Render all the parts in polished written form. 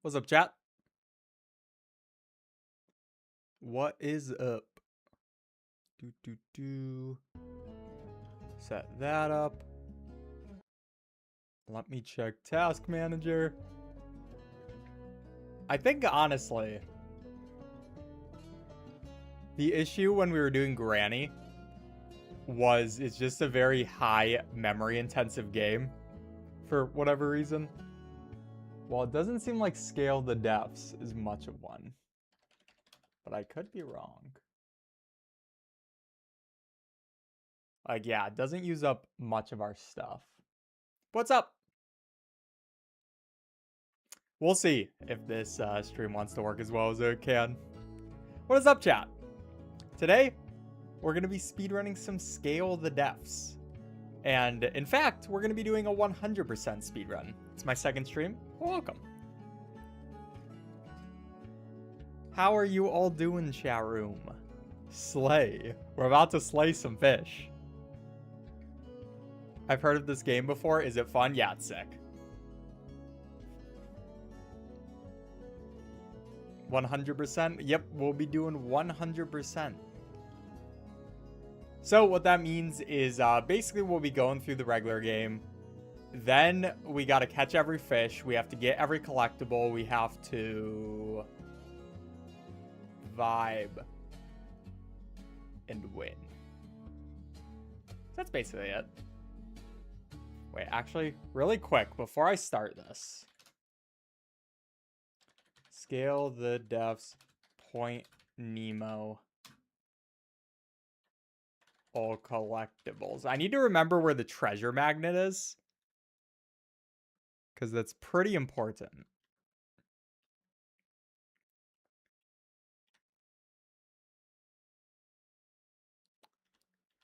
What's up, chat? What is up? Set that up. Let me check Task Manager. I think, honestly, the issue when we were doing Granny was it's just a very high memory-intensive game for whatever reason. Well, it doesn't seem like Scale the Depths is much of one. But I could be wrong. Like, yeah, it doesn't use up much of our stuff. What's up? We'll see if this stream wants to work as well as it can. What is up, chat? Today, we're going to be speedrunning some Scale the Depths. And, in fact, we're going to be doing a 100% speedrun. It's my second stream. Welcome. How are you all doing, chat room? Slay. We're about to slay some fish. I've heard of this game before. Is it fun? Yeah, it's sick. 100%? Yep, we'll be doing 100%. So what that means is basically we'll be going through the regular game. Then we got to catch every fish. We have to get every collectible. We have to vibe and win. That's basically it. Wait, actually, really quick, before I start this. Scale the Depths, Point Nemo, all collectibles. I need to remember where the treasure magnet is, because that's pretty important.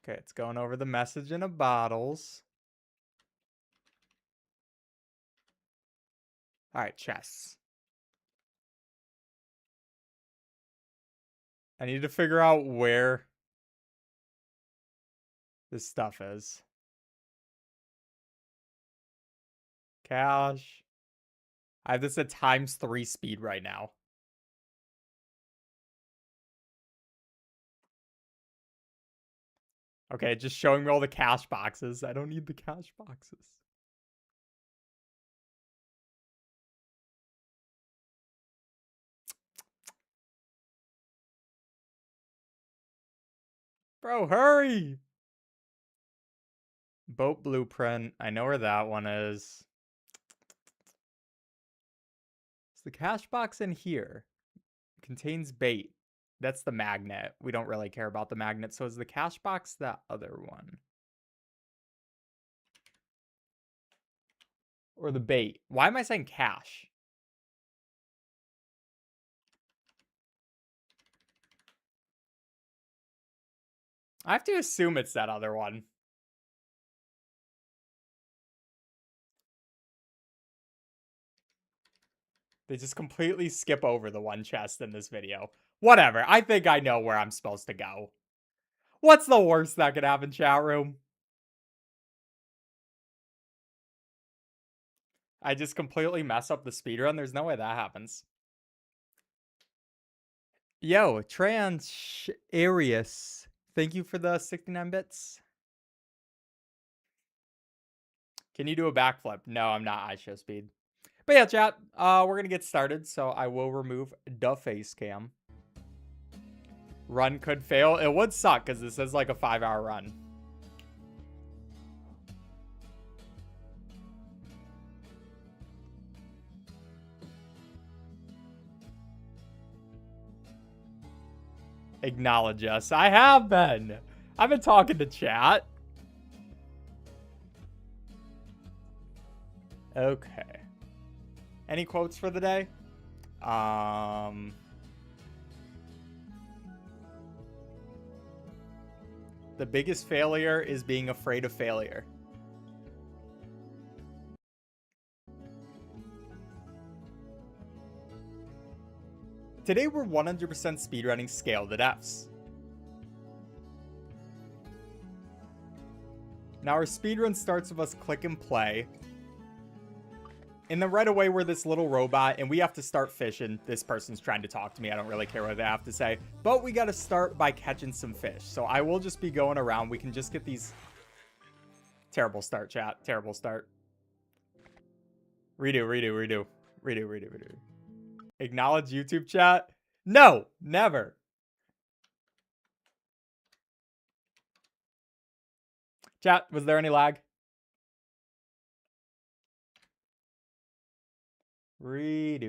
Okay, it's going over the message in the bottles. All right, chests. I need to figure out where this stuff is. Cash. I have this at ×3 speed right now. Okay, just showing me all the cash boxes. I don't need the cash boxes. Bro, hurry! Boat blueprint. I know where that one is. Is the cash box in here? Contains bait. That's the magnet. We don't really care about the magnet. So is the cash box that other one? Or the bait? Why am I saying cash? I have to assume it's that other one. They just completely skip over the one chest in this video. Whatever. I think I know where I'm supposed to go. What's the worst that could happen, chat room? I just completely mess up the speedrun? There's no way that happens. Yo, Trans Arius. Thank you for the 69 bits. Can you do a backflip? No, I'm not IShowSpeed. But yeah, chat, we're going to get started. So I will remove the face cam. Run could fail. It would suck because this is like a 5-hour run. Acknowledge us. I have been. I've been talking to chat. Okay. Any quotes for the day? The biggest failure is being afraid of failure. Today we're 100% speedrunning Scale the Depths. Now our speedrun starts with us click and play. And then right away, we're this little robot, and we have to start fishing. This person's trying to talk to me. I don't really care what they have to say. But we got to start by catching some fish. So I will just be going around. We can just get these... Terrible start, chat. Terrible start. Redo. Acknowledge YouTube chat. No, never. Chat, was there any lag? Redo.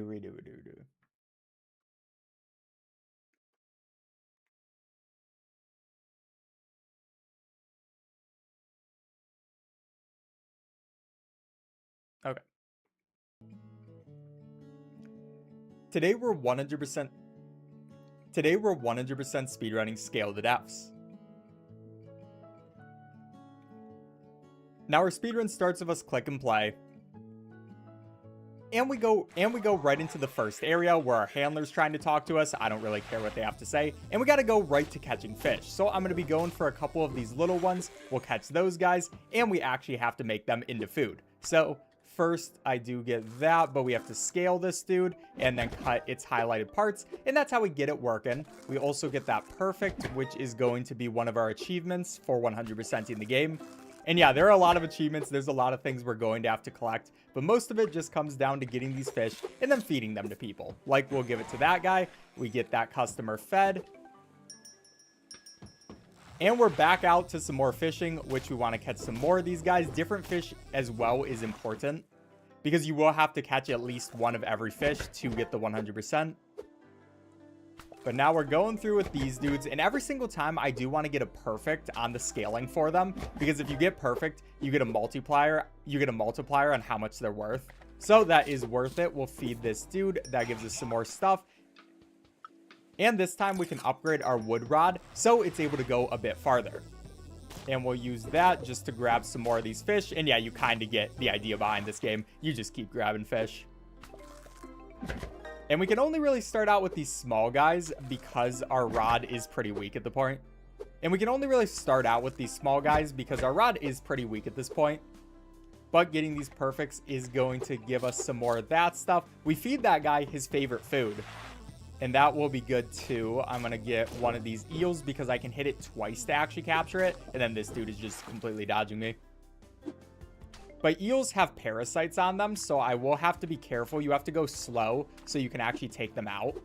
Okay. Today we're 100% speedrunning Scale the Depths. Now our speedrun starts with us click and play. And we go right into the first area where our handler's trying to talk to us. I don't really care what they have to say. And we got to go right to catching fish. So I'm going to be going for a couple of these little ones. We'll catch those guys. And we actually have to make them into food. So first I do get that, but we have to scale this dude and then cut its highlighted parts. And that's how we get it working. We also get that perfect, which is going to be one of our achievements for 100%ing the game. And yeah, there are a lot of achievements. There's a lot of things we're going to have to collect, but most of it just comes down to getting these fish and then feeding them to people. Like, we'll give it to that guy. We get that customer fed. And we're back out to some more fishing, which we want to catch some more of these guys. Different fish as well is important because you will have to catch at least one of every fish to get the 100%. But now we're going through with these dudes, and every single time I do want to get a perfect on the scaling for them, because if you get perfect, you get a multiplier on how much they're worth. So that is worth it. We'll feed this dude. That gives us some more stuff. And this time we can upgrade our wood rod, so it's able to go a bit farther. And we'll use that just to grab some more of these fish. And yeah, you kind of get the idea behind this game. You just keep grabbing fish. And we can only really start out with these small guys because our rod is pretty weak at the point. And we can only really start out with these small guys because our rod is pretty weak at this point. But getting these perfects is going to give us some more of that stuff. We feed that guy his favorite food. And that will be good too. I'm going to get one of these eels because I can hit it twice to actually capture it. And then this dude is just completely dodging me. But eels have parasites on them, so I will have to be careful. You have to go slow so you can actually take them out.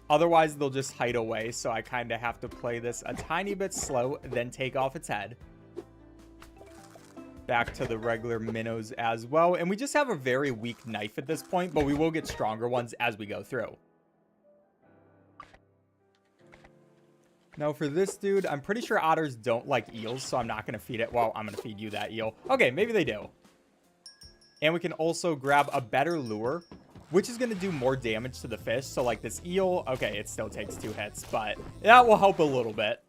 Otherwise, they'll just hide away, so I kind of have to play this a tiny bit slow, then take off its head. Back to the regular minnows as well. And we just have a very weak knife at this point, but we will get stronger ones as we go through. Now for this dude, I'm pretty sure otters don't like eels, so I'm not going to feed it. Well, I'm going to feed you that eel. Okay, maybe they do. And we can also grab a better lure, which is going to do more damage to the fish. So like this eel, okay, it still takes 2 hits, but that will help a little bit.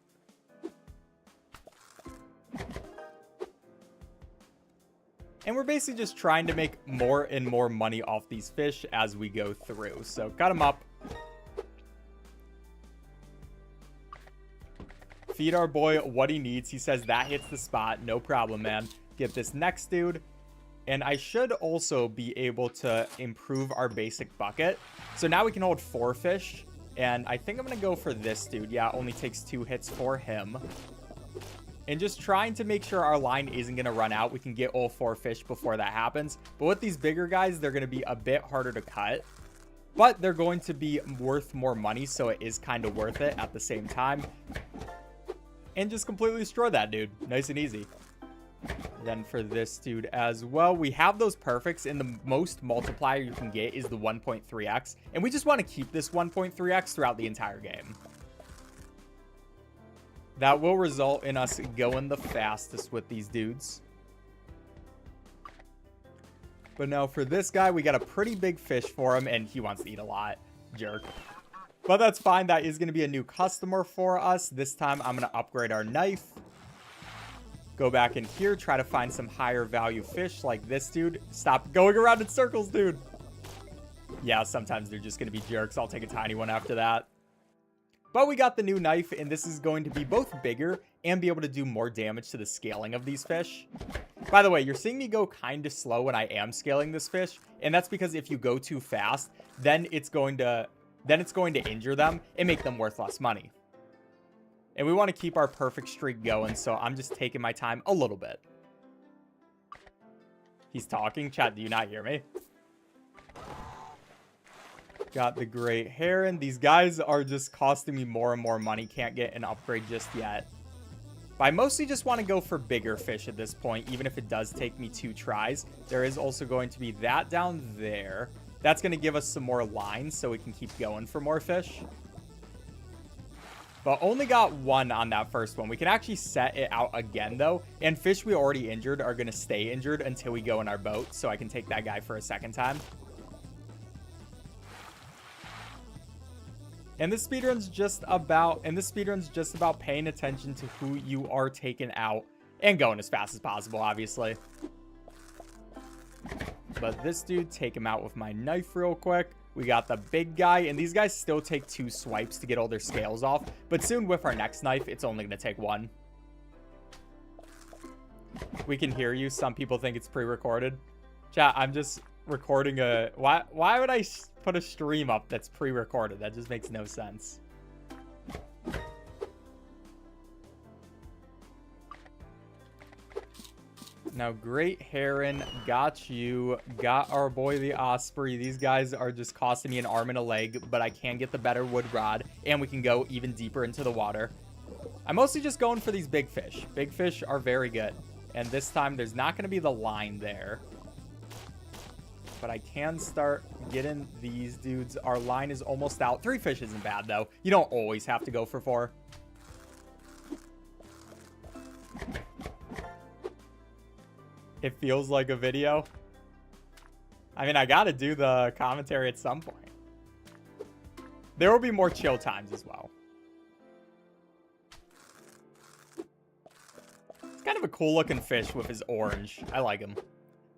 And we're basically just trying to make more and more money off these fish as we go through. So cut them up. Feed our boy what he needs. He says that hits the spot. No problem, man. Get this next dude. And I should also be able to improve our basic bucket. So now we can hold 4 fish. And I think I'm going to go for this dude. Yeah, it only takes 2 hits for him. And just trying to make sure our line isn't going to run out. We can get all 4 fish before that happens. But with these bigger guys, they're going to be a bit harder to cut. But they're going to be worth more money. So it is kind of worth it at the same time. And just completely destroy that dude. Nice and easy. Then for this dude as well, we have those perfects, and the most multiplier you can get is the 1.3x. And we just want to keep this 1.3x throughout the entire game. That will result in us going the fastest with these dudes. But now for this guy, we got a pretty big fish for him, and he wants to eat a lot. Jerk. But that's fine. That is going to be a new customer for us. This time, I'm going to upgrade our knife. Go back in here. Try to find some higher value fish like this dude. Stop going around in circles, dude. Yeah, sometimes they're just going to be jerks. I'll take a tiny one after that. But we got the new knife, and this is going to be both bigger and be able to do more damage to the scaling of these fish. By the way, you're seeing me go kind of slow when I am scaling this fish, and that's because if you go too fast, then it's going to injure them and make them worth less money. And we want to keep our perfect streak going, so I'm just taking my time a little bit. He's talking. Chat, do you not hear me? Got the great heron. These guys are just costing me more and more money. Can't get an upgrade just yet. But I mostly just want to go for bigger fish at this point, even if it does take me 2 tries. There is also going to be that down there. That's going to give us some more lines so we can keep going for more fish. But only got 1 on that first one. We can actually set it out again, though. And fish we already injured are going to stay injured until we go in our boat. So I can take that guy for a second time. And this speedrun's just about paying attention to who you are taking out and going as fast as possible, obviously. But this dude, take him out with my knife real quick. We got the big guy, and these guys still take 2 swipes to get all their scales off. But soon with our next knife, it's only going to take 1. We can hear you. Some people think it's pre-recorded. Chat, I'm just recording a... Why would I put a stream up that's pre-recorded? That just makes no sense. Now, great heron, got you, got our boy the osprey. These guys are just costing me an arm and a leg, but I can get the better wood rod, and we can go even deeper into the water. I'm mostly just going for these big fish. Big fish are very good, and this time there's not going to be the line there. But I can start getting these dudes. Our line is almost out. 3 fish isn't bad, though. You don't always have to go for 4. It feels like a video. I mean, I gotta do the commentary at some point. There will be more chill times as well. It's kind of a cool looking fish with his orange. I like him.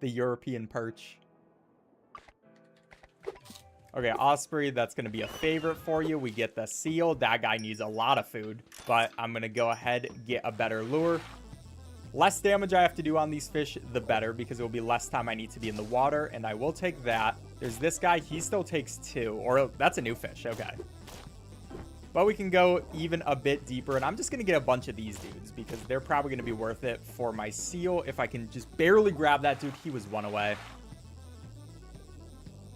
The European perch. Okay, osprey, that's going to be a favorite for you. We get the seal. That guy needs a lot of food, but I'm going to go ahead and get a better lure. Less damage I have to do on these fish, the better, because it will be less time I need to be in the water, and I will take that. There's this guy. He still takes 2, or that's a new fish. Okay. But we can go even a bit deeper, and I'm just going to get a bunch of these dudes, because they're probably going to be worth it for my seal. If I can just barely grab that dude, he was 1 away.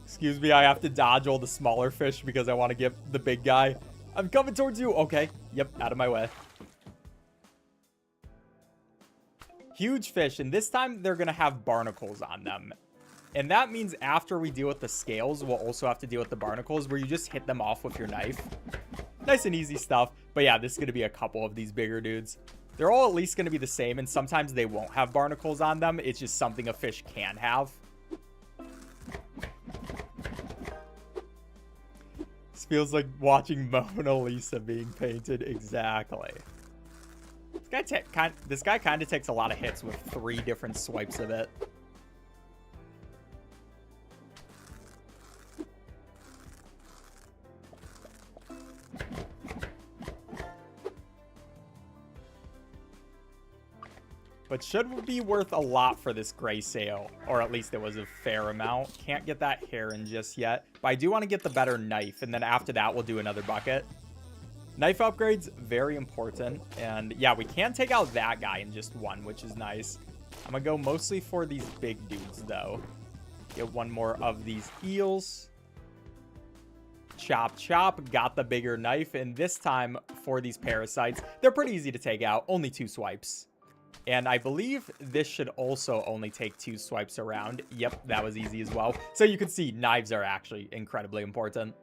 Excuse me, I have to dodge all the smaller fish because I want to get the big guy. I'm coming towards you. Okay. Yep, out of my way. Huge fish, and this time they're going to have barnacles on them. And that means after we deal with the scales, we'll also have to deal with the barnacles, where you just hit them off with your knife. Nice and easy stuff. But yeah, this is going to be a couple of these bigger dudes. They're all at least going to be the same, and sometimes they won't have barnacles on them. It's just something a fish can have. This feels like watching Mona Lisa being painted. Exactly. This guy kind of takes a lot of hits with 3 different swipes of it. But should be worth a lot for this gray sail, or at least it was a fair amount. Can't get that heron just yet, but I do want to get the better knife, and then after that we'll do another bucket. Knife upgrades, very important. And yeah, we can take out that guy in just 1, which is nice. I'm going to go mostly for these big dudes, though. Get 1 more of these eels. Chop, chop. Got the bigger knife. And this time, for these parasites, they're pretty easy to take out. Only 2 swipes. And I believe this should also only take 2 swipes around. Yep, that was easy as well. So you can see knives are actually incredibly important.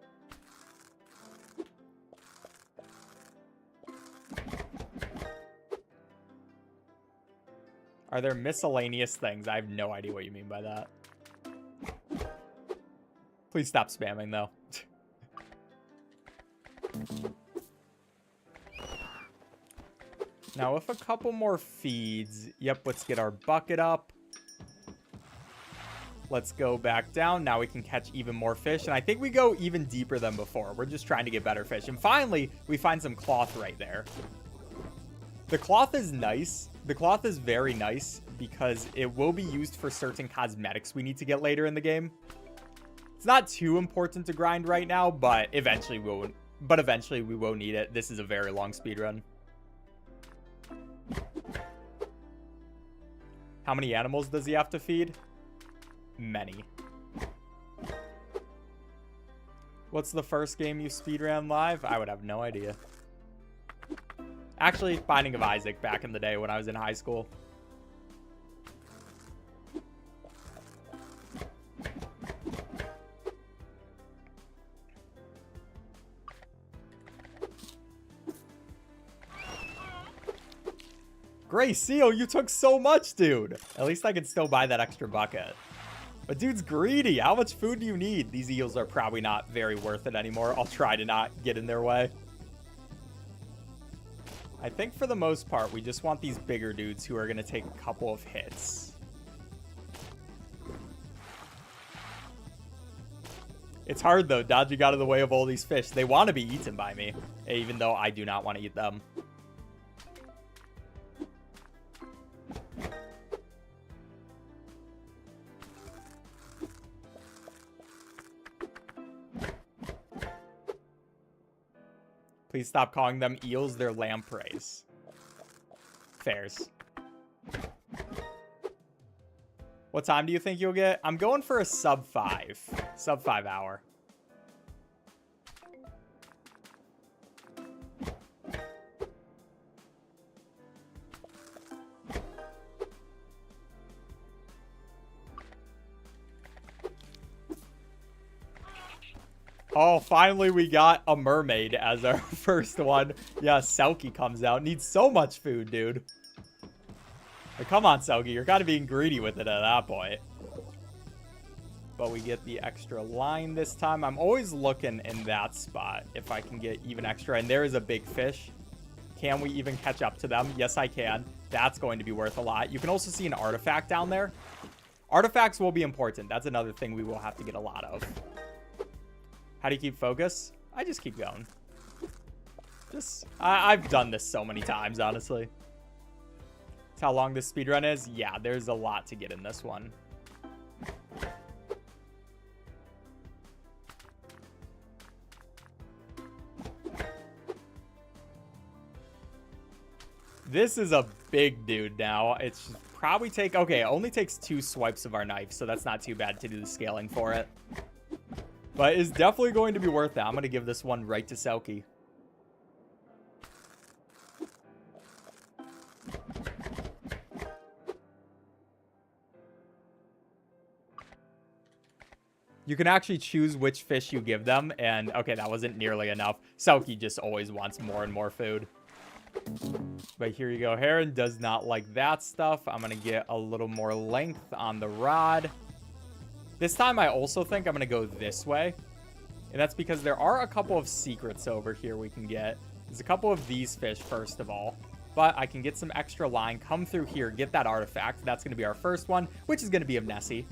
Are there miscellaneous things? I have no idea what you mean by that. Please stop spamming, though. Now, with a couple more feeds... Yep, let's get our bucket up. Let's go back down. Now we can catch even more fish. And I think we go even deeper than before. We're just trying to get better fish. And finally, we find some cloth right there. The cloth is nice. The cloth is very nice because it will be used for certain cosmetics we need to get later in the game. It's not too important to grind right now, but eventually we will need it. This is a very long speedrun. How many animals does he have to feed? Many. What's the first game you speedran live? I would have no idea. Actually, Binding of Isaac back in the day when I was in high school. Gray Seal, you took so much, dude. At least I can still buy that extra bucket. But dude's greedy. How much food do you need? These eels are probably not very worth it anymore. I'll try to not get in their way. I think for the most part, we just want these bigger dudes who are going to take a couple of hits. It's hard, though, dodging out of the way of all these fish. They want to be eaten by me, even though I do not want to eat them. Please stop calling them eels. They're lampreys. Fairs. What time do you think you'll get? I'm going for a sub 5 hour. Oh, finally we got a mermaid as our first one. Yeah, Selkie comes out. Needs so much food, dude. Like, come on, Selkie. You're kind of being greedy with it at that point. But we get the extra line this time. I'm always looking in that spot if I can get even extra. And there is a big fish. Can we even catch up to them? Yes, I can. That's going to be worth a lot. You can also see an artifact down there. Artifacts will be important. That's another thing we will have to get a lot of. How do you keep focus? I just keep going. I've done this so many times, honestly. That's how long this speedrun is. Yeah, there's a lot to get in this one. This is a big dude now. It's probably okay, it only takes 2 swipes of our knife, so that's not too bad to do the scaling for it. But it's definitely going to be worth it. I'm going to give this one right to Selkie. You can actually choose which fish you give them. And, okay, that wasn't nearly enough. Selkie just always wants more and more food. But here you go. Heron does not like that stuff. I'm going to get a little more length on the rod. This time, I also think I'm going to go this way. And that's because there are a couple of secrets over here we can get. There's a couple of these fish, first of all. But I can get some extra line, come through here, get that artifact. That's going to be our first one, which is going to be of Nessie.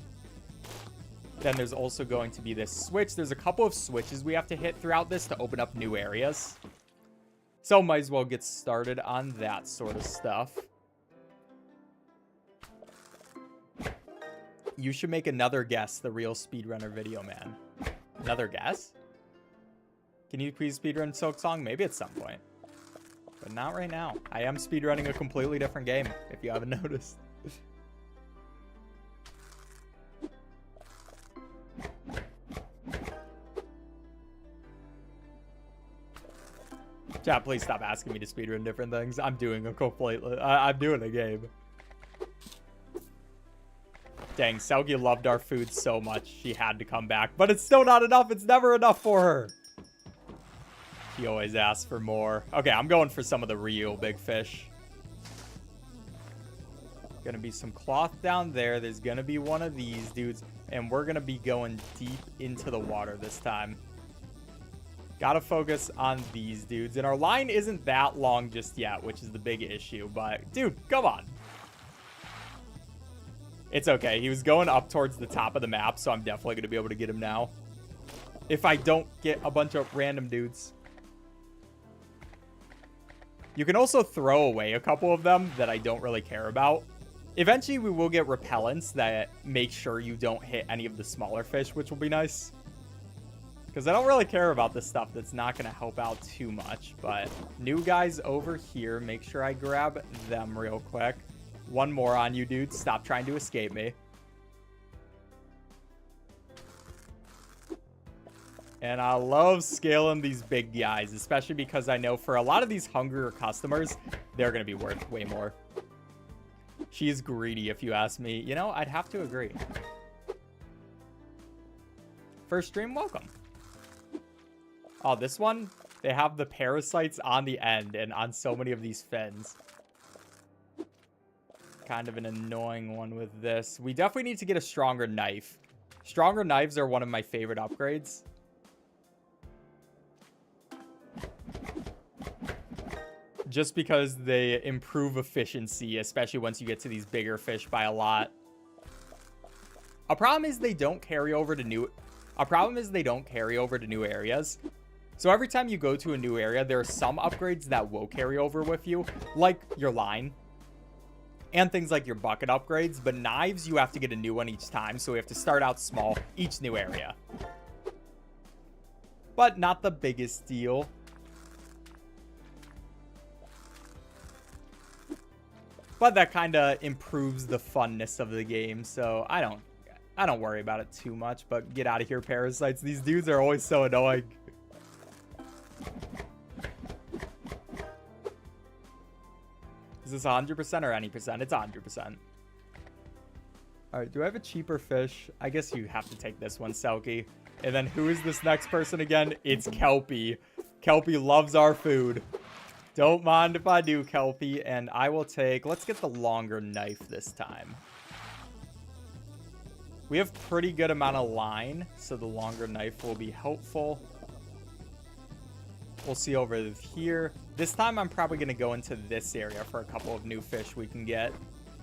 Then there's also going to be this switch. There's a couple of switches we have to hit throughout this to open up new areas. So might as well get started on that sort of stuff. You should make another guess, the real speedrunner video, man. Another guess? Can you please speedrun Silk Song? Maybe at some point. But not right now. I am speedrunning a completely different game, if you haven't noticed. Chat, please stop asking me to speedrun different things. I'm doing a completely... I'm doing a game. Dang, Selgie loved our food so much, she had to come back. But it's still not enough. It's never enough for her. She always asks for more. Okay, I'm going for some of the real big fish. Gonna be some cloth down there. There's gonna be one of these dudes. And we're gonna be going deep into the water this time. Gotta focus on these dudes. And our line isn't that long just yet, which is the big issue. But, dude, come on. It's okay. He was going up towards the top of the map, so I'm definitely going to be able to get him now. If I don't get a bunch of random dudes. You can also throw away a couple of them that I don't really care about. Eventually, we will get repellents that make sure you don't hit any of the smaller fish, which will be nice. Because I don't really care about this stuff that's not going to help out too much. But new guys over here, make sure I grab them real quick. One more on you, dude. Stop trying to escape me. And I love scaling these big guys, especially because I know for a lot of these hungrier customers, they're going to be worth way more. She's greedy, if you ask me. You know, I'd have to agree. First stream, welcome. Oh, this one, they have the parasites on the end and on so many of these fins. Kind of an annoying one with this. We definitely need to get a stronger knife. Stronger knives are one of my favorite upgrades. Just because they improve efficiency, especially once you get to these bigger fish by a lot. A problem is they don't carry over to new areas. So every time you go to a new area, there are some upgrades that will carry over with you, like your line and things like your bucket upgrades. But knives, you have to get a new one each time, so we have to start out small each new area. But not the biggest deal. But that kind of improves the funness of the game, so I don't worry about it too much. But get out of here, parasites. These dudes are always so annoying. Is this 100% or any percent? It's 100%. All right, do I have a cheaper fish? I guess you have to take this one, Selkie. And then who is this next person again? It's Kelpie. Kelpie loves our food. Don't mind if I do, Kelpie. And I will take... Let's get the longer knife this time. We have pretty good amount of line, so the longer knife will be helpful. We'll see over here. This time, I'm probably going to go into this area for a couple of new fish we can get.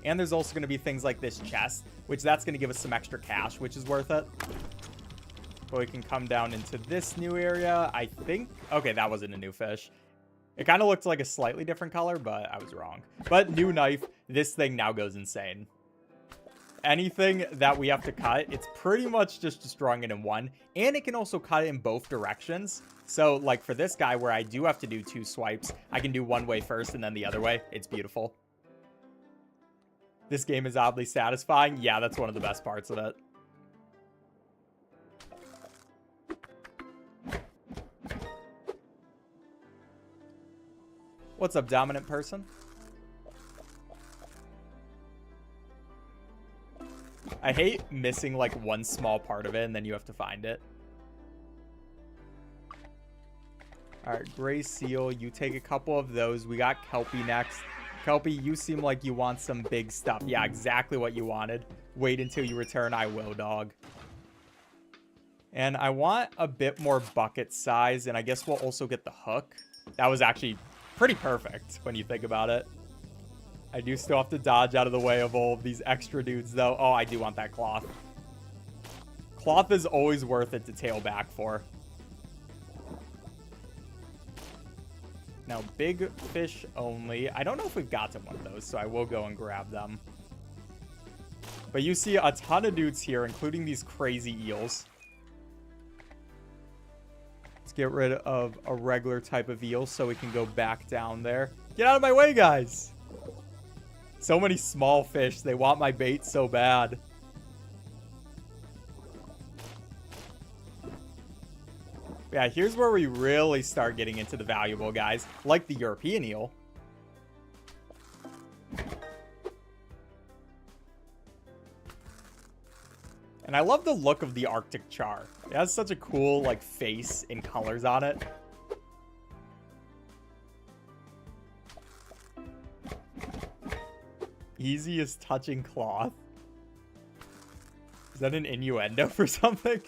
And there's also going to be things like this chest, which that's going to give us some extra cash, which is worth it. But we can come down into this new area, I think. Okay, that wasn't a new fish. It kind of looked like a slightly different color, but I was wrong. But new knife, this thing now goes insane. Anything that we have to cut, it's pretty much just destroying it in one. And it can also cut it in both directions. So, like for this guy where I do have to do 2 swipes, I can do one way first and then the other way. It's beautiful. This game is oddly satisfying. Yeah, that's one of the best parts of it. What's up, dominant person? I hate missing like one small part of it and then you have to find it. All right, gray seal, you take a couple of those. We got Kelpie next. Kelpie, you seem like you want some big stuff. Yeah, exactly what you wanted. Wait until you return. I will, dog. And I want a bit more bucket size, and I guess we'll also get the hook. That was actually pretty perfect when you think about it. I do still have to dodge out of the way of all of these extra dudes, though. Oh, I do want that cloth. Cloth is always worth it to tail back for. Now, big fish only. I don't know if we've gotten one of those, so I will go and grab them. But you see a ton of dudes here, including these crazy eels. Let's get rid of a regular type of eel so we can go back down there. Get out of my way, guys! So many small fish. They want my bait so bad. Yeah, here's where we really start getting into the valuable guys, like the European eel. And I love the look of the Arctic char. It has such a cool, like, face and colors on it. Easy as touching cloth. Is that an innuendo for something?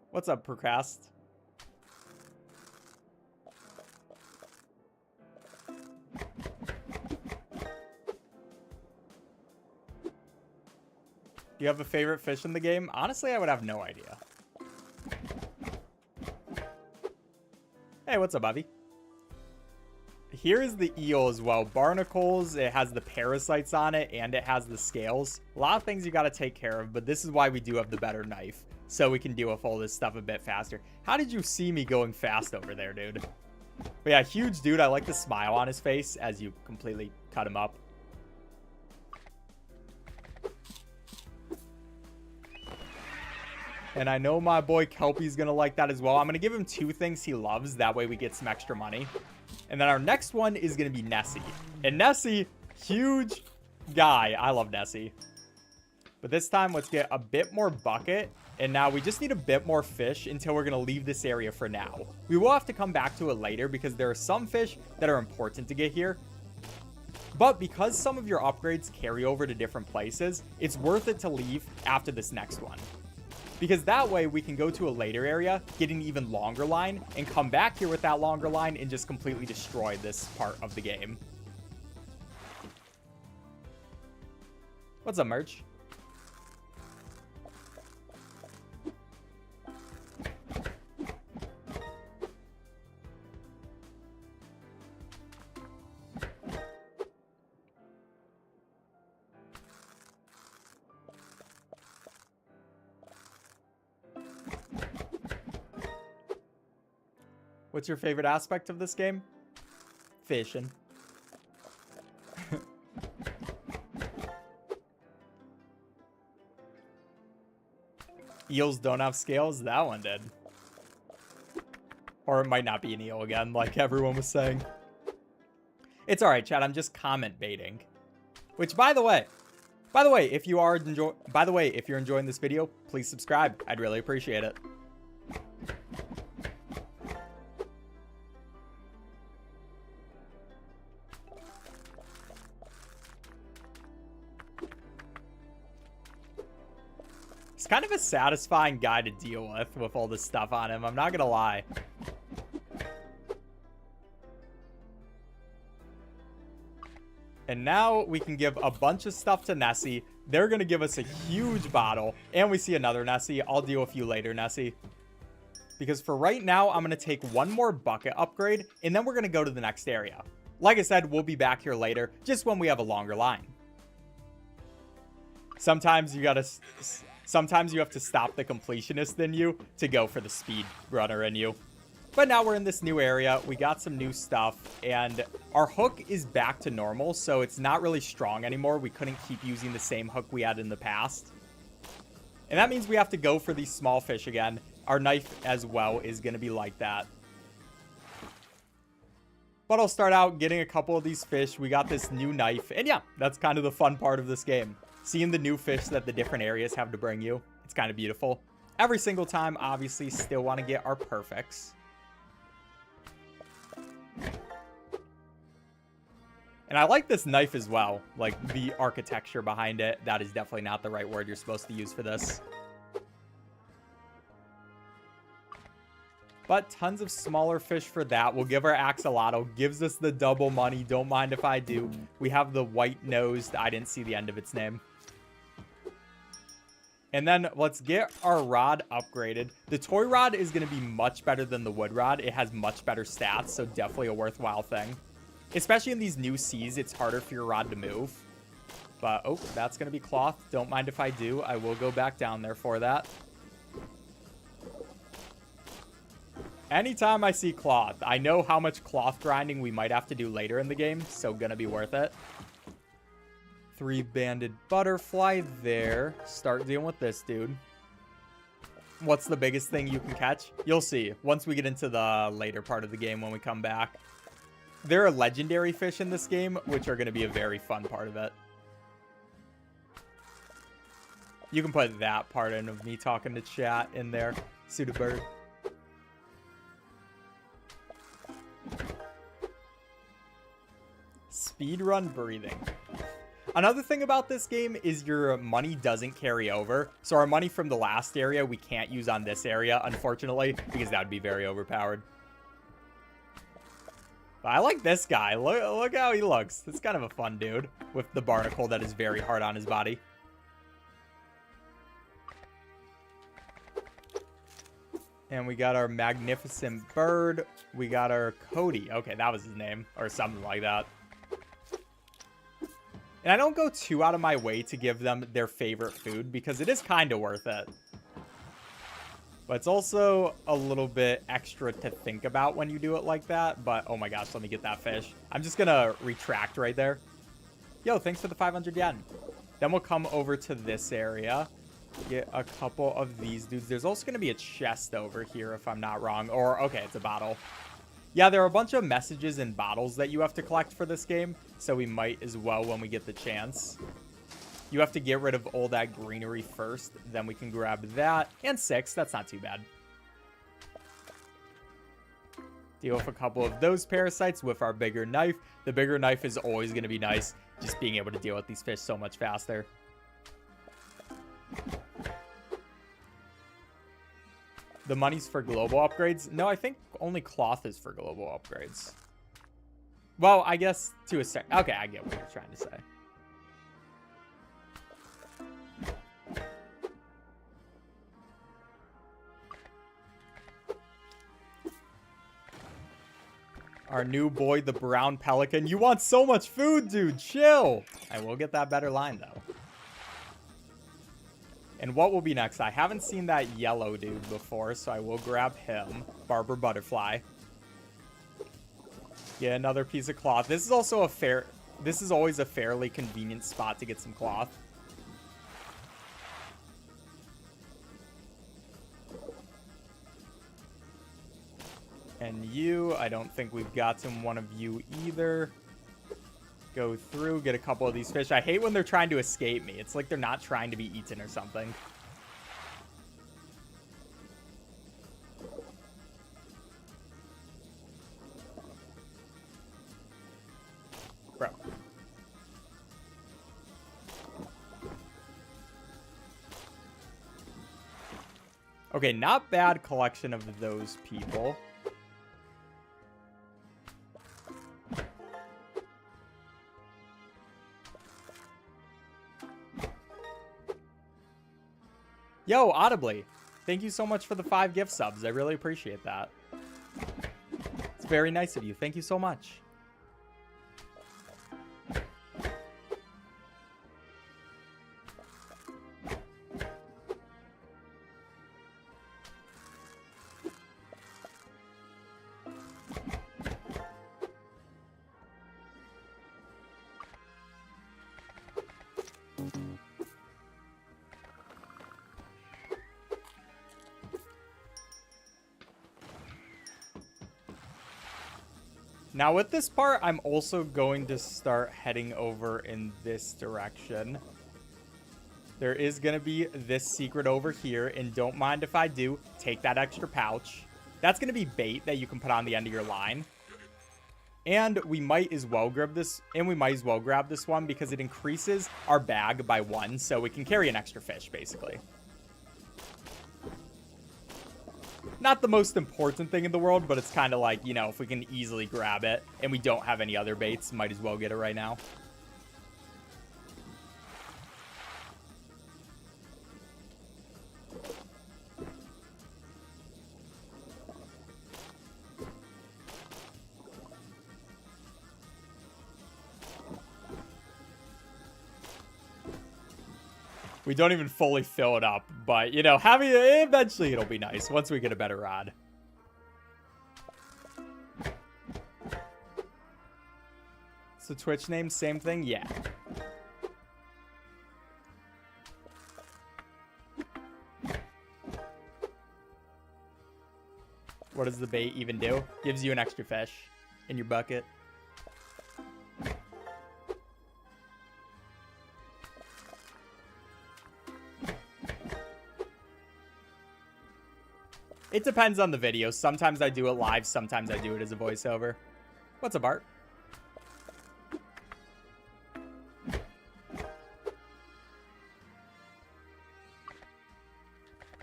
What's up, Procrast? Do you have a favorite fish in the game? Honestly, I would have no idea. Hey, what's up, Bobby? Here's the eel as well. Barnacles, it has the parasites on it, and it has the scales. A lot of things you got to take care of, but this is why we do have the better knife, so we can deal with all this stuff a bit faster. How did you see me going fast over there, dude? But yeah, huge dude. I like the smile on his face as you completely cut him up. And I know my boy Kelpie's going to like that as well. I'm going to give him 2 things he loves. That way we get some extra money. And then our next one is going to be Nessie. And Nessie, huge guy. I love Nessie. But this time, let's get a bit more bucket. And now we just need a bit more fish until we're going to leave this area for now. We will have to come back to it later because there are some fish that are important to get here. But because some of your upgrades carry over to different places, it's worth it to leave after this next one. Because that way we can go to a later area, get an even longer line, and come back here with that longer line and just completely destroy this part of the game. What's up, Merch? What's your favorite aspect of this game? Fishing. Eels don't have scales? That one did. Or it might not be an eel again, like everyone was saying. It's alright, chat. I'm just comment baiting. Which, by the way, if you're enjoying this video, please subscribe. I'd really appreciate it. He's kind of a satisfying guy to deal with all this stuff on him. I'm not gonna lie. And now we can give a bunch of stuff to Nessie. They're gonna give us a huge bottle. And we see another Nessie. I'll deal with you later, Nessie. Because for right now, I'm gonna take one more bucket upgrade. And then we're gonna go to the next area. Like I said, we'll be back here later. Just when we have a longer line. Sometimes you have to stop the completionist in you to go for the speedrunner in you. But now we're in this new area. We got some new stuff. And our hook is back to normal. So it's not really strong anymore. We couldn't keep using the same hook we had in the past. And that means we have to go for these small fish again. Our knife as well is going to be like that. But I'll start out getting a couple of these fish. We got this new knife. And yeah, that's kind of the fun part of this game. Seeing the new fish that the different areas have to bring you. It's kind of beautiful. Every single time, obviously, still want to get our perfects. And I like this knife as well. Like, the architecture behind it. That is definitely not the right word you're supposed to use for this. But tons of smaller fish for that. We'll give our axolotl. Gives us the double money. Don't mind if I do. We have the white-nosed. I didn't see the end of its name. And then let's get our rod upgraded. The toy rod is going to be much better than the wood rod. It has much better stats, so definitely a worthwhile thing. Especially in these new seas, it's harder for your rod to move. But, oh, that's going to be cloth. Don't mind if I do. I will go back down there for that. Anytime I see cloth, I know how much cloth grinding we might have to do later in the game, so gonna be worth it. 3-banded butterfly there. Start dealing with this dude. What's the biggest thing you can catch? You'll see once we get into the later part of the game when we come back. There are legendary fish in this game, which are going to be a very fun part of it. You can put that part in of me talking to chat in there. Sudabird. Speedrun breathing. Another thing about this game is your money doesn't carry over. So our money from the last area we can't use on this area, unfortunately, because that would be very overpowered. But I like this guy. Look how he looks. It's kind of a fun dude with the barnacle that is very hard on his body. And we got our magnificent bird. We got our Cody. Okay, that was his name. Or something like that. And I don't go too out of my way to give them their favorite food because it is kind of worth it. But it's also a little bit extra to think about when you do it like that. But, oh my gosh, let me get that fish. I'm just going to retract right there. Yo, thanks for the 500 yen. Then we'll come over to this area. Get a couple of these dudes. There's also going to be a chest over here if I'm not wrong. Or, okay, it's a bottle. Yeah, there are a bunch of messages and bottles that you have to collect for this game. So we might as well when we get the chance. You have to get rid of all that greenery first. Then we can grab that. And 6. That's not too bad. Deal with a couple of those parasites with our bigger knife. The bigger knife is always going to be nice. Just being able to deal with these fish so much faster. The money's for global upgrades? No, I think only cloth is for global upgrades. Well, I guess to a certain... Okay, I get what you're trying to say. Our new boy, the brown pelican. You want so much food, dude. Chill. I will get that better line, though. And what will be next? I haven't seen that yellow dude before, so I will grab him. Barber Butterfly. Get another piece of cloth. This is also a fair... This is always a fairly convenient spot to get some cloth. And you, I don't think we've gotten one of you either. Go through, get a couple of these fish. I hate when they're trying to escape me. It's like they're not trying to be eaten or something. Bro. Okay, not bad collection of those people. Yo, Audibly, thank you so much for the 5 gift subs. I really appreciate that. It's very nice of you. Thank you so much. Now with this part, I'm also going to start heading over in this direction. There is going to be this secret over here, and don't mind if I do. Take that extra pouch. That's going to be bait that you can put on the end of your line. And we might as well grab this, one because it increases our bag by 1, so we can carry an extra fish, basically. Not the most important thing in the world, but it's kind of like, you know, if we can easily grab it and we don't have any other baits, might as well get it right now. We don't even fully fill it up, but, you know, having it, eventually it'll be nice once we get a better rod. So Twitch name, same thing? Yeah. What does the bait even do? Gives you an extra fish in your bucket. It depends on the video. Sometimes I do it live. Sometimes I do it as a voiceover. What's up, Art?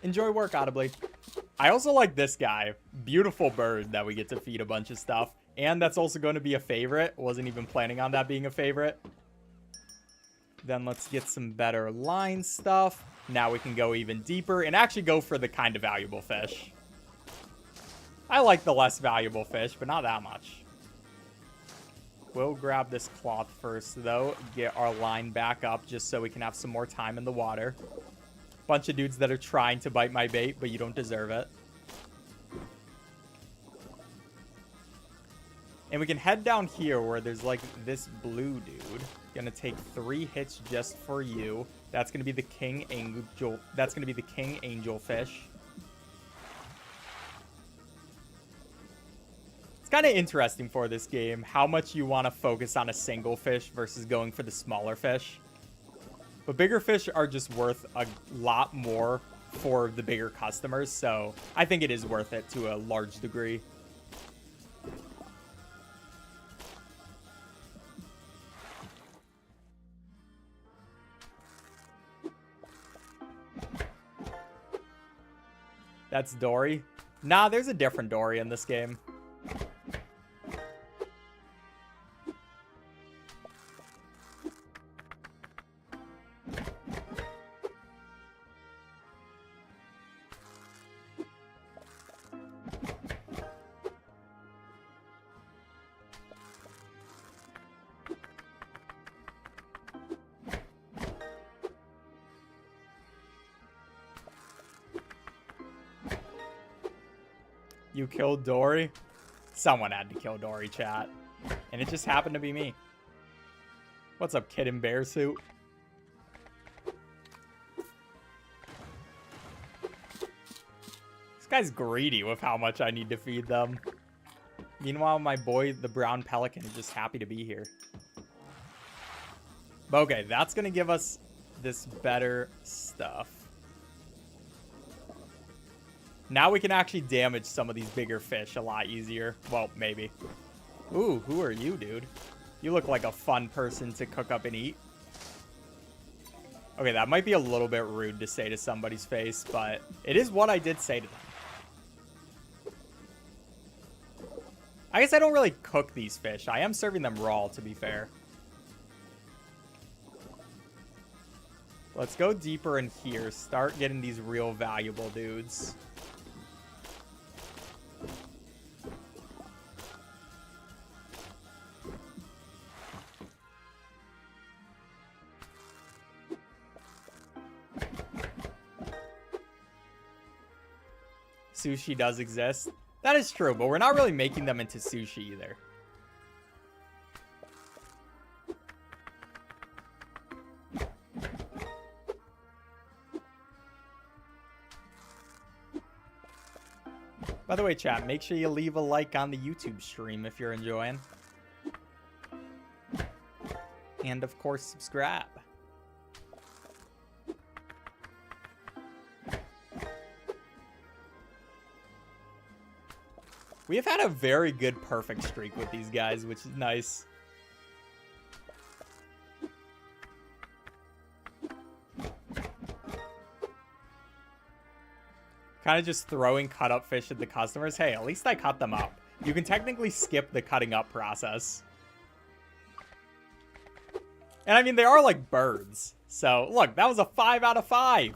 Enjoy work, Audibly. I also like this guy. Beautiful bird that we get to feed a bunch of stuff. And that's also going to be a favorite. Wasn't even planning on that being a favorite. Then let's get some better line stuff. Now we can go even deeper and actually go for the kind of valuable fish. I like the less valuable fish, but not that much. We'll grab this cloth first, though. Get our line back up just so we can have some more time in the water. Bunch of dudes that are trying to bite my bait, but you don't deserve it. And we can head down here where there's like this blue dude. Gonna take 3 hits just for you. That's gonna be the king angel. That's gonna be the king angelfish. It's kind of interesting for this game how much you want to focus on a single fish versus going for the smaller fish. But bigger fish are just worth a lot more for the bigger customers, so I think it is worth it to a large degree. That's Dory. Nah, there's a different Dory in this game. You killed Dory? Someone had to kill Dory, chat. And it just happened to be me. What's up, kid in bear suit? This guy's greedy with how much I need to feed them. Meanwhile, my boy, the brown pelican, is just happy to be here. But okay, that's going to give us this better stuff. Now we can actually damage some of these bigger fish a lot easier. Well, maybe. Ooh, who are you, dude? You look like a fun person to cook up and eat. Okay, that might be a little bit rude to say to somebody's face, but it is what I did say to them. I guess I don't really cook these fish. I am serving them raw, to be fair. Let's go deeper in here. Start getting these real valuable dudes. Sushi does exist. That is true, but we're not really making them into sushi either. By the way, chat, make sure you leave a like on the YouTube stream if you're enjoying. And, of course, subscribe. We have had a very good perfect streak with these guys, which is nice. Kind of just throwing cut up fish at the customers. Hey, at least I cut them up. You can technically skip the cutting up process. And I mean, they are like birds. So, look, that was a 5 out of 5.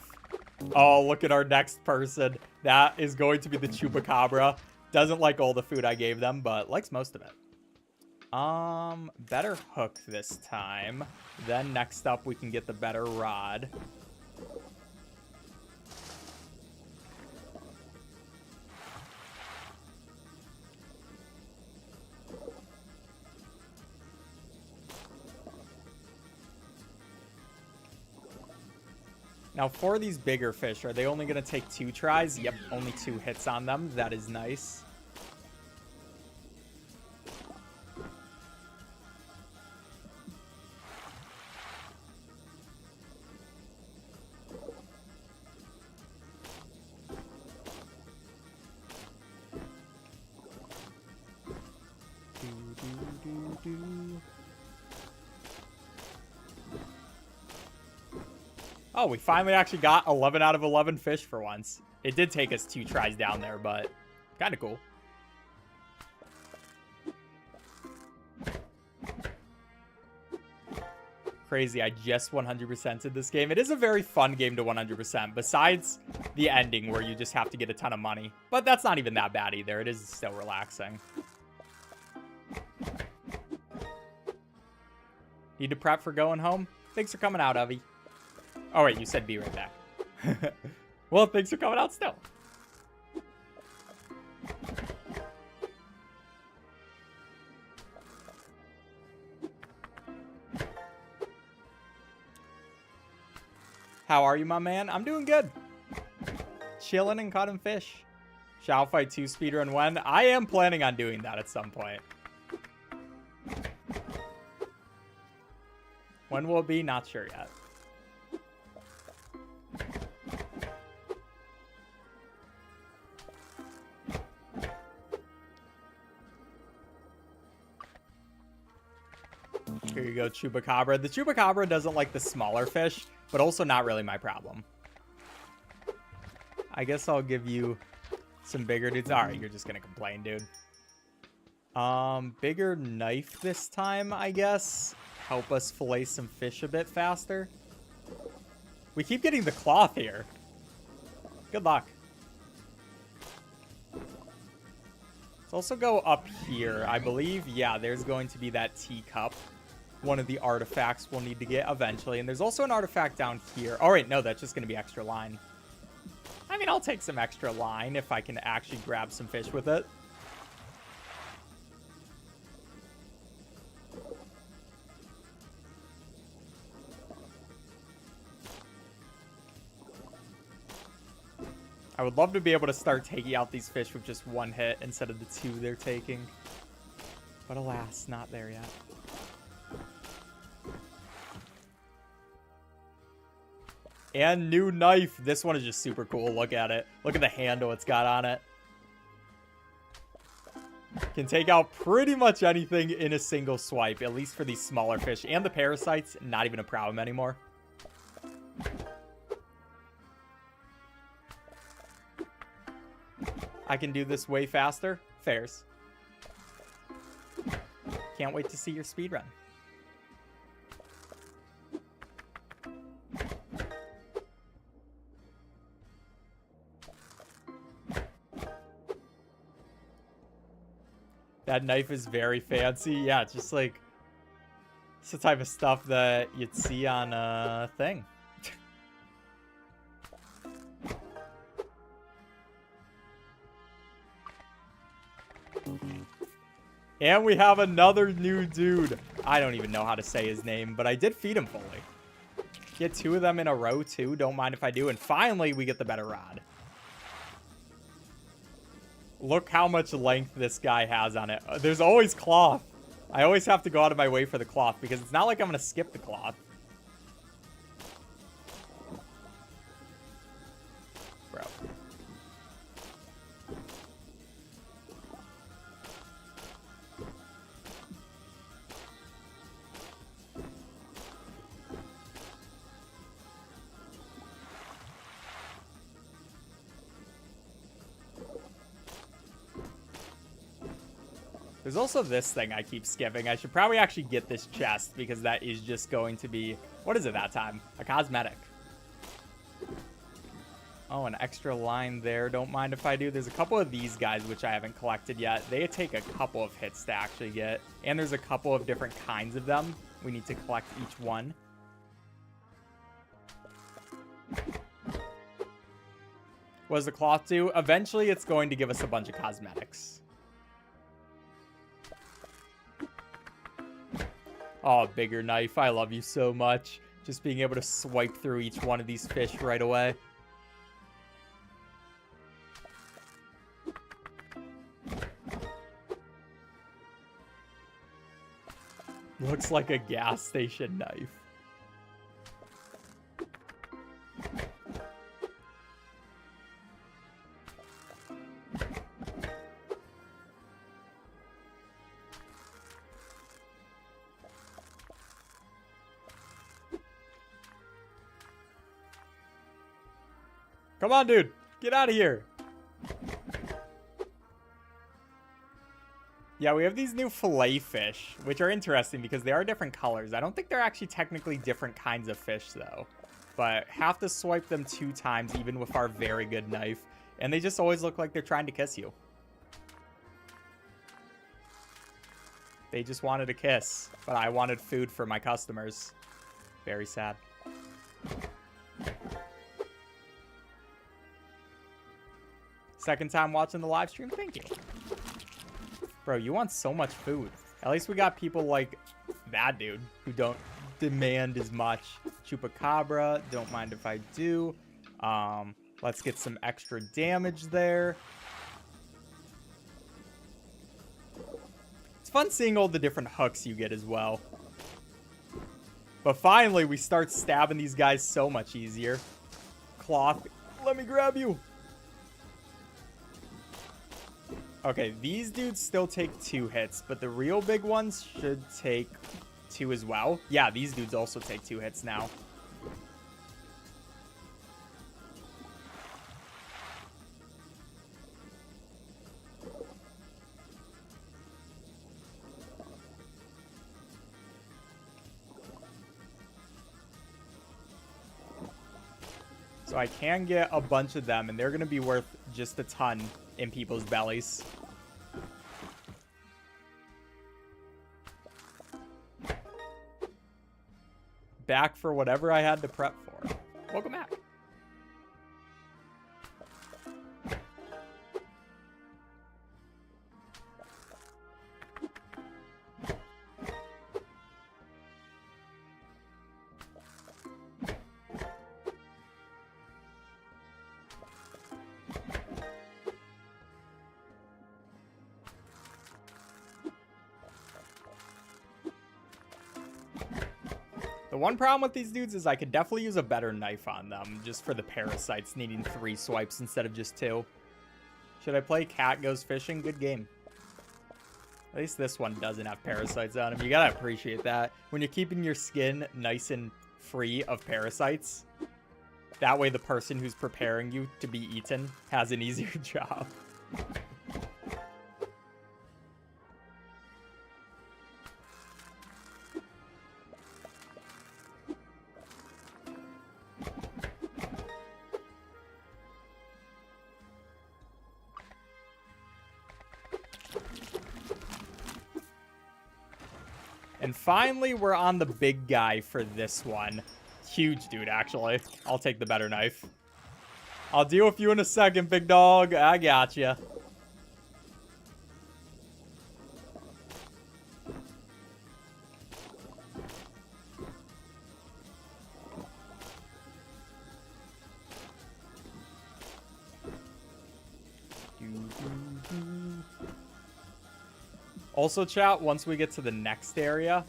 Oh, look at our next person. That is going to be the Chupacabra. Doesn't like all the food I gave them, but likes most of it. Better hook this time. Then next up, we can get the better rod. Now, for these bigger fish, are they only going to take 2 tries? Yep, only 2 hits on them. That is nice. Oh, we finally actually got 11 out of 11 fish for once. It did take us 2 tries down there, but kind of cool. crazy. I just 100%'d this game. It is a very fun game to 100%, besides the ending where you just have to get a ton of money. But that's not even that bad either. It is still relaxing. Need to prep for going home? Thanks for coming out, Avi. Oh, wait, you said be right back. Well, thanks for coming out still. How are you, my man? I'm doing good. Chilling and cutting fish. Shall Fight 2 speedrun when? I am planning on doing that at some point. When will it be? Not sure yet. Here you go, Chupacabra. The Chupacabra doesn't like the smaller fish, but also not really my problem. I guess I'll give you some bigger dudes. All right, you're just gonna complain, dude. Bigger knife this time, I guess. Help us fillet some fish a bit faster. We keep getting the cloth here. Good luck. Let's also go up here. I believe, yeah, there's going to be that teacup. One of the artifacts we'll need to get eventually. And there's also an artifact down here. All right, no, that's just going to be extra line. I mean, I'll take some extra line if I can actually grab some fish with it. I would love to be able to start taking out these fish with just one hit instead of the two they're taking. But alas, not there yet. And new knife. This one is just super cool. Look at it. Look at the handle it's got on it. Can take out pretty much anything in a single swipe, at least for these smaller fish. And the parasites, not even a problem anymore. I can do this way faster. Fairs. Can't wait to see your speedrun. That knife is very fancy. Yeah, it's just like, it's the type of stuff that you'd see on a thing. And we have another new dude. I don't even know how to say his name, but I did feed him fully. Get two of them in a row, too. Don't mind if I do. And finally, we get the better rod. Look how much length this guy has on it. There's always cloth. I always have to go out of my way for the cloth because it's not like I'm going to skip the cloth. Bro. There's also this thing I keep skipping. I should probably actually get this chest because that is just going to be... What is it that time? A cosmetic. Oh, an extra line there. Don't mind if I do. There's a couple of these guys which I haven't collected yet. They take a couple of hits to actually get. And there's a couple of different kinds of them. We need to collect each one. What does the cloth do? Eventually, it's going to give us a bunch of cosmetics. Oh, bigger knife. I love you so much. Just being able to swipe through each one of these fish right away. Looks like a gas station knife. Come on, dude. Get out of here. Yeah, we have these new fillet fish, which are interesting because they are different colors. I don't think they're actually technically different kinds of fish, though. But have to swipe them 2 times, even with our very good knife. And they just always look like they're trying to kiss you. They just wanted a kiss, but I wanted food for my customers. Very sad. Second time watching the live stream? Thank you. Bro, you want so much food. At least we got people like that dude who don't demand as much. Chupacabra, don't mind if I do. Let's get some extra damage there. It's fun seeing all the different hooks you get as well. But finally, we start stabbing these guys so much easier. Cloth, let me grab you. Okay, these dudes still take 2 hits, but the real big ones should take 2 as well. Yeah, these dudes also take 2 hits now. So I can get a bunch of them, and they're going to be worth just a ton in people's bellies. Back for whatever I had to prep for. Welcome back. The one problem with these dudes is I could definitely use a better knife on them, just for the parasites needing 3 swipes instead of just 2. Should I play Cat Goes Fishing? Good game. At least this one doesn't have parasites on him. You gotta appreciate that. When you're keeping your skin nice and free of parasites, that way the person who's preparing you to be eaten has an easier job. And finally, we're on the big guy for this one. Huge dude, actually. I'll take the better knife. I'll deal with you in a second, big dog. I gotcha. Also, chat, once we get to the next area,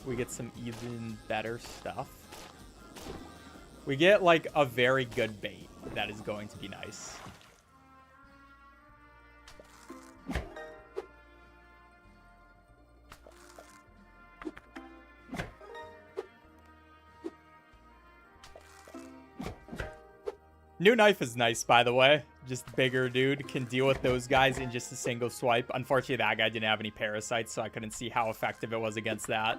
we get some even better stuff. We get, like, a very good bait that is going to be nice. New knife is nice, by the way. Just bigger dude can deal with those guys in just a single swipe. Unfortunately, that guy didn't have any parasites, so I couldn't see how effective it was against that.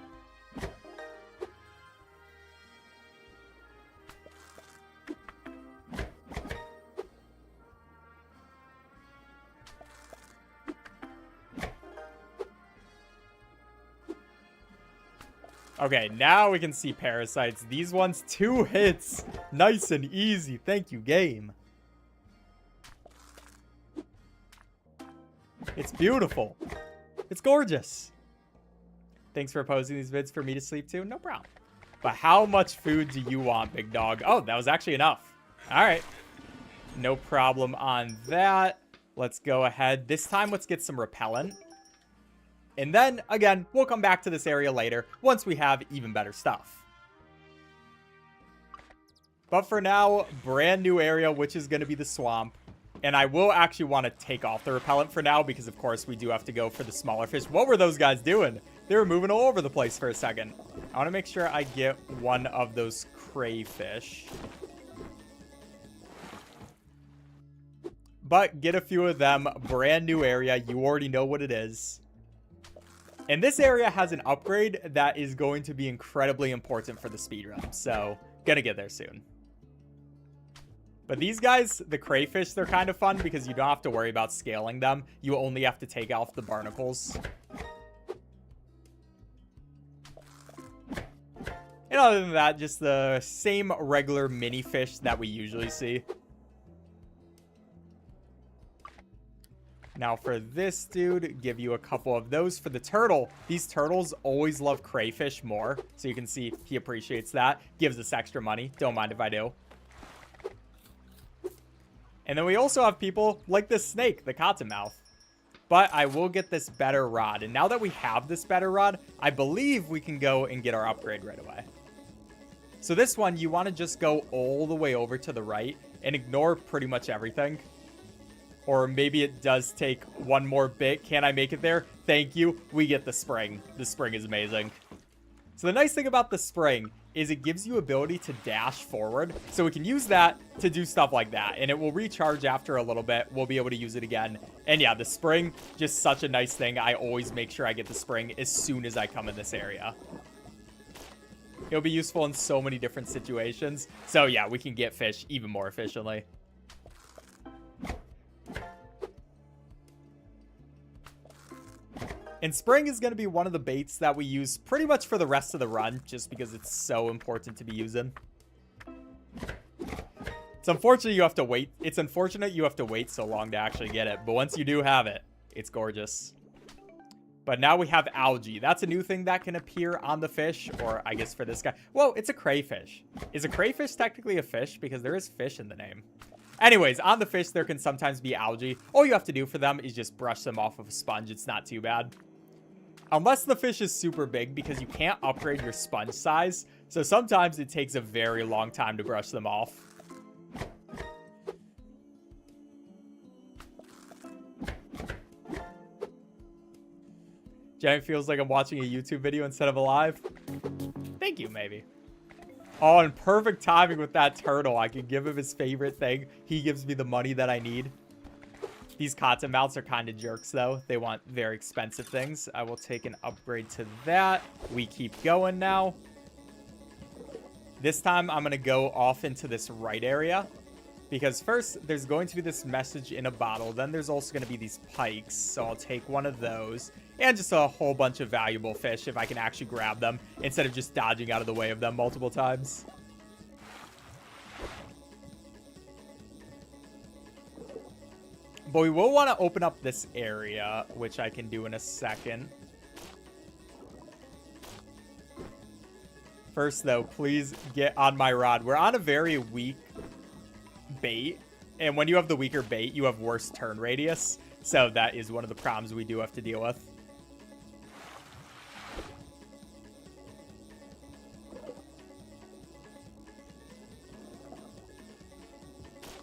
Okay, now we can see parasites. These ones, 2 hits. Nice and easy. Thank you, game. It's beautiful. It's gorgeous. Thanks for posting these vids for me to sleep too. No problem. But how much food do you want, big dog? Oh, that was actually enough. All right. No problem on that. Let's go ahead. This time, let's get some repellent. And then, again, we'll come back to this area later once we have even better stuff. But for now, brand new area, which is going to be the swamp. And I will actually want to take off the repellent for now because, of course, we do have to go for the smaller fish. What were those guys doing? They were moving all over the place for a second. I want to make sure I get one of those crayfish. But get a few of them. Brand new area. You already know what it is. And this area has an upgrade that is going to be incredibly important for the speedrun. So, gonna get there soon. But these guys, the crayfish, they're kind of fun because you don't have to worry about scaling them. You only have to take off the barnacles. And other than that, just the same regular mini fish that we usually see. Now for this dude, give you a couple of those. For the turtle, these turtles always love crayfish more. So you can see he appreciates that. Gives us extra money. Don't mind if I do. And then we also have people like this snake, the cottonmouth. But I will get this better rod. And now that we have this better rod, I believe we can go and get our upgrade right away. So this one, you want to just go all the way over to the right and ignore pretty much everything. Or maybe it does take one more bit. Can I make it there? Thank you. We get the spring. The spring is amazing. So the nice thing about the spring is it gives you ability to dash forward. So we can use that to do stuff like that. And it will recharge after a little bit. We'll be able to use it again. And yeah, the spring, just such a nice thing. I always make sure I get the spring as soon as I come in this area. It'll be useful in so many different situations. So yeah, we can get fish even more efficiently. And spring is going to be one of the baits that we use pretty much for the rest of the run, just because it's so important to be using. It's unfortunate you have to wait. It's unfortunate you have to wait so long to actually get it. But once you do have it, it's gorgeous. But now we have algae. That's a new thing that can appear on the fish, or I guess for this guy. Whoa, it's a crayfish. Is a crayfish technically a fish? Because there is fish in the name. Anyways, on the fish, there can sometimes be algae. All you have to do for them is just brush them off with a sponge. It's not too bad. Unless the fish is super big, because you can't upgrade your sponge size. So sometimes it takes a very long time to brush them off. Giant feels like I'm watching a YouTube video instead of a live. Thank you, maybe. Oh, and perfect timing with that turtle. I can give him his favorite thing. He gives me the money that I need. These cottonmouths are kind of jerks, though. They want very expensive things. I will take an upgrade to that. We keep going now. This time, I'm going to go off into this right area. Because first, there's going to be this message in a bottle. Then there's also going to be these pikes. So I'll take one of those. And just a whole bunch of valuable fish if I can actually grab them. Instead of just dodging out of the way of them multiple times. But we will want to open up this area, which I can do in a second. First, though, please get on my rod. We're on a very weak bait. And when you have the weaker bait, you have worse turn radius. So that is one of the problems we do have to deal with.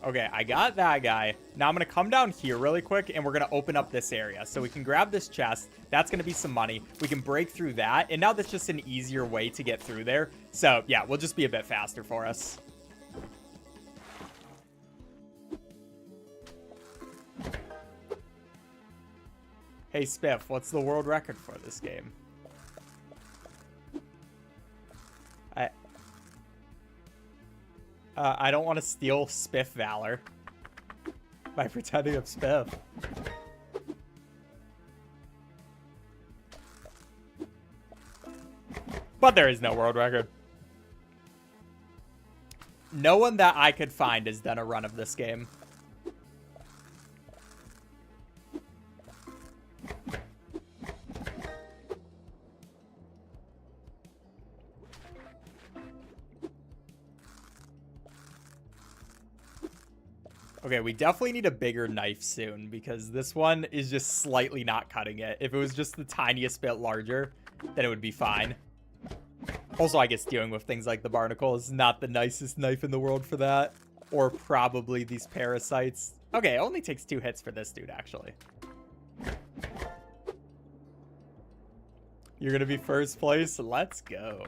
Okay, I got that guy. Now I'm going to come down here really quick, and we're going to open up this area. So we can grab this chest. That's going to be some money. We can break through that, and now that's just an easier way to get through there. So, yeah, we'll just be a bit faster for us. Hey, Spiff, what's the world record for this game? I don't want to steal Spiff Valor by pretending I'm Spiff. But there is no world record. No one that I could find has done a run of this game. Okay, we definitely need a bigger knife soon because this one is just slightly not cutting it. If it was just the tiniest bit larger, then it would be fine. Also, I guess dealing with things like the barnacle is not the nicest knife in the world for that. Or probably these parasites. Okay, it only takes 2 hits for this dude, actually. You're gonna be first place? Let's go.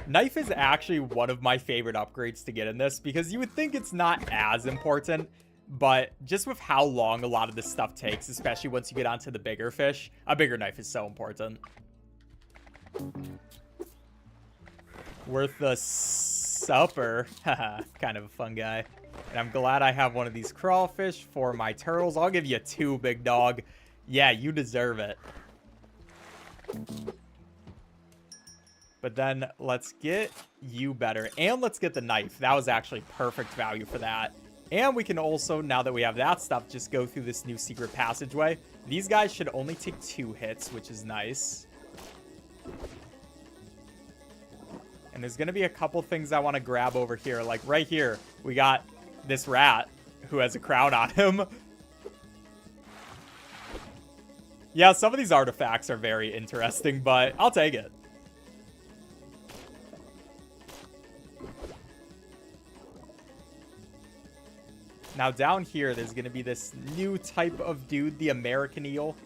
Knife is actually one of my favorite upgrades to get in this because you would think it's not as important, but just with how long a lot of this stuff takes, especially once you get onto the bigger fish, a bigger knife is so important. Worth the supper. Haha, kind of a fun guy. And I'm glad I have one of these crawfish for my turtles. I'll give you 2, big dog. Yeah, you deserve it. But then let's get you better. And let's get the knife. That was actually perfect value for that. And we can also, now that we have that stuff, just go through this new secret passageway. These guys should only take 2 hits, which is nice. And there's going to be a couple things I want to grab over here. Like right here, we got this rat who has a crown on him. Yeah, some of these artifacts are very interesting, but I'll take it. Now down here, there's going to be this new type of dude, the American eel.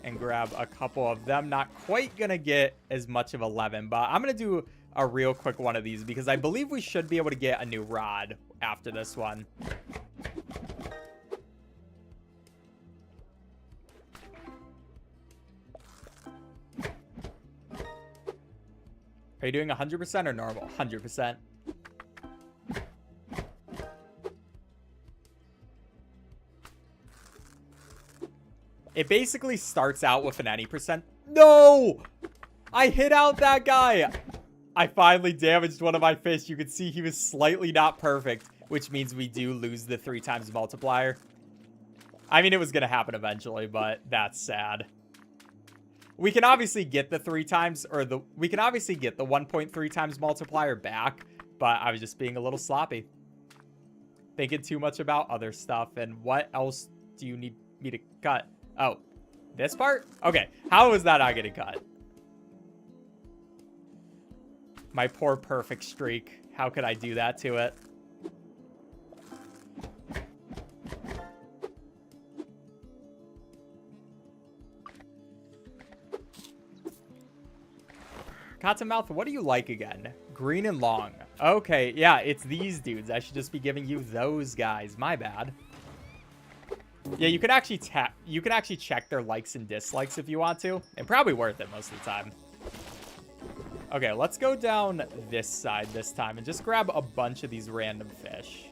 And grab a couple of them. Not quite going to get as much of 11, but I'm going to do a real quick one of these because I believe we should be able to get a new rod after this one. Are you doing 100% or normal? 100%. It basically starts out with an any percent. No! I hit out that guy. I finally damaged one of my fish. You can see he was slightly not perfect, which means we do lose the 3 times multiplier. I mean, it was going to happen eventually, but that's sad. We can obviously get the 3 times, or we can obviously get the 1.3 times multiplier back, but I was just being a little sloppy. Thinking too much about other stuff. And what else do you need me to cut? Oh, this part? Okay, how was that not getting cut? My poor perfect streak. How could I do that to it? Cottonmouth, what do you like again? Green and long. Okay, yeah, it's these dudes. I should just be giving you those guys. My bad. Yeah, you can actually check their likes and dislikes if you want to. And probably worth it most of the time. Okay, let's go down this side this time and just grab a bunch of these random fish.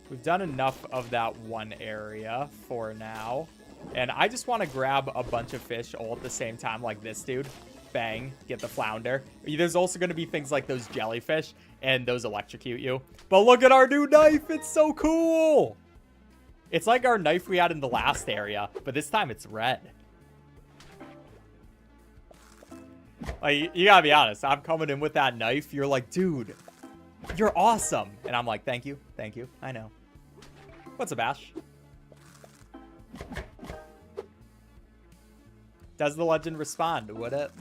We've done enough of that one area for now. And I just want to grab a bunch of fish all at the same time like this dude. Bang, get the flounder. There's also going to be things like those jellyfish and those electrocute you. But look at our new knife. It's so cool. It's like our knife we had in the last area, but this time it's red. Like, you gotta be honest. I'm coming in with that knife. You're like, dude, you're awesome. And I'm like, thank you. Thank you. I know. What's up, Ash? Does the legend respond? Would it?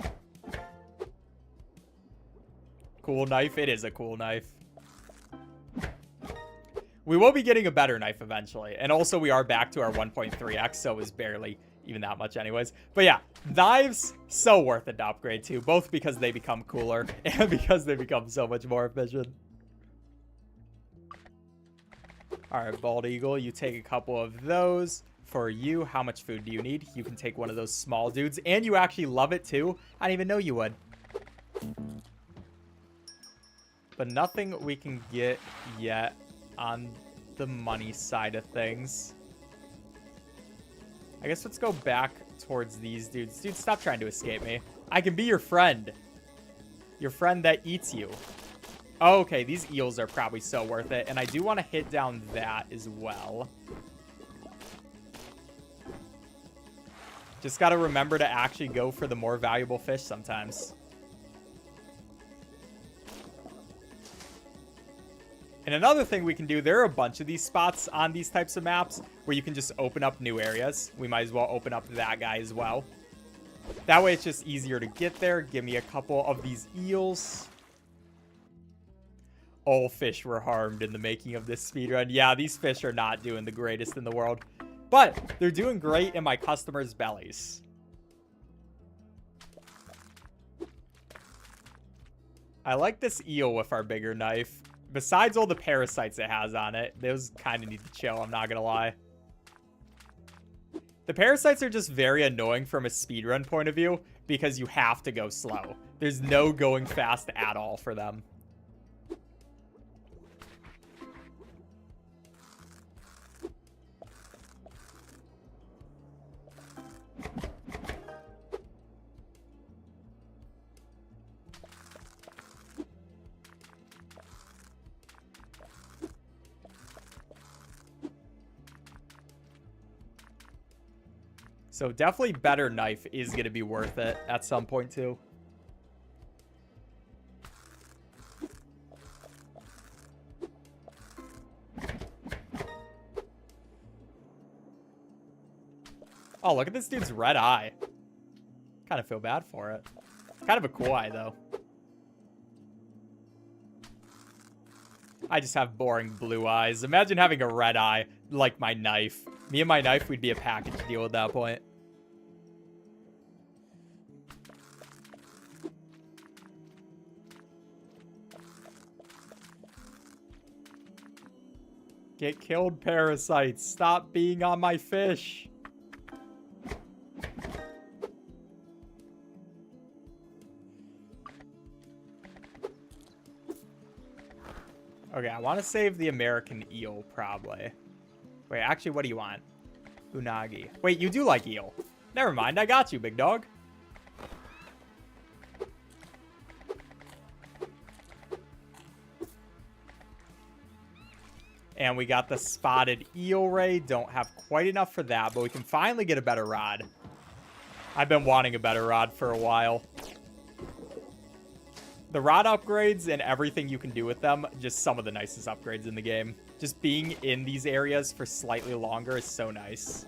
Cool knife. It is a cool knife. We will be getting a better knife eventually. And also we are back to our 1.3x, so it was barely even that much anyways. But yeah, knives, so worth it to upgrade too. Both because they become cooler and because they become so much more efficient. Alright, Bald Eagle, you take a couple of those. For you, how much food do you need? You can take one of those small dudes. And you actually love it too. I didn't even know you would. But nothing we can get yet on the money side of things. I guess let's go back towards these dudes. Dude, stop trying to escape me. I can be your friend. Your friend that eats you. Oh, okay, these eels are probably so worth it. And I do want to hit down that as well. Just got to remember to actually go for the more valuable fish sometimes. And another thing we can do, there are a bunch of these spots on these types of maps where you can just open up new areas. We might as well open up that guy as well. That way it's just easier to get there. Give me a couple of these eels. All fish were harmed in the making of this speedrun. Yeah, these fish are not doing the greatest in the world. But they're doing great in my customers' bellies. I like this eel with our bigger knife. Besides all the parasites it has on it, those kind of need to chill, I'm not gonna lie. The parasites are just very annoying from a speedrun point of view because you have to go slow. There's no going fast at all for them. So definitely better knife is going to be worth it at some point too. Oh, look at this dude's red eye. Kind of feel bad for it. Kind of a cool eye, though. I just have boring blue eyes. Imagine having a red eye like my knife. Me and my knife, we'd be a package deal at that point. Get killed, parasites. Stop being on my fish. Okay, I want to save the American eel, probably. Wait, actually, what do you want? Unagi. Wait, you do like eel. Never mind, I got you, big dog. And we got the spotted eel ray. Don't have quite enough for that, but we can finally get a better rod. I've been wanting a better rod for a while. The rod upgrades and everything you can do with them, just some of the nicest upgrades in the game. Just being in these areas for slightly longer is so nice.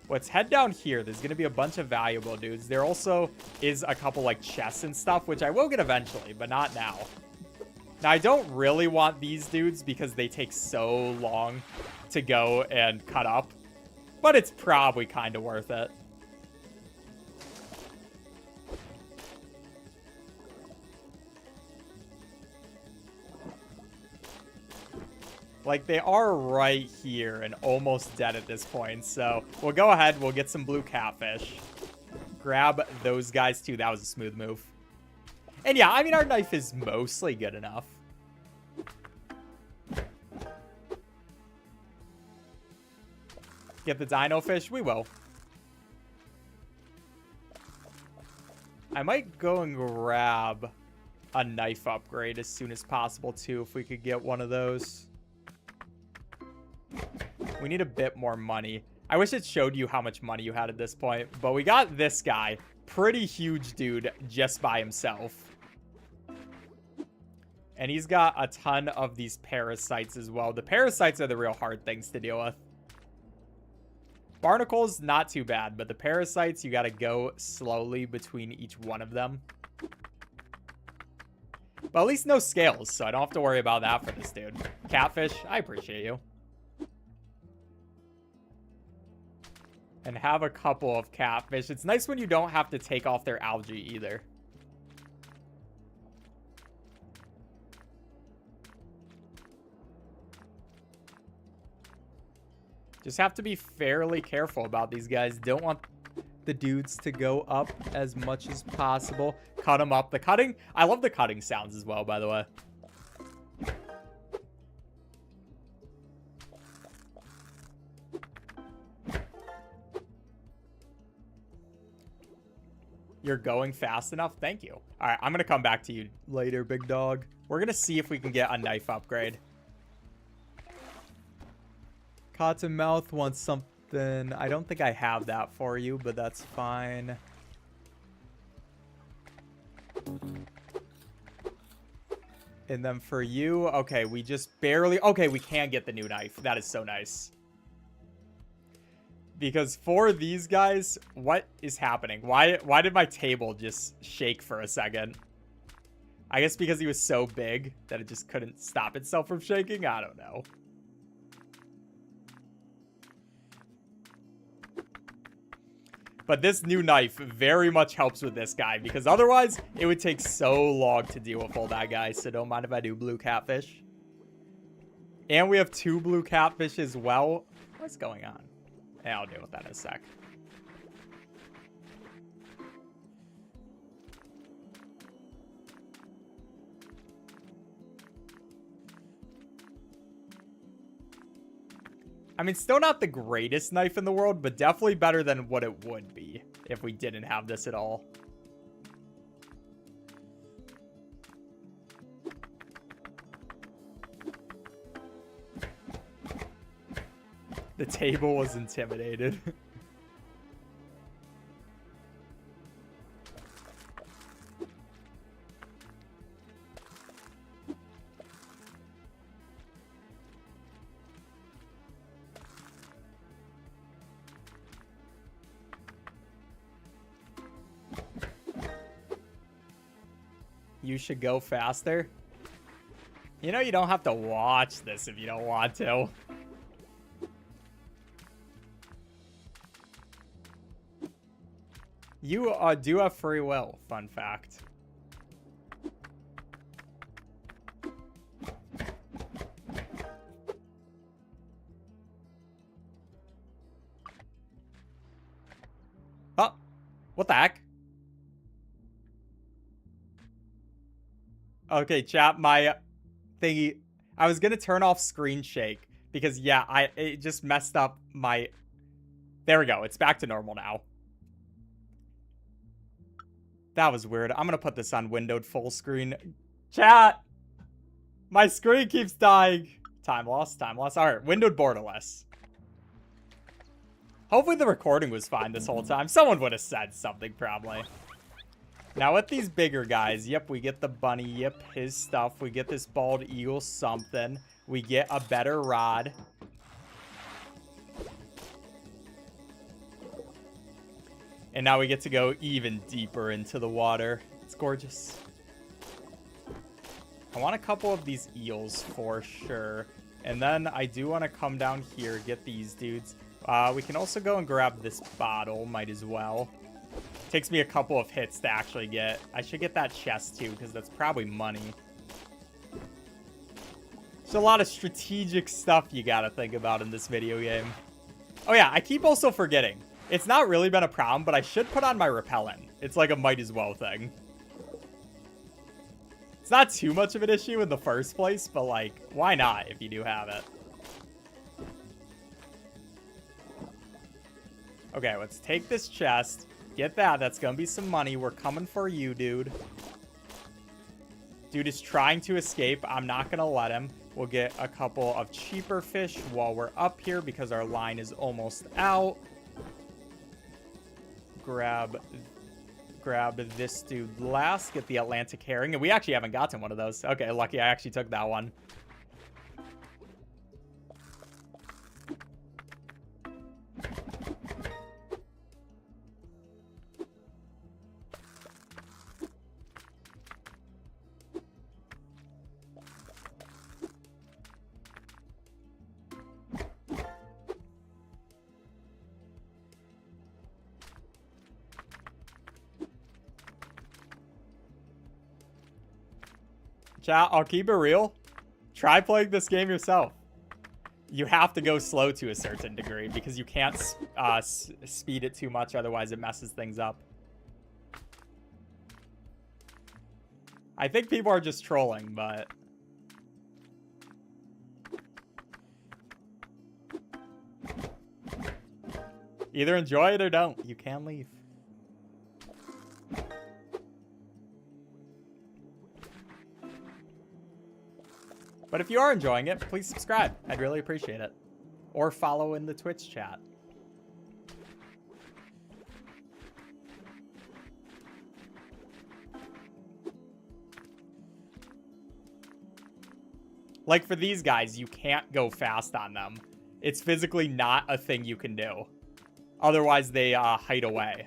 Let's head down here. There's going to be a bunch of valuable dudes. There also is a couple like chests and stuff, which I will get eventually, but not now. Now, I don't really want these dudes because they take so long to go and cut up, but it's probably kind of worth it. Like, they are right here and almost dead at this point. So we'll go ahead. We'll get some blue catfish. Grab those guys, too. That was a smooth move. And yeah, I mean, our knife is mostly good enough. Get the dino fish? We will. I might go and grab a knife upgrade as soon as possible, too, if we could get one of those. We need a bit more money. I wish it showed you how much money you had at this point, but we got this guy. Pretty huge dude just by himself. And he's got a ton of these parasites as well. The parasites are the real hard things to deal with. Barnacles, not too bad, but the parasites, you got to go slowly between each one of them. But at least no scales, so I don't have to worry about that for this dude. Catfish, I appreciate you. And have a couple of catfish. It's nice when you don't have to take off their algae either. Just have to be fairly careful about these guys. Don't want the dudes to go up as much as possible. Cut them up. The cutting, I love the cutting sounds as well, by the way. You're going fast enough? Thank you. All right, I'm going to come back to you later, big dog. We're going to see if we can get a knife upgrade. Cottonmouth wants something. I don't think I have that for you, but that's fine. And then for you, okay, we just barely... Okay, we can get the new knife. That is so nice. Because for these guys, what is happening? Why did my table just shake for a second? I guess because he was so big that it just couldn't stop itself from shaking? I don't know. But this new knife very much helps with this guy, because otherwise it would take so long to deal with all that guy. So don't mind if I do blue catfish. And we have 2 blue catfish as well. What's going on? Yeah, I'll deal with that in a sec. I mean, still not the greatest knife in the world, but definitely better than what it would be if we didn't have this at all. The table was intimidated. You should go faster. You know, you don't have to watch this if you don't want to. You do have free will, fun fact. Oh, what the heck? Okay, chat, my thingy. I was gonna turn off screen shake because yeah, it just messed up my. There we go. It's back to normal now. That was weird. I'm gonna put this on windowed full screen. Chat, my screen keeps dying. Time loss, time loss. All right, windowed borderless. Hopefully the recording was fine this whole time. Someone would have said something probably. Now with these bigger guys, yep, we get the bunny, yep, his stuff. We get this bald eagle something. We get a better rod. And now we get to go even deeper into the water. It's gorgeous. I want a couple of these eels for sure. And then I do want to come down here, get these dudes. We can also go and grab this bottle, might as well. Takes me a couple of hits to actually get. I should get that chest too, because that's probably money. There's a lot of strategic stuff you gotta think about in this video game. Oh yeah, I keep also forgetting. It's not really been a problem, but I should put on my repellent. It's like a might as well thing. It's not too much of an issue in the first place, but like, why not if you do have it? Okay, let's take this chest. Get that. That's gonna be some money. We're coming for you, dude. Dude is trying to escape. I'm not gonna let him. We'll get a couple of cheaper fish while we're up here because our line is almost out. Grab this dude last. Get the Atlantic herring. And we actually haven't gotten one of those. Okay, lucky I actually took that one. Chat, I'll keep it real. Try playing this game yourself. You have to go slow to a certain degree because you can't speed it too much, otherwise it messes things up. I think people are just trolling, but... Either enjoy it or don't. You can leave. But if you are enjoying it, please subscribe. I'd really appreciate it. Or follow in the Twitch chat. Like for these guys, you can't go fast on them. It's physically not a thing you can do. Otherwise, they hide away.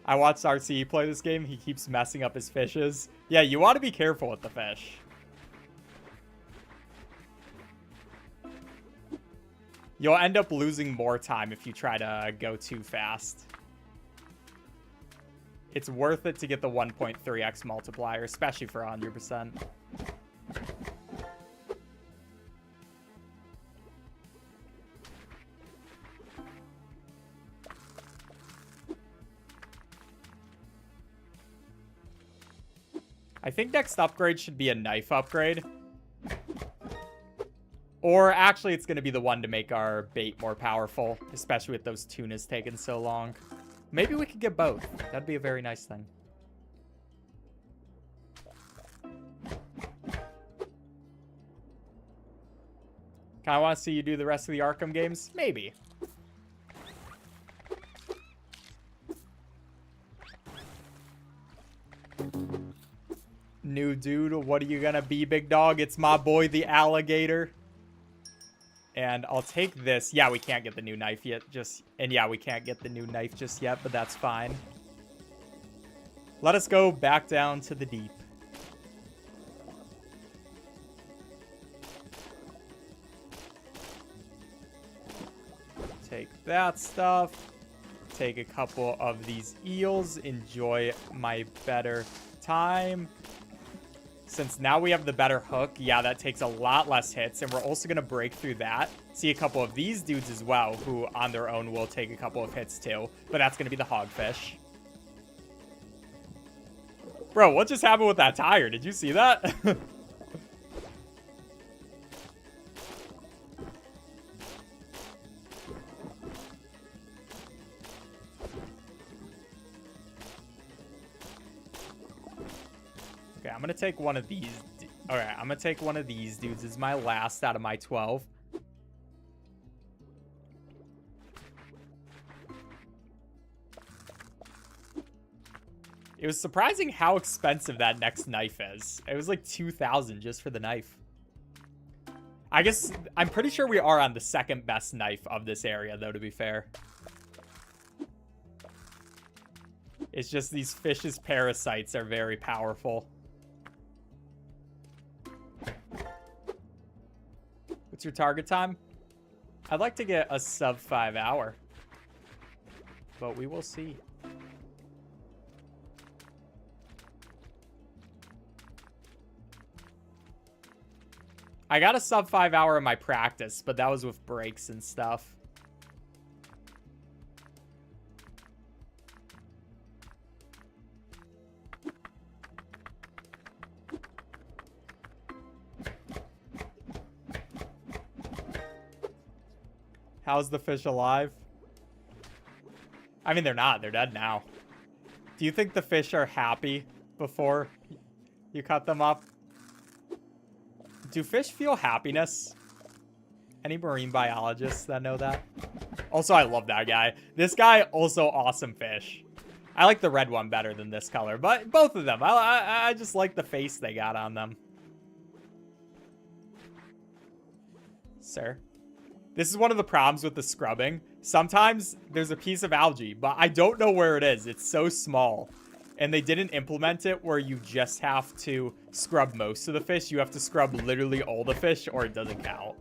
I watched RCE play this game. He keeps messing up his fishes. Yeah, you want to be careful with the fish. You'll end up losing more time if you try to go too fast. It's worth it to get the 1.3x multiplier, especially for 100%. I think next upgrade should be a knife upgrade. Or actually, it's going to be the one to make our bait more powerful, especially with those tunas taking so long. Maybe we could get both. That'd be a very nice thing. Kind of want to see you do the rest of the Arkham games? Maybe. New dude, what are you gonna be, big dog? It's my boy, the alligator. And I'll take this. Yeah, we can't get the new knife yet. And yeah, we can't get the new knife just yet, but that's fine. Let us go back down to the deep. Take that stuff. Take a couple of these eels. Enjoy my better time. Since now we have the better hook, yeah, that takes a lot less hits, and we're also going to break through that. See a couple of these dudes as well, who on their own will take a couple of hits too, but that's going to be the hogfish. Bro, what just happened with that tire? Did you see that? Okay, I'm going to take one of these. All right, I'm going to take one of these dudes as my last out of my 12. It was surprising how expensive that next knife is. It was like 2,000 just for the knife. I guess I'm pretty sure we are on the second best knife of this area, though, to be fair. It's just these fish's parasites are very powerful. What's your target time? I'd like to get a sub 5 hour, but we will see. I got a sub 5 hour in my practice, but that was with breaks and stuff. How's the fish alive? I mean, they're not. They're dead now. Do you think the fish are happy before you cut them up? Do fish feel happiness? Any marine biologists that know that? Also, I love that guy. This guy, also awesome fish. I like the red one better than this color, but both of them. I just like the face they got on them. Sir. This is one of the problems with the scrubbing. Sometimes there's a piece of algae, but I don't know where it is. It's so small. And they didn't implement it where you just have to scrub most of the fish. You have to scrub literally all the fish or it doesn't count.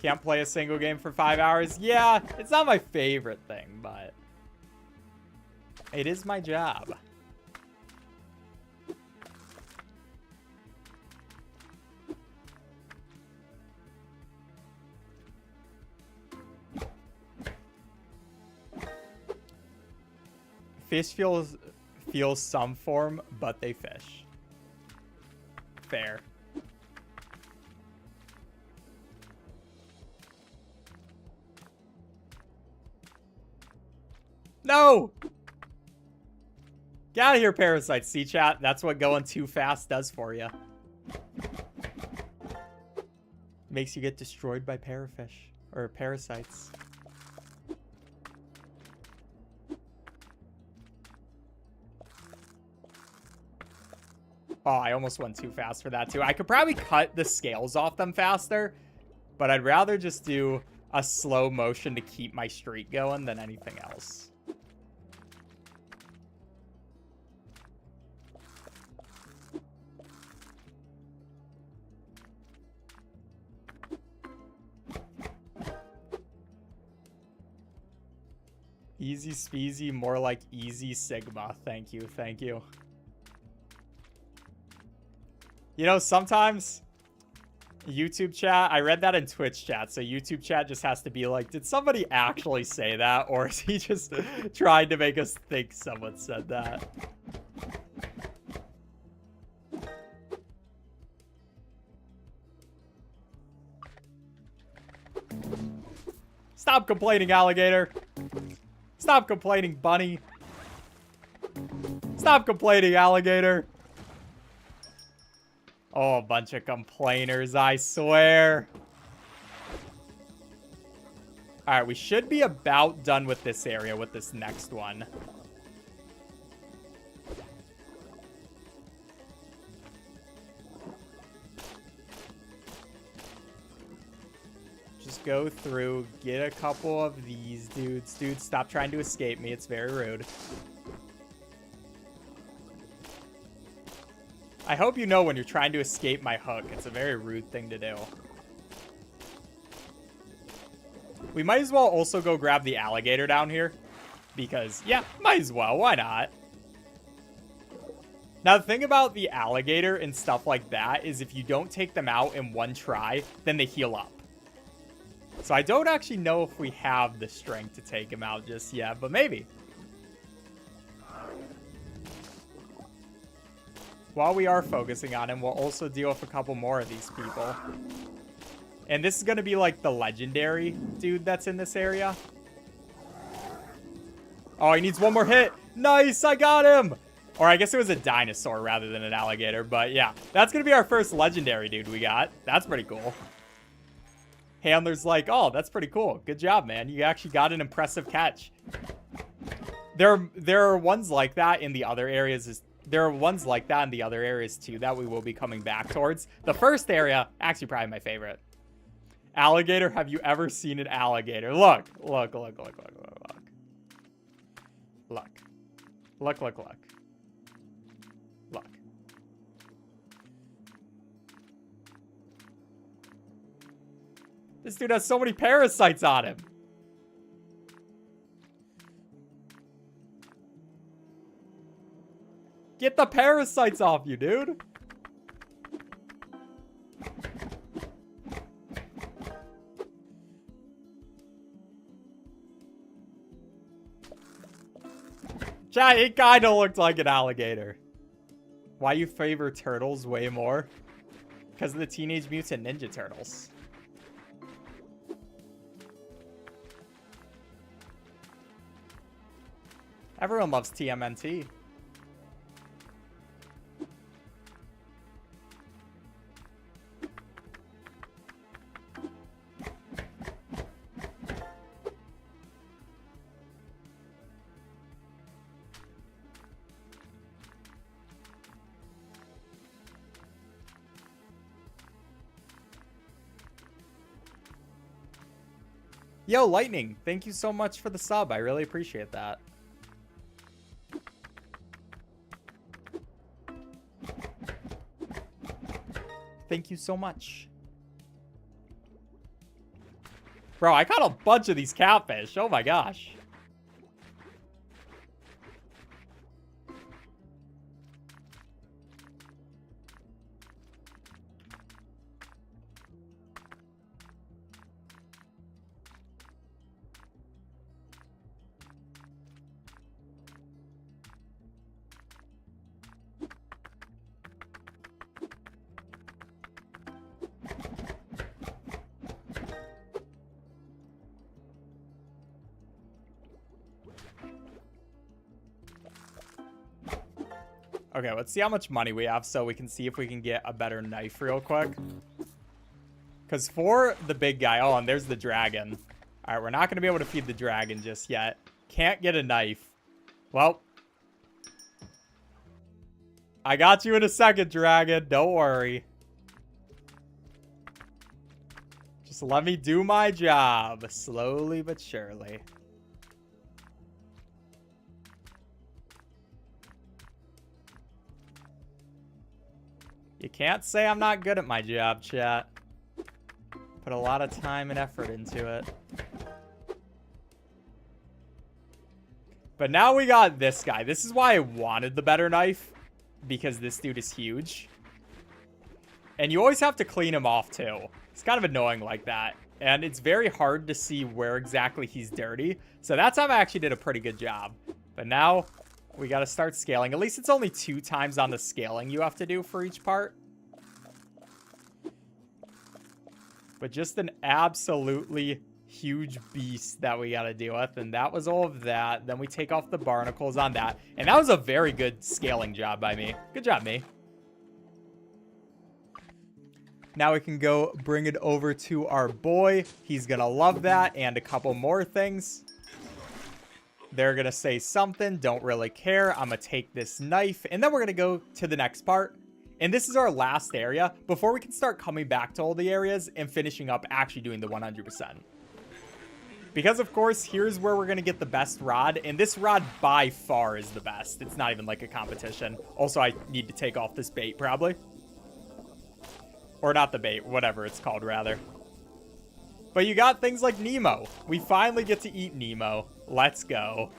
Can't play a single game for 5 hours. Yeah, it's not my favorite thing, but it is my job. Fish feels some form, but they fish. Fair. No! Get out of here, parasites. See, chat? That's what going too fast does for you. Makes you get destroyed by parafish. Or parasites. Oh, I almost went too fast for that, too. I could probably cut the scales off them faster, but I'd rather just do a slow motion to keep my streak going than anything else. EazySpeezy, more like Easy Sigma. Thank you, thank you. You know, sometimes YouTube chat, I read that in Twitch chat, so YouTube chat just has to be like, did somebody actually say that? Or is he just trying to make us think someone said that? Stop complaining, alligator. Stop complaining, bunny. Stop complaining, alligator. Oh, a bunch of complainers, I swear. Alright, we should be about done with this area with this next one. Just go through, get a couple of these dudes. Dude, stop trying to escape me. It's very rude. I hope you know when you're trying to escape my hook. It's a very rude thing to do. We might as well also go grab the alligator down here. Because, yeah, might as well. Why not? Now, the thing about the alligator and stuff like that is if you don't take them out in one try, then they heal up. So I don't actually know if we have the strength to take him out just yet, but maybe. While we are focusing on him, we'll also deal with a couple more of these people. And this is going to be like the legendary dude that's in this area. Oh, he needs one more hit. Nice, I got him. Or I guess it was a dinosaur rather than an alligator. But yeah, that's going to be our first legendary dude we got. That's pretty cool. Handler's like, oh, that's pretty cool. Good job, man. You actually got an impressive catch. There are ones like that in the other areas. There are ones like that in the other areas too that we will be coming back towards. The first area, actually probably my favorite. Alligator, have you ever seen an alligator? Look, look, look, look, look, look, look. Look. Look, look, look. Look. This dude has so many parasites on him. Get the parasites off you, dude. Chat, it kind of looked like an alligator. Why you favor turtles way more? Because of the Teenage Mutant Ninja Turtles. Everyone loves TMNT. Yo, Lightning, thank you so much for the sub. I really appreciate that. Thank you so much. Bro, I caught a bunch of these catfish. Oh my gosh. Okay, let's see how much money we have so we can see if we can get a better knife real quick. Because for the big guy... Oh, and there's the dragon. All right, we're not going to be able to feed the dragon just yet. Can't get a knife. Well. I got you in a second, dragon. Don't worry. Just let me do my job. Slowly but surely. You can't say I'm not good at my job, chat. Put a lot of time and effort into it. But now we got this guy. This is why I wanted the better knife, because this dude is huge. And you always have to clean him off, too. It's kind of annoying like that. And it's very hard to see where exactly he's dirty. So that time I actually did a pretty good job. But now we got to start scaling. At least it's only 2 times on the scaling you have to do for each part. But just an absolutely huge beast that we got to deal with. And that was all of that. Then we take off the barnacles on that. And that was a very good scaling job by me. Good job, me. Now we can go bring it over to our boy. He's going to love that. And a couple more things. They're going to say something. Don't really care. I'm going to take this knife. And then we're going to go to the next part. And this is our last area before we can start coming back to all the areas and finishing up actually doing the 100%. Because, of course, here's where we're going to get the best rod. And this rod by far is the best. It's not even like a competition. Also, I need to take off this bait probably. Or not the bait, whatever it's called, rather. But you got things like Nemo. We finally get to eat Nemo. Let's go.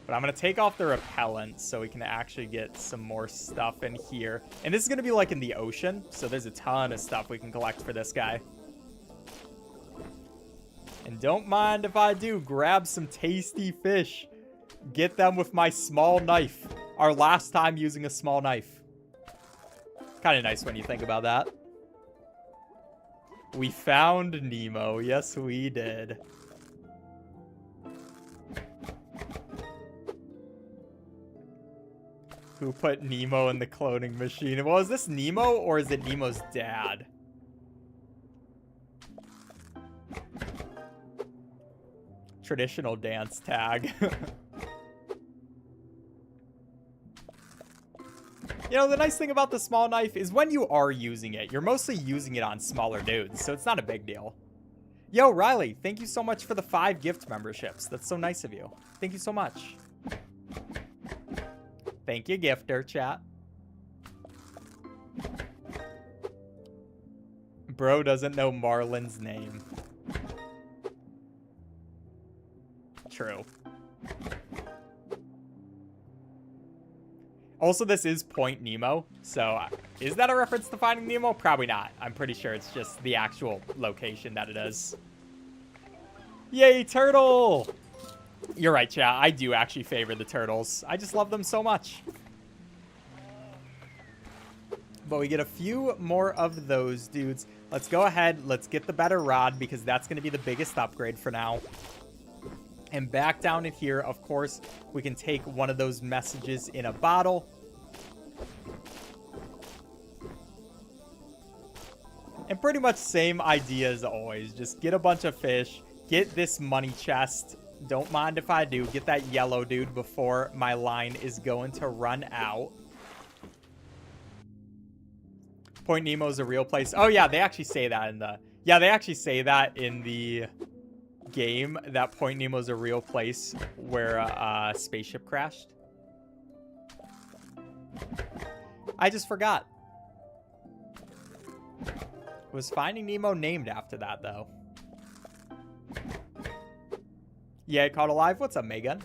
But I'm going to take off the repellent so we can actually get some more stuff in here. And this is going to be like in the ocean. So there's a ton of stuff we can collect for this guy. And don't mind if I do. Grab some tasty fish. Get them with my small knife. Our last time using a small knife. Kind of nice when you think about that. We found Nemo. Yes, we did. Who put Nemo in the cloning machine? Well, is this Nemo or is it Nemo's dad? Traditional dance tag. You know, the nice thing about the small knife is when you are using it, you're mostly using it on smaller dudes, so it's not a big deal. Yo, Riley, thank you so much for the 5 gift memberships. That's so nice of you. Thank you so much. Thank you, gifter, chat. Bro doesn't know Marlin's name. True. Also, this is Point Nemo, so is that a reference to Finding Nemo? Probably not. I'm pretty sure it's just the actual location that it is. Yay, turtle! You're right, chat. I do actually favor the turtles. I just love them so much. But we get a few more of those dudes. Let's go ahead. Let's get the better rod because that's going to be the biggest upgrade for now. And back down in here, of course, we can take one of those messages in a bottle. And pretty much same idea as always. Just get a bunch of fish. Get this money chest. Don't mind if I do. Get that yellow dude before my line is going to run out. Point Nemo's a real place. Oh, yeah, they actually say that in the... Yeah, they actually say that in the game, that Point Nemo's a real place where a spaceship crashed. I just forgot. Was Finding Nemo named after that, though? Yeah, caught alive. What's up, Megan?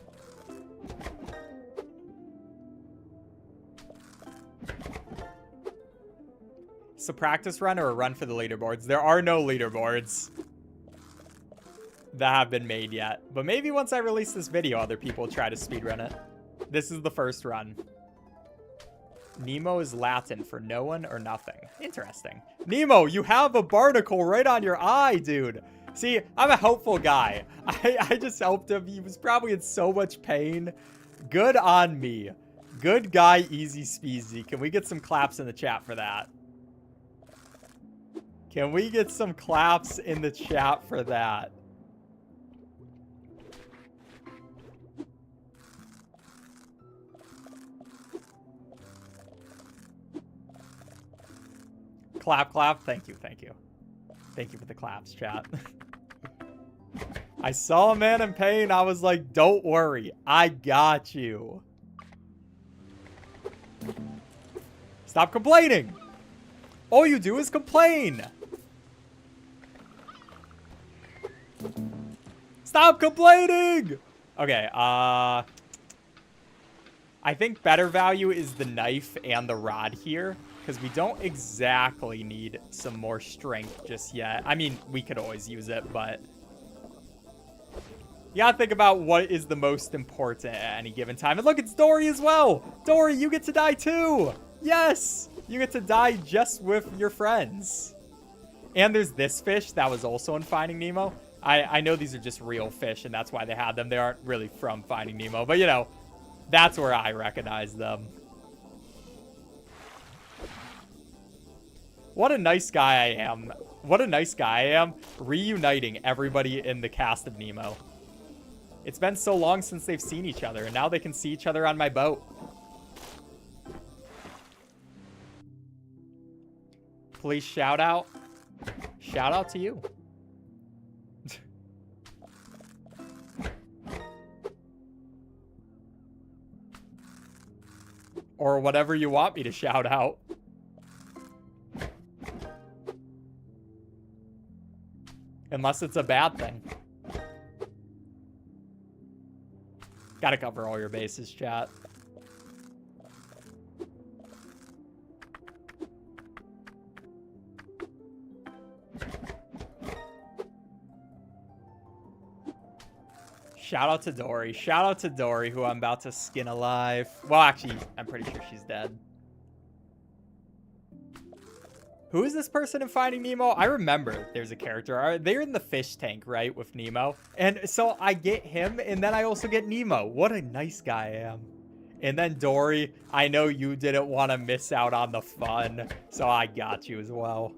It's a practice run or a run for the leaderboards. There are no leaderboards that have been made yet. But maybe once I release this video, other people will try to speedrun it. This is the first run. Nemo is Latin for no one or nothing. Interesting. Nemo, you have a barnacle right on your eye, dude. See, I'm a helpful guy. I just helped him. He was probably in so much pain. Good on me. Good guy, EazySpeezy. Can we get some claps in the chat for that? Can we get some claps in the chat for that? Clap, clap. Thank you, thank you. Thank you for the claps, chat. I saw a man in pain. I was like, don't worry. I got you. Stop complaining. All you do is complain. Stop complaining. Okay, I think better value is the knife and the rod here, because we don't exactly need some more strength just yet. I mean, we could always use it, but you gotta think about what is the most important at any given time. And look, it's Dory as well. Dory, you get to die too. Yes, you get to die just with your friends. And there's this fish that was also in Finding Nemo. I know these are just real fish, and that's why they had them. They aren't really from Finding Nemo, but you know, that's where I recognize them. What a nice guy I am. What a nice guy I am, reuniting everybody in the cast of Nemo. It's been so long since they've seen each other, and now they can see each other on my boat. Please shout out. Shout out to you. Or whatever you want me to shout out. Unless it's a bad thing. Gotta cover all your bases, chat. Shout out to Dory. Shout out to Dory, who I'm about to skin alive. Well, actually, I'm pretty sure she's dead. Who is this person in Finding Nemo? I remember there's a character. They're in the fish tank, right, with Nemo. And so I get him, and then I also get Nemo. What a nice guy I am. And then Dory, I know you didn't want to miss out on the fun, so I got you as well.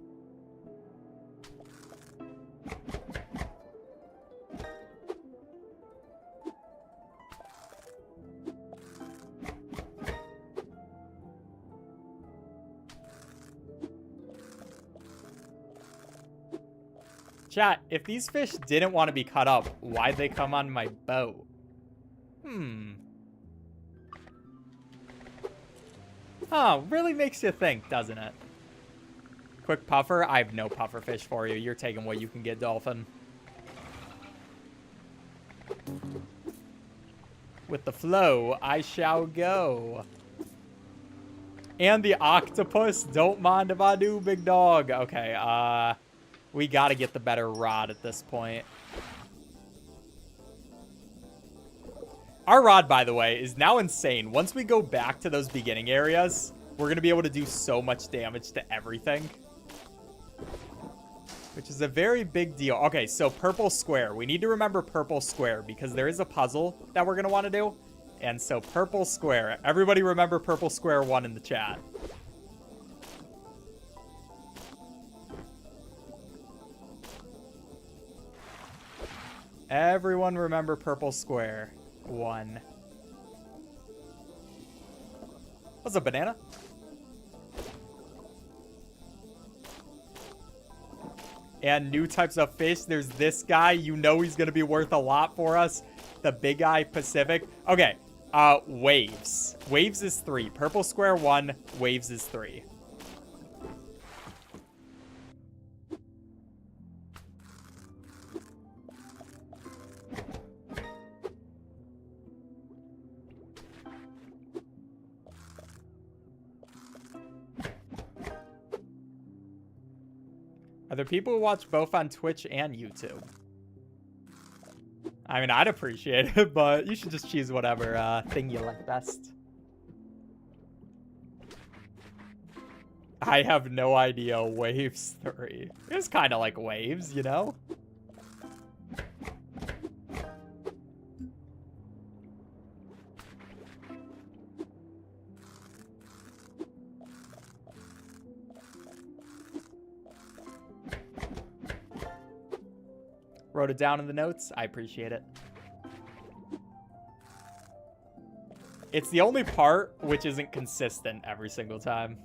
Chat, if these fish didn't want to be cut up, why'd they come on my boat? Oh, really makes you think, doesn't it? Quick puffer? I have no puffer fish for you. You're taking what you can get, Dolphin. With the flow, I shall go. And the octopus, don't mind if I do, big dog. Okay, we gotta get the better rod at this point. Our rod, by the way, is now insane. Once we go back to those beginning areas, we're gonna be able to do so much damage to everything. Which is a very big deal. Okay, so purple square. We need to remember purple square because there is a puzzle that we're gonna want to do. And so purple square. Everybody remember purple square 1 in the chat. Everyone remember purple square 1. What's up, banana? And new types of fish. There's this guy. You know he's going to be worth a lot for us. The big eye Pacific. Okay. Waves. Waves is 3. Purple square 1. Waves is 3. Are there people who watch both on Twitch and YouTube? I mean, I'd appreciate it, but you should just choose whatever thing you like best. I have no idea. Waves 3. It's kind of like waves, you know? Wrote it down in the notes. I appreciate it. It's the only part which isn't consistent every single time.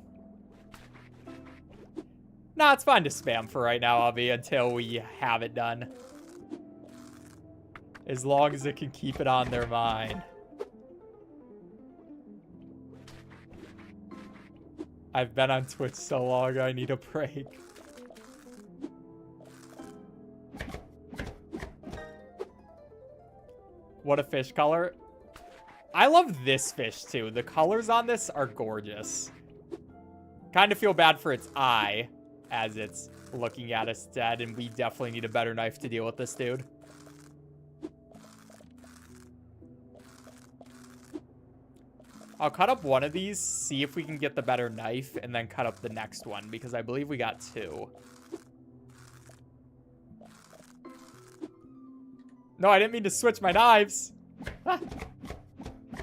Nah, it's fine to spam for right now, Avi, until we have it done. As long as it can keep it on their mind. I've been on Twitch so long, I need a break. What a fish color. I love this fish too. The colors on this are gorgeous. Kind of feel bad for its eye as it's looking at us dead, and we definitely need a better knife to deal with this dude. I'll cut up one of these, see if we can get the better knife, and then cut up the next one, because I believe we got 2. No, I didn't mean to switch my knives. Ah.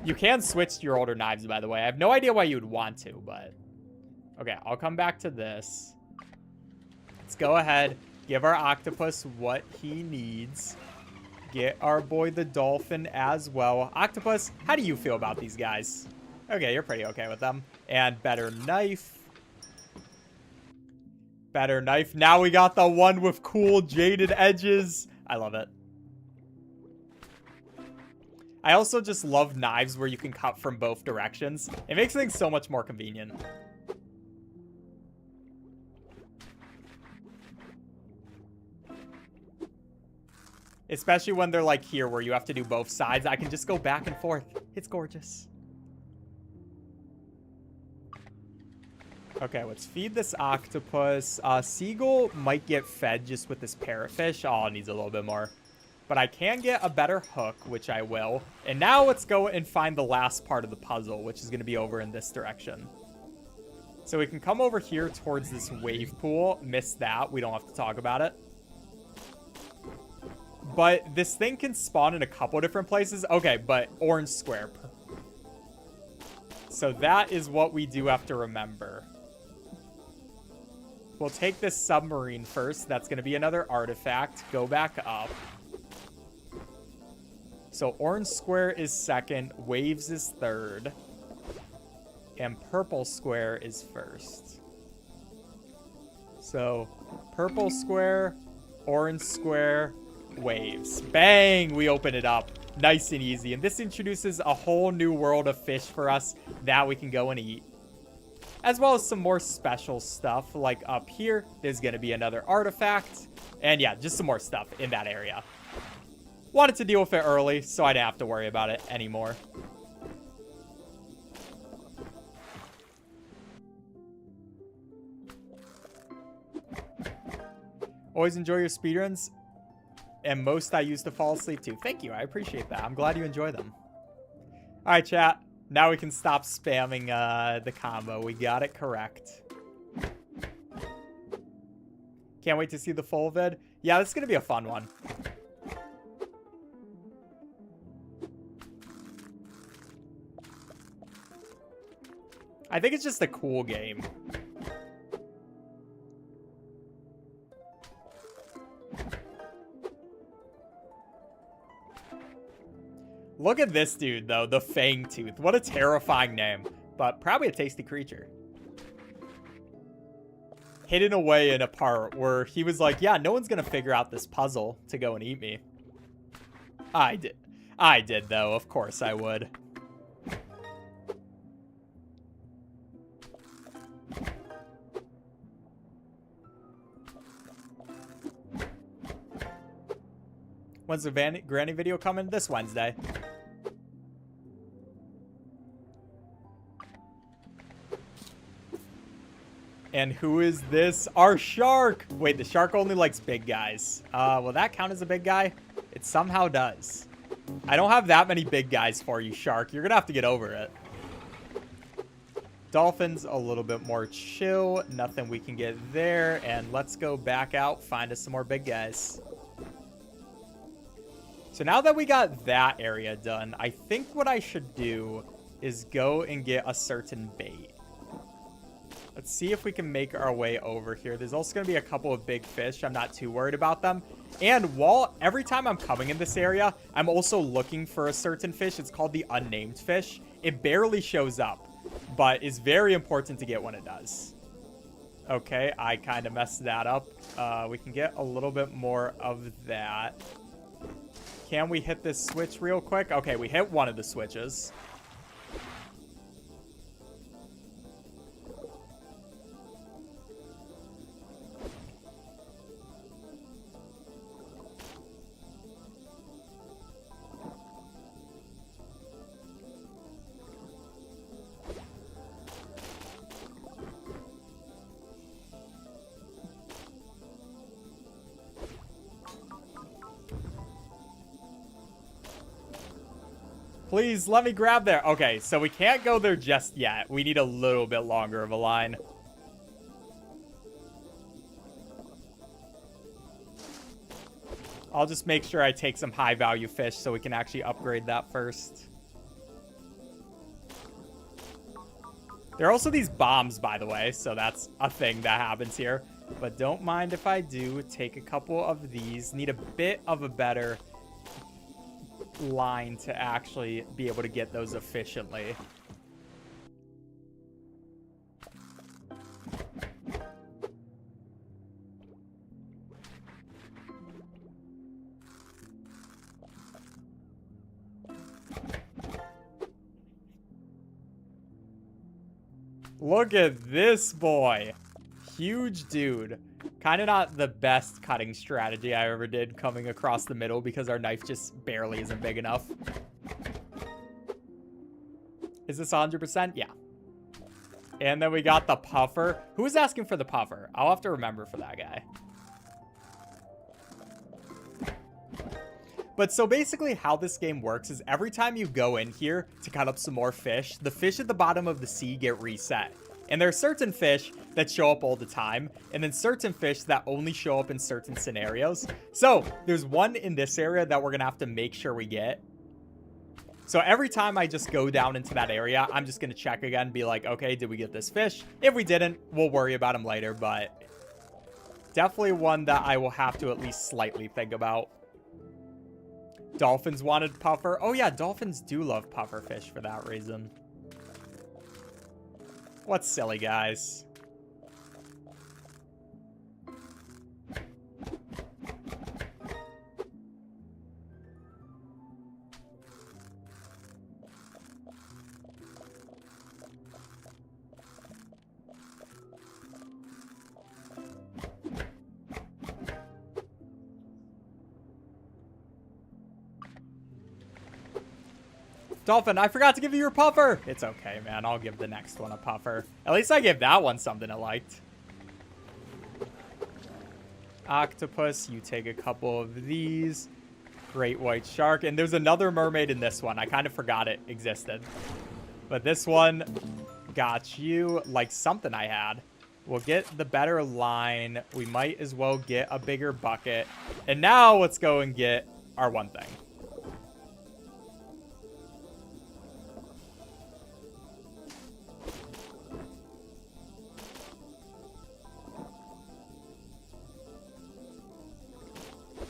You can switch to your older knives, by the way. I have no idea why you would want to, but... Okay, I'll come back to this. Let's go ahead, give our octopus what he needs. Get our boy the dolphin as well. Octopus, how do you feel about these guys? Okay, you're pretty okay with them. And better knife. Better knife. Now we got the one with cool jaded edges. I love it. I also just love knives where you can cut from both directions. It makes things so much more convenient. Especially when they're like here where you have to do both sides. I can just go back and forth. It's gorgeous. Okay, let's feed this octopus. Seagull might get fed just with this parrotfish. Oh, it needs a little bit more. But I can get a better hook, which I will. And now let's go and find the last part of the puzzle, which is going to be over in this direction. So we can come over here towards this wave pool. Miss that. We don't have to talk about it. But this thing can spawn in a couple different places. Okay, but orange square. So that is what we do have to remember. We'll take this submarine first. That's going to be another artifact. Go back up. So orange square is second. Waves is third. And purple square is first. So purple square, orange square, waves. Bang! We open it up. Nice and easy. And this introduces a whole new world of fish for us that we can go and eat. As well as some more special stuff. Like up here, there's going to be another artifact. And yeah, just some more stuff in that area. Wanted to deal with it early, so I didn't have to worry about it anymore. Always enjoy your speedruns. And most I use to fall asleep too. Thank you. I appreciate that. I'm glad you enjoy them. All right, chat. Now we can stop spamming the combo. We got it correct. Can't wait to see the full vid. Yeah, this is going to be a fun one. I think it's just a cool game. Look at this dude, though. The Fangtooth. What a terrifying name. But probably a tasty creature. Hidden away in a part where he was like, yeah, no one's going to figure out this puzzle to go and eat me. I did. I did, though. Of course I would. When's the Granny video coming? This Wednesday. And who is this? Our shark! Wait, the shark only likes big guys. Will that count as a big guy? It somehow does. I don't have that many big guys for you, shark. You're gonna have to get over it. Dolphin's a little bit more chill. Nothing we can get there. And let's go back out, find us some more big guys. So now that we got that area done, I think what I should do is go and get a certain bait. Let's see if we can make our way over here. There's also going to be a couple of big fish. I'm not too worried about them. And every time I'm coming in this area, I'm also looking for a certain fish. It's called the unnamed fish. It barely shows up, but it's very important to get when it does. Okay, I kind of messed that up. We can get a little bit more of that. Can we hit this switch real quick? Okay, we hit one of the switches. Please, let me grab there. Okay, so we can't go there just yet. We need a little bit longer of a line. I'll just make sure I take some high-value fish so we can actually upgrade that first. There are also these bombs, by the way, so that's a thing that happens here. But don't mind if I do. Take a couple of these. Need a bit of a better line to actually be able to get those efficiently. Look at this boy. Huge dude. Kind of not the best cutting strategy I ever did, coming across the middle, because our knife just barely isn't big enough. Is this 100%? Yeah. And then we got the puffer. Who was asking for the puffer? I'll have to remember for that guy. But so basically how this game works is every time you go in here to cut up some more fish, the fish at the bottom of the sea get reset. And there are certain fish that show up all the time, and then certain fish that only show up in certain scenarios. So there's one in this area that we're going to have to make sure we get. So every time I just go down into that area, I'm just going to check again, be like, okay, did we get this fish? If we didn't, we'll worry about him later, but definitely one that I will have to at least slightly think about. Dolphins wanted puffer. Oh yeah, dolphins do love puffer fish for that reason. What's silly, guys? Dolphin, I forgot to give you your puffer. It's okay, man. I'll give the next one a puffer. At least I gave that one something I liked. Octopus, you take a couple of these. Great white shark. And there's another mermaid in this one. I kind of forgot it existed. But this one got you like something I had. We'll get the better line. We might as well get a bigger bucket. And now let's go and get our one thing.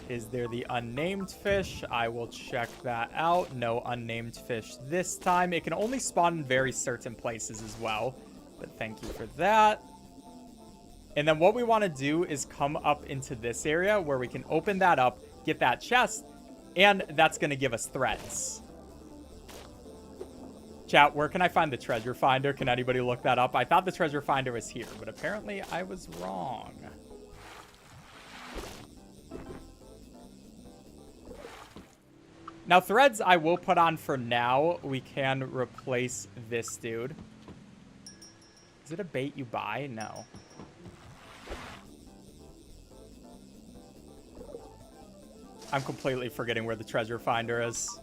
Is there the unnamed fish? I will check that out. No unnamed fish this time. It can only spawn in very certain places as well. But thank you for that. And then what we want to do is come up into this area where we can open that up, get that chest, and that's going to give us threads. Chat, where can I find the treasure finder? Can anybody look that up? I thought the treasure finder was here, but apparently I was wrong. Now, threads I will put on for now. We can replace this dude. Is it a bait you buy? No. I'm completely forgetting where the treasure finder is.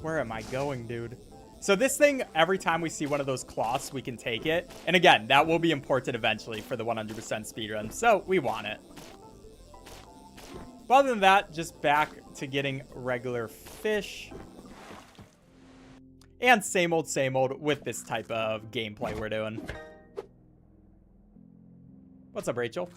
Where am I going, dude? So this thing, every time we see one of those cloths, we can take it. And again, that will be imported eventually for the 100% speedrun. So we want it. But other than that, just back to getting regular fish. And same old with this type of gameplay we're doing. What's up, Rachel?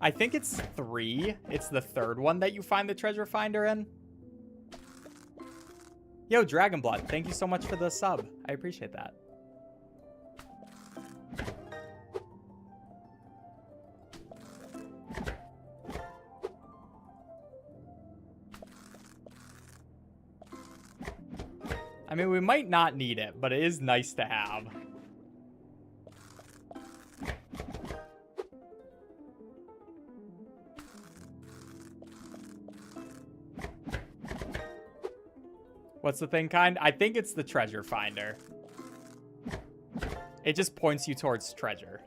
I think it's 3. It's the third one that you find the treasure finder in. Yo, Dragonblood, thank you so much for the sub. I appreciate that. I mean, we might not need it, but it is nice to have. What's the thing kind? I think it's the treasure finder. It just points you towards treasure.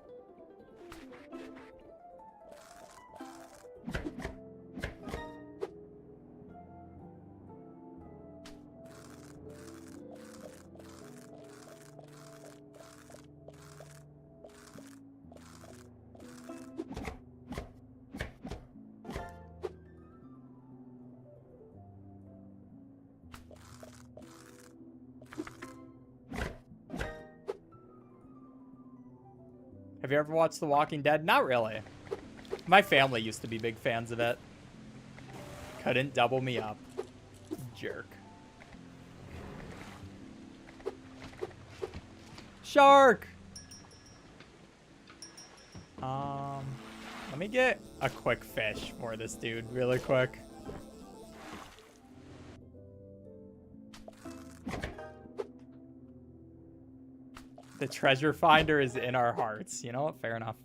Have you ever watched The Walking Dead? Not really. My family used to be big fans of it. Couldn't double me up. Jerk. Shark! Let me get a quick fish for this dude really quick. The treasure finder is in our hearts. You know what? Fair enough.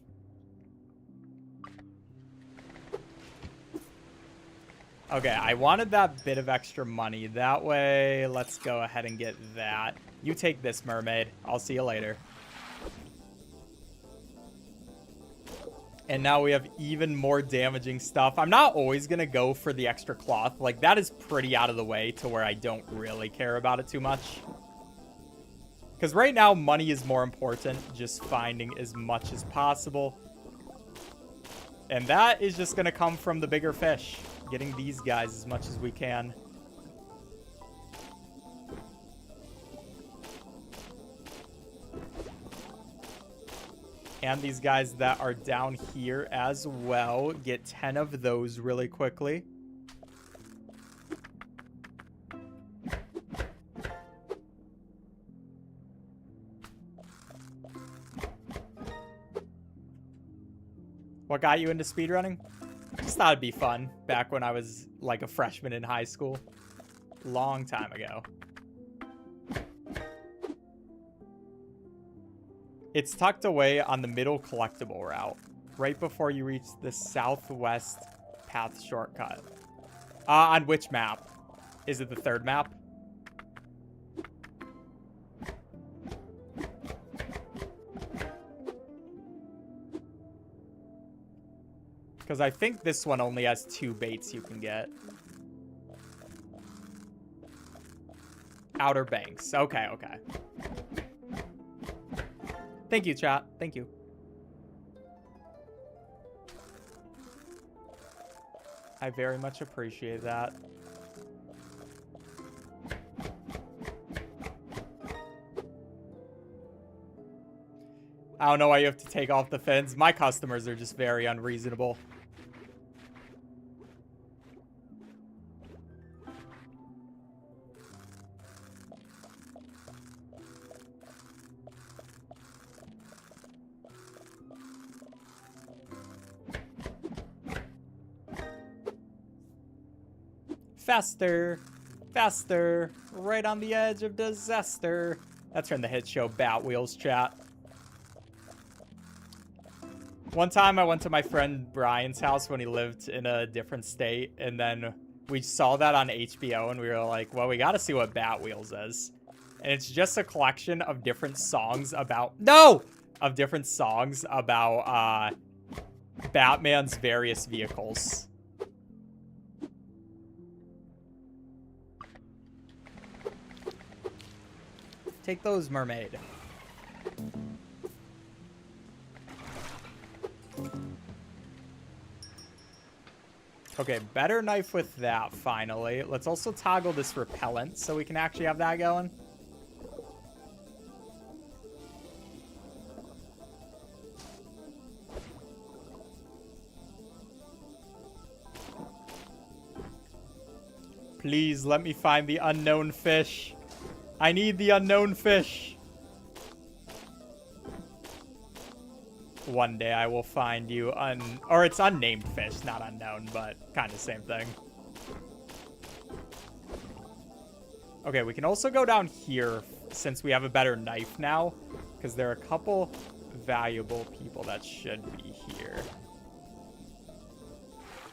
Okay, I wanted that bit of extra money. That way, let's go ahead and get that. You take this, mermaid. I'll see you later. And now we have even more damaging stuff. I'm not always going to go for the extra cloth. Like, that is pretty out of the way to where I don't really care about it too much. Because right now, money is more important. Just finding as much as possible. And that is just going to come from the bigger fish. Getting these guys as much as we can. And these guys that are down here as well. Get 10 of those really quickly. What got you into speedrunning? Just thought it'd be fun back when I was like a freshman in high school. Long time ago. It's tucked away on the middle collectible route, right before you reach the southwest path shortcut. On which map? Is it the third map? Because I think this one only has 2 baits you can get. Outer Banks. Okay, okay. Thank you, chat. Thank you. I very much appreciate that. I don't know why you have to take off the fins. My customers are just very unreasonable. Faster, faster, right on the edge of disaster. That's from the hit show Bat Wheels, chat. One time I went to my friend Brian's house when he lived in a different state, and then we saw that on HBO, and we were like, well, we gotta see what Bat Wheels is. And it's just a collection of different songs about... No! Of different songs about Batman's various vehicles. Take those, mermaid. Okay, better knife with that, finally. Let's also toggle this repellent so we can actually have that going. Please let me find the unknown fish. I need the unknown fish. One day I will find you or it's unnamed fish, not unknown, but kind of same thing. Okay, we can also go down here since we have a better knife now, because there are a couple valuable people that should be here.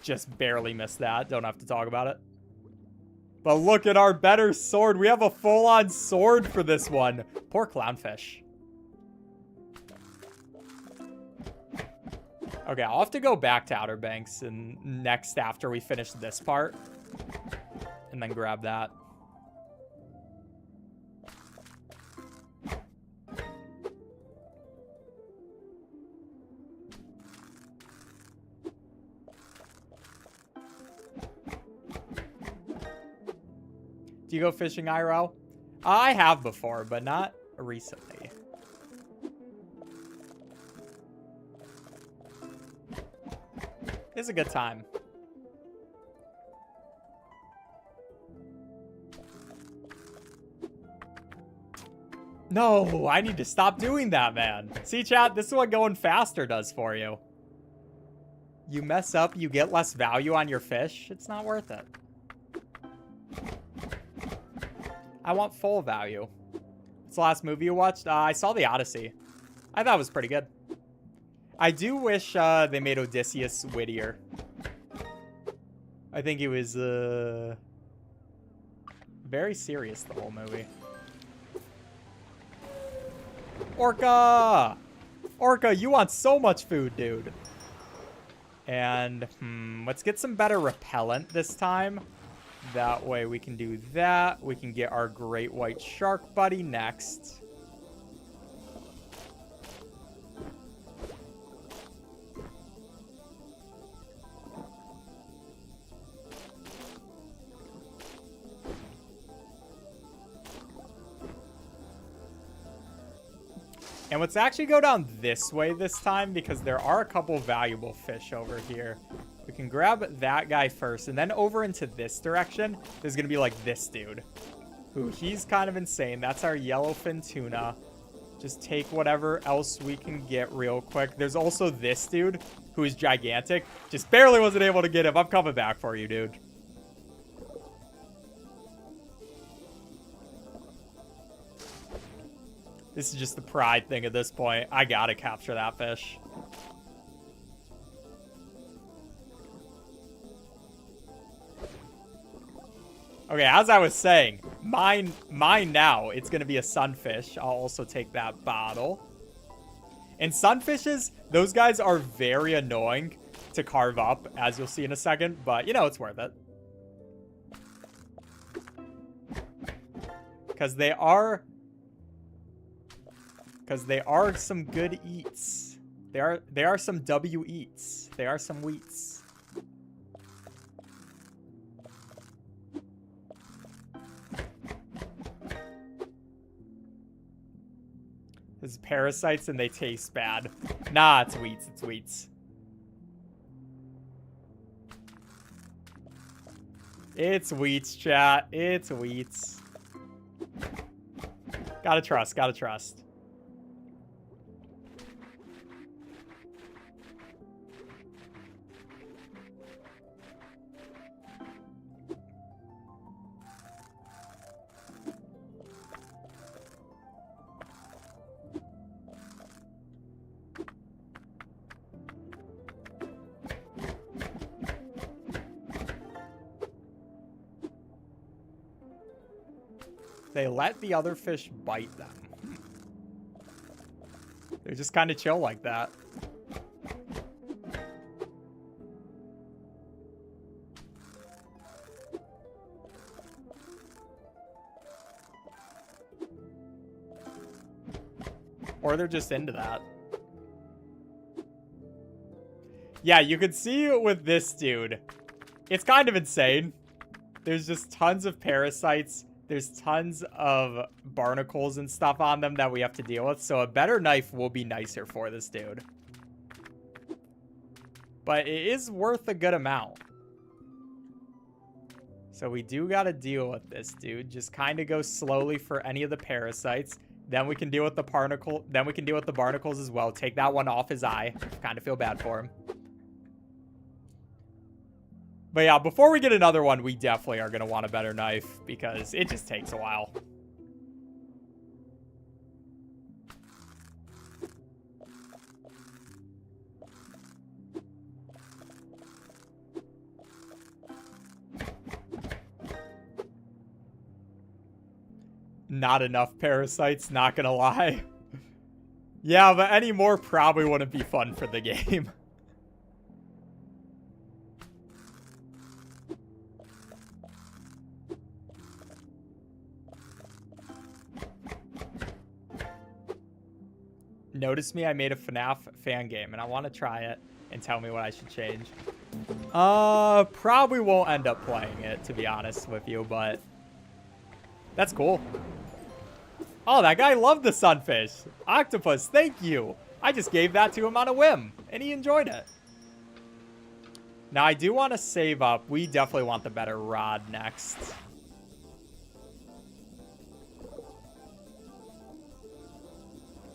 Just barely missed that. Don't have to talk about it. But look at our better sword. We have a full-on sword for this one. Poor clownfish. Okay, I'll have to go back to Outer Banks and next after we finish this part. And then grab that. Do you go fishing, IRL? I have before, but not recently. It's a good time. No, I need to stop doing that, man. See, chat, this is what going faster does for you. You mess up, you get less value on your fish. It's not worth it. I want full value. What's the last movie you watched? I saw The Odyssey. I thought it was pretty good. I do wish they made Odysseus wittier. I think he was very serious the whole movie. Orca! Orca, you want so much food, dude. And, let's get some better repellent this time. That way we can do that. We can get our great white shark buddy next. And let's actually go down this way this time because there are a couple valuable fish over here. We can grab that guy first, and then over into this direction, there's going to be like this dude. He's kind of insane. That's our yellowfin tuna. Just take whatever else we can get real quick. There's also this dude who is gigantic. Just barely wasn't able to get him. I'm coming back for you, dude. This is just the pride thing at this point. I gotta capture that fish. Okay, as I was saying, mine now, it's going to be a sunfish. I'll also take that bottle. And sunfishes, those guys are very annoying to carve up, as you'll see in a second. But, you know, it's worth it. Because they are some good eats. They are some W eats. They are some wheats. There's parasites and they taste bad. Nah, it's wheats. It's wheats. It's wheats, chat. It's wheats. Gotta trust. Gotta trust. They let the other fish bite them. They're just kind of chill like that. Or they're just into that. Yeah, you can see with this dude. It's kind of insane. There's just tons of parasites. There's tons of barnacles and stuff on them that we have to deal with. So a better knife will be nicer for this dude. But it is worth a good amount. So we do got to deal with this dude. Just kind of go slowly for any of the parasites. Then we can deal with the barnacle. Then we can deal with the barnacles as well. Take that one off his eye. Kind of feel bad for him. But yeah, before we get another one, we definitely are going to want a better knife because it just takes a while. not enough parasites, not gonna lie. Yeah, but any more probably wouldn't be fun for the game. Notice me, I made a FNAF fan game, and I want to try it and tell me what I should change. Probably won't end up playing it, to be honest with you, but that's cool. Oh, that guy loved the sunfish. Octopus, thank you. I just gave that to him on a whim, and he enjoyed it. Now, I do want to save up. We definitely want the better rod next.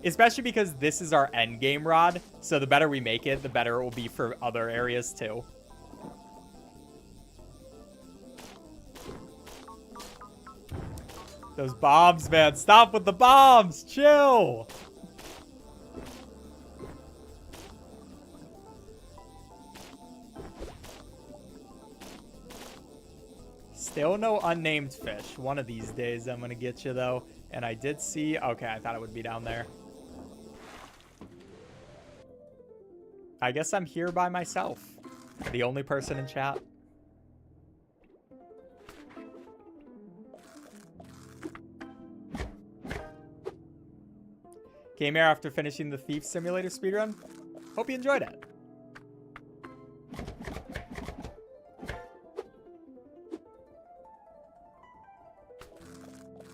Especially because this is our end game rod, so the better we make it, the better it will be for other areas too. Those bombs, man. Stop with the bombs. Chill. Still no unnamed fish. One of these days I'm going to get you, though. And I did see... Okay, I thought it would be down there. I guess I'm here by myself. The only person in chat. Came here after finishing the Thief Simulator speedrun. Hope you enjoyed it.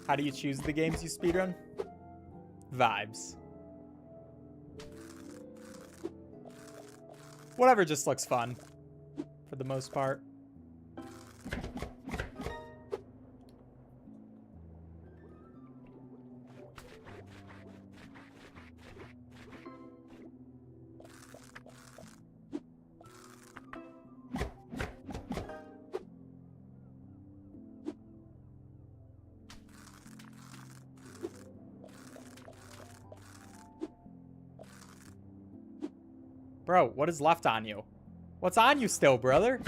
How do you choose the games you speedrun? Vibes. Whatever just looks fun, for the most part. Bro, what is left on you? What's on you still, brother?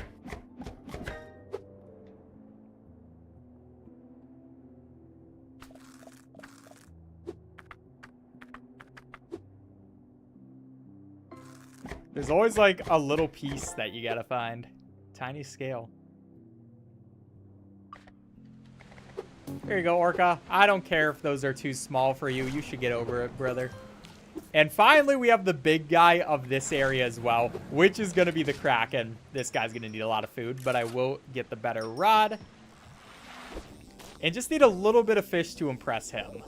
There's always like a little piece that you gotta find. Tiny scale. Here you go, Orca. I don't care if those are too small for you. You should get over it, brother. And finally, we have the big guy of this area as well, which is going to be the Kraken. This guy's going to need a lot of food, but I will get the better rod. And just need a little bit of fish to impress him.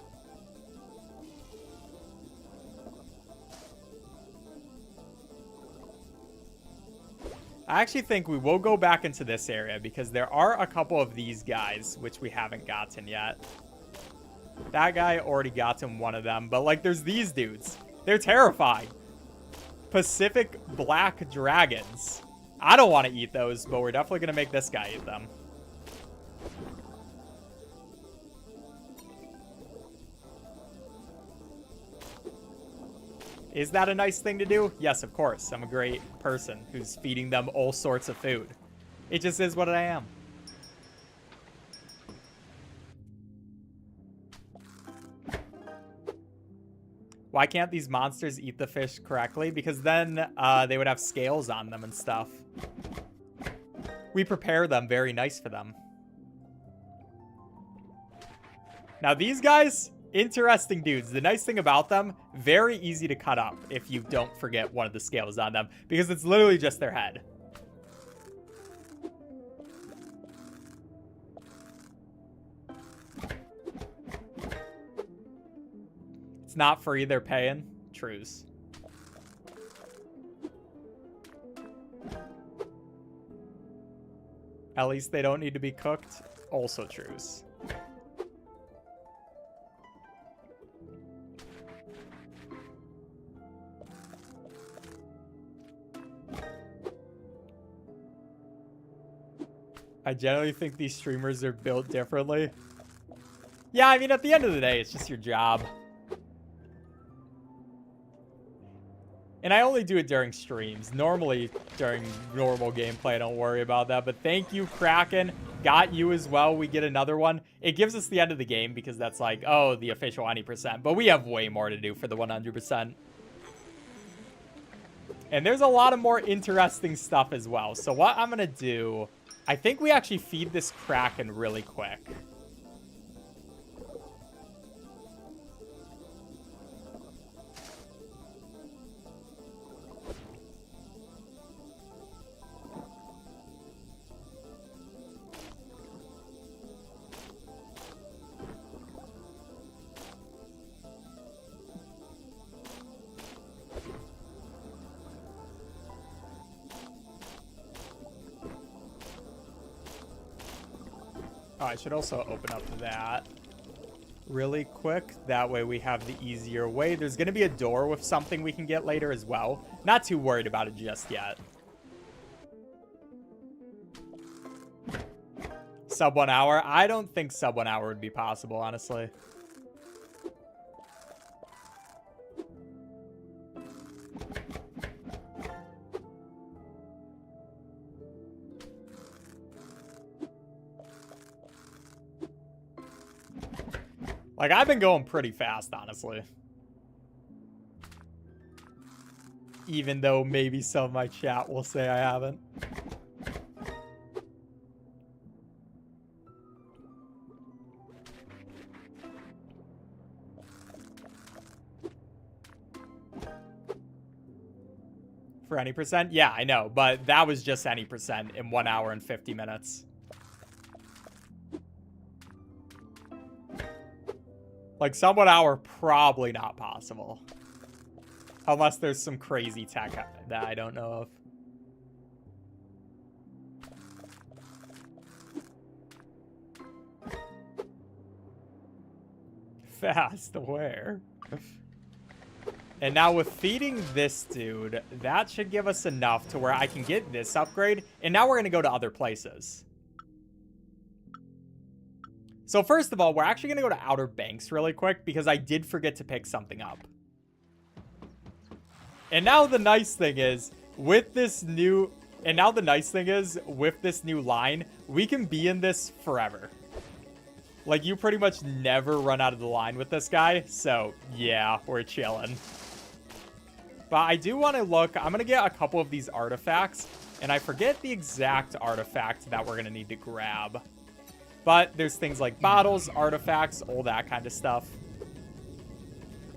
I actually think we will go back into this area because there are a couple of these guys, which we haven't gotten yet. That guy already got him one of them, but like there's these dudes. They're terrifying. Pacific black dragons. I don't want to eat those, but we're definitely going to make this guy eat them. Is that a nice thing to do? Yes, of course. I'm a great person who's feeding them all sorts of food. It just is what I am. Why can't these monsters eat the fish correctly? Because then they would have scales on them and stuff. We prepare them very nice for them. Now these guys, interesting dudes. The nice thing about them, very easy to cut up if you don't forget one of the scales on them. Because it's literally just their head. Not free, they're paying. Trues. At least they don't need to be cooked. Also trues. I generally think these streamers are built differently. Yeah, I mean, at the end of the day, it's just your job. And I only do it during streams. Normally, during normal gameplay, I don't worry about that. But thank you, Kraken. got you as well. We get another one. It gives us the end of the game because that's like, oh, the official any percent. But we have way more to do for the 100%. And there's a lot of more interesting stuff as well. So what I'm going to do, I think we actually feed this Kraken really quick. Oh, I should also open up that really quick. That way we have the easier way. There's going to be a door with something we can get later as well. Not too worried about it just yet. Sub 1 hour? I don't think sub 1 hour would be possible, honestly. Like, I've been going pretty fast, honestly. Even though maybe some of my chat will say I haven't. For any percent? Yeah, I know. But that was just any percent in 1 hour and 50 minutes. Like, sub 1 hour, probably not possible. Unless there's some crazy tech that I don't know of. Fast, where? And now with feeding this dude, that should give us enough to where I can get this upgrade. And now we're going to go to other places. So first of all, we're actually going to go to Outer Banks really quick because I did forget to pick something up. And now the nice thing is, with this new line, we can be in this forever. Like, you pretty much never run out of the line with this guy. So, yeah, we're chilling. But I do want to look. I'm going to get a couple of these artifacts. And I forget the exact artifact that we're going to need to grab. But there's things like bottles, artifacts, all that kind of stuff.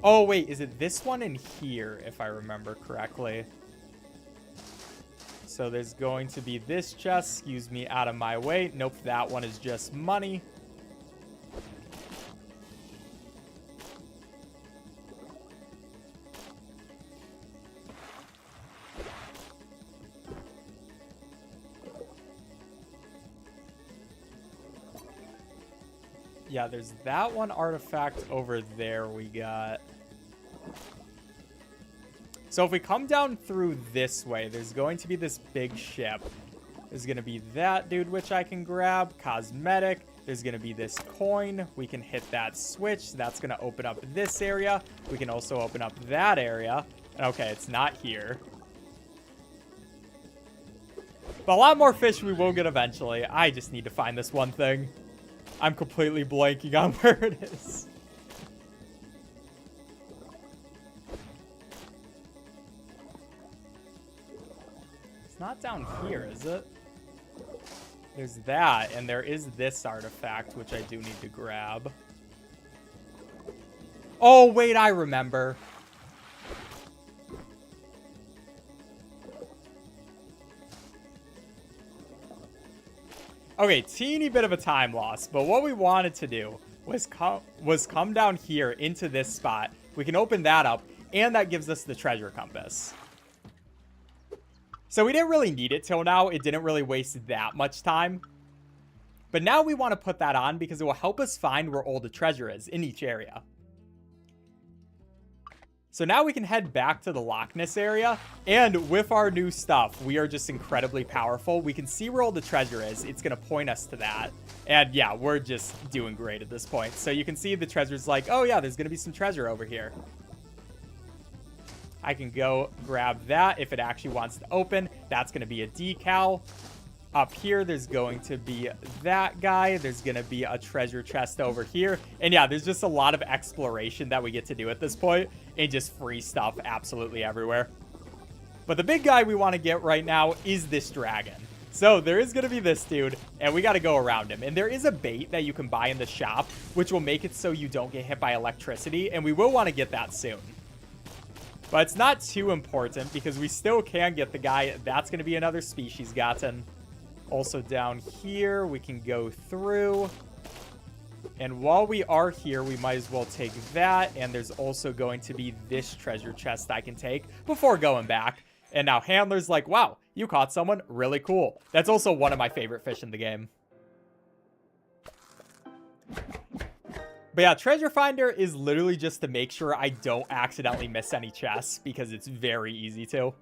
Oh, wait. Is it this one in here, if I remember correctly? So there's going to be this chest. Excuse me, out of my way. Nope, that one is just money. Yeah, there's that one artifact over there we got. So if we come down through this way, there's going to be this big ship. There's going to be that dude, which I can grab. Cosmetic. There's going to be this coin. We can hit that switch. That's going to open up this area. We can also open up that area. Okay, it's not here. But a lot more fish we will get eventually. I just need to find this one thing. I'm completely blanking on where it is. It's not down here, is it? There's that, and there is this artifact, which I do need to grab. Oh, wait, I remember. Okay, teeny bit of a time loss, but what we wanted to do was come down here into this spot. We can open that up, and that gives us the treasure compass. So we didn't really need it till now. It didn't really waste that much time. But now we want to put that on because it will help us find where all the treasure is in each area. So now we can head back to the Loch Ness area, and with our new stuff, we are just incredibly powerful. We can see where all the treasure is. It's going to point us to that. And yeah, we're just doing great at this point. So you can see the treasure's like, oh yeah, there's going to be some treasure over here. I can go grab that if it actually wants to open. That's going to be a decal. Up here, there's going to be that guy. There's going to be a treasure chest over here. And yeah, there's just a lot of exploration that we get to do at this point. And just free stuff absolutely everywhere. But the big guy we want to get right now is this dragon. So there is going to be this dude, and we got to go around him. And there is a bait that you can buy in the shop, which will make it so you don't get hit by electricity. And we will want to get that soon. But it's not too important because we still can get the guy. That's going to be another species gotten. Also down here, we can go through. And while we are here, we might as well take that. And there's also going to be this treasure chest I can take before going back. And now Handler's like, wow, you caught someone. Really cool. That's also one of my favorite fish in the game. But yeah, Treasure Finder is literally just to make sure I don't accidentally miss any chests because it's very easy to.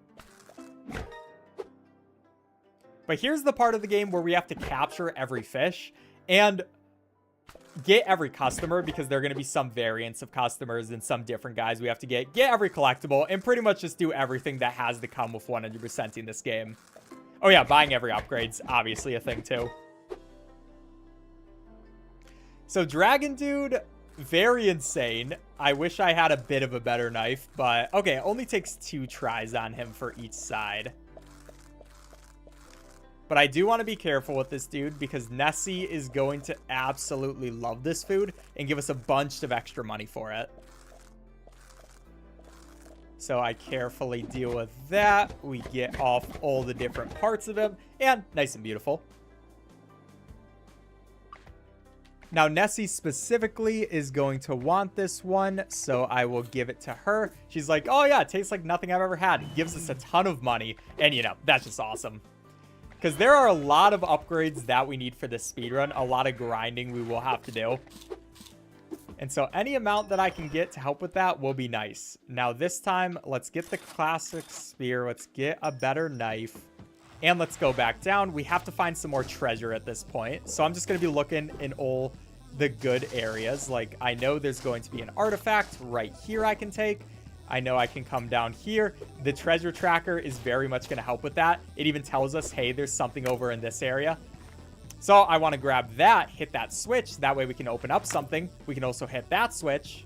But here's the part of the game where we have to capture every fish and get every customer because there are going to be some variants of customers and some different guys we have to get every collectible, and pretty much just do everything that has to come with 100% in this game. Oh yeah, buying every upgrade's obviously a thing too. So Dragon Dude, very insane. I wish I had a bit of a better knife, but okay, it only takes 2 tries on him for each side. But I do want to be careful with this dude because Nessie is going to absolutely love this food and give us a bunch of extra money for it. So I carefully deal with that. We get off all the different parts of him and nice and beautiful. Now, Nessie specifically is going to want this one, so I will give it to her. She's like, oh yeah, it tastes like nothing I've ever had. It gives us a ton of money, and you know, that's just awesome. Because there are a lot of upgrades that we need for this speedrun, a lot of grinding we will have to do. And so any amount that I can get to help with that will be nice. Now this time, let's get the classic spear, let's get a better knife. And let's go back down. We have to find some more treasure at this point. So I'm just going to be looking in all the good areas. Like, I know there's going to be an artifact right here I can take. I know I can come down here. The treasure tracker is very much going to help with that. It even tells us, hey, there's something over in this area. So I want to grab that, hit that switch. That way we can open up something. We can also hit that switch.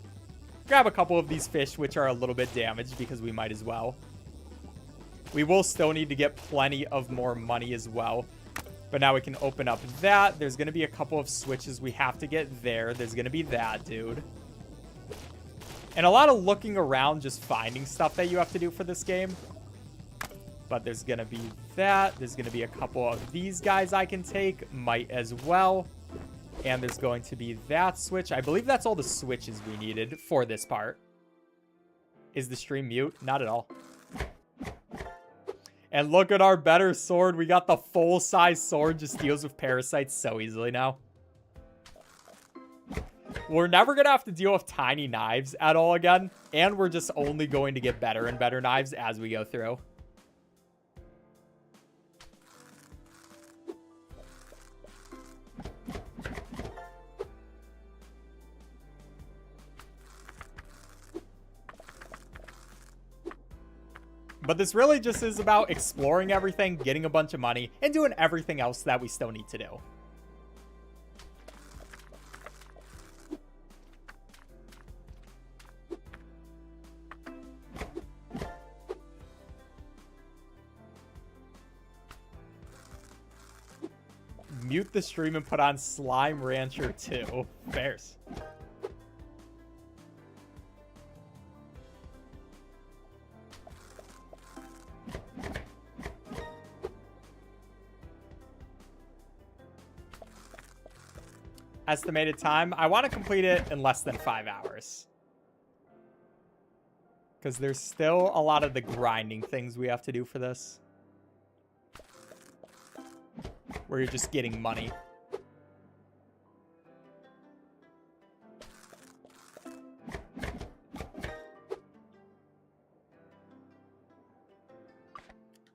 Grab a couple of these fish, which are a little bit damaged because we might as well. We will still need to get plenty of more money as well. But now we can open up that. There's going to be a couple of switches we have to get there. There's going to be that, dude. And a lot of looking around, just finding stuff that you have to do for this game. But there's going to be that. There's going to be a couple of these guys I can take. Might as well. And there's going to be that switch. I believe that's all the switches we needed for this part. Is the stream mute? Not at all. And look at our better sword. We got the full-size sword. Just deals with parasites so easily now. We're never going to have to deal with tiny knives at all again. And we're just only going to get better and better knives as we go through. But this really just is about exploring everything, getting a bunch of money, and doing everything else that we still need to do. Mute the stream and put on Slime Rancher 2. Fairs. Estimated time. I want to complete it in less than 5 hours. Because there's still a lot of the grinding things we have to do for this. Where you're just getting money.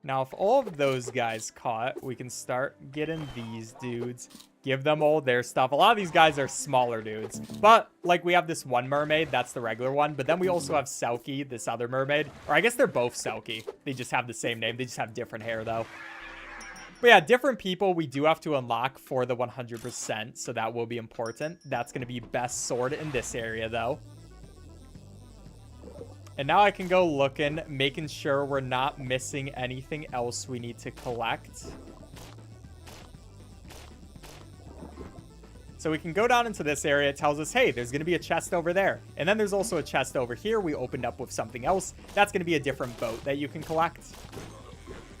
Now, if all of those guys caught, we can start getting these dudes. Give them all their stuff. A lot of these guys are smaller dudes. But, like, we have this one mermaid. That's the regular one. But then we also have Selkie, this other mermaid. Or I guess they're both Selkie. They just have the same name. They just have different hair, though. But yeah, different people we do have to unlock for the 100%, so that will be important. That's going to be best sword in this area, though. And now I can go looking, making sure we're not missing anything else we need to collect. So we can go down into this area. It tells us, hey, there's going to be a chest over there. And then there's also a chest over here we opened up with something else. That's going to be a different boat that you can collect.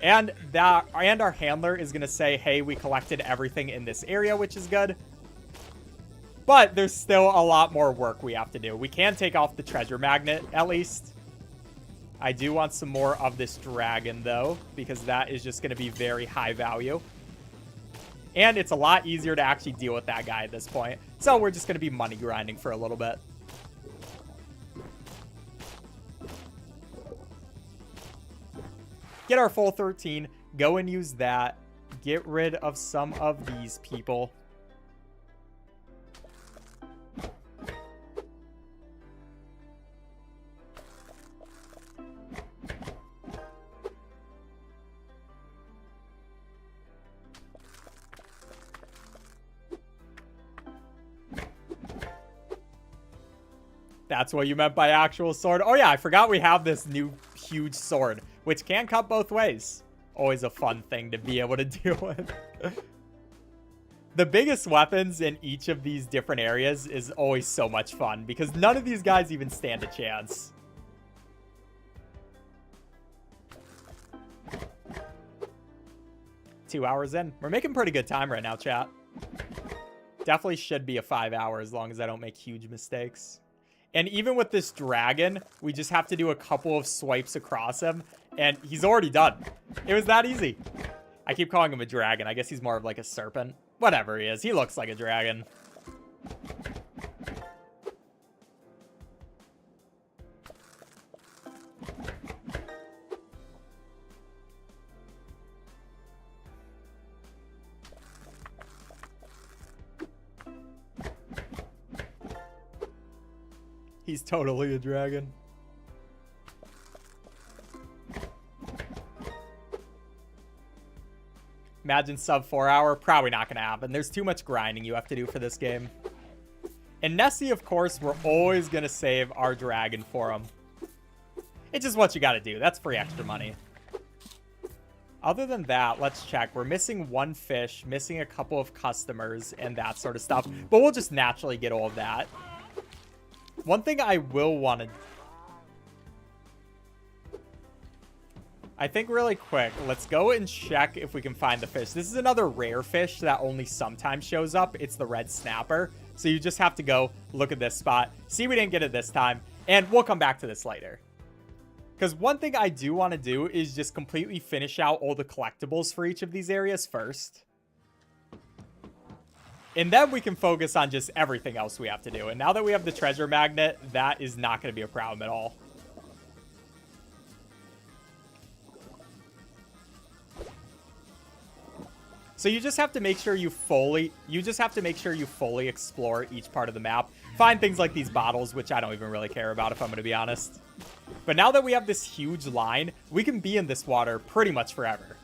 And our handler is going to say, hey, we collected everything in this area, which is good. But there's still a lot more work we have to do. We can take off the treasure magnet, at least. I do want some more of this dragon, though, because that is just going to be very high value. And it's a lot easier to actually deal with that guy at this point. So we're just going to be money grinding for a little bit. Get our full 13. Go and use that. Get rid of some of these people. That's what you meant by actual sword. Oh yeah, I forgot we have this new huge sword, which can cut both ways. Always a fun thing to be able to deal with. The biggest weapons in each of these different areas is always so much fun because none of these guys even stand a chance. Two hours in. We're making pretty good time right now, chat. Definitely should be a 5 hour as long as I don't make huge mistakes. And even with this dragon, we just have to do a couple of swipes across him, and he's already done. It was that easy. I keep calling him a dragon. I guess he's more of like a serpent. Whatever he is, he looks like a dragon. He's totally a dragon. Imagine sub 4 hour. Probably not going to happen. There's too much grinding you have to do for this game. And Nessie, of course, we're always going to save our dragon for him. It's just what you got to do. That's free extra money. Other than that, let's check. We're missing one fish, missing a couple of customers, and that sort of stuff. But we'll just naturally get all of that. One thing I will want to... I think really quick, let's go and check if we can find the fish. This is another rare fish that only sometimes shows up. It's the red snapper. So you just have to go look at this spot. See, we didn't get it this time. And we'll come back to this later. Because one thing I do want to do is just completely finish out all the collectibles for each of these areas first. And then we can focus on just everything else we have to do. And now that we have the treasure magnet, that is not going to be a problem at all. So you just have to make sure you fully explore each part of the map. Find things like these bottles, which I don't even really care about if I'm going to be honest. But now that we have this huge line, we can be in this water pretty much forever.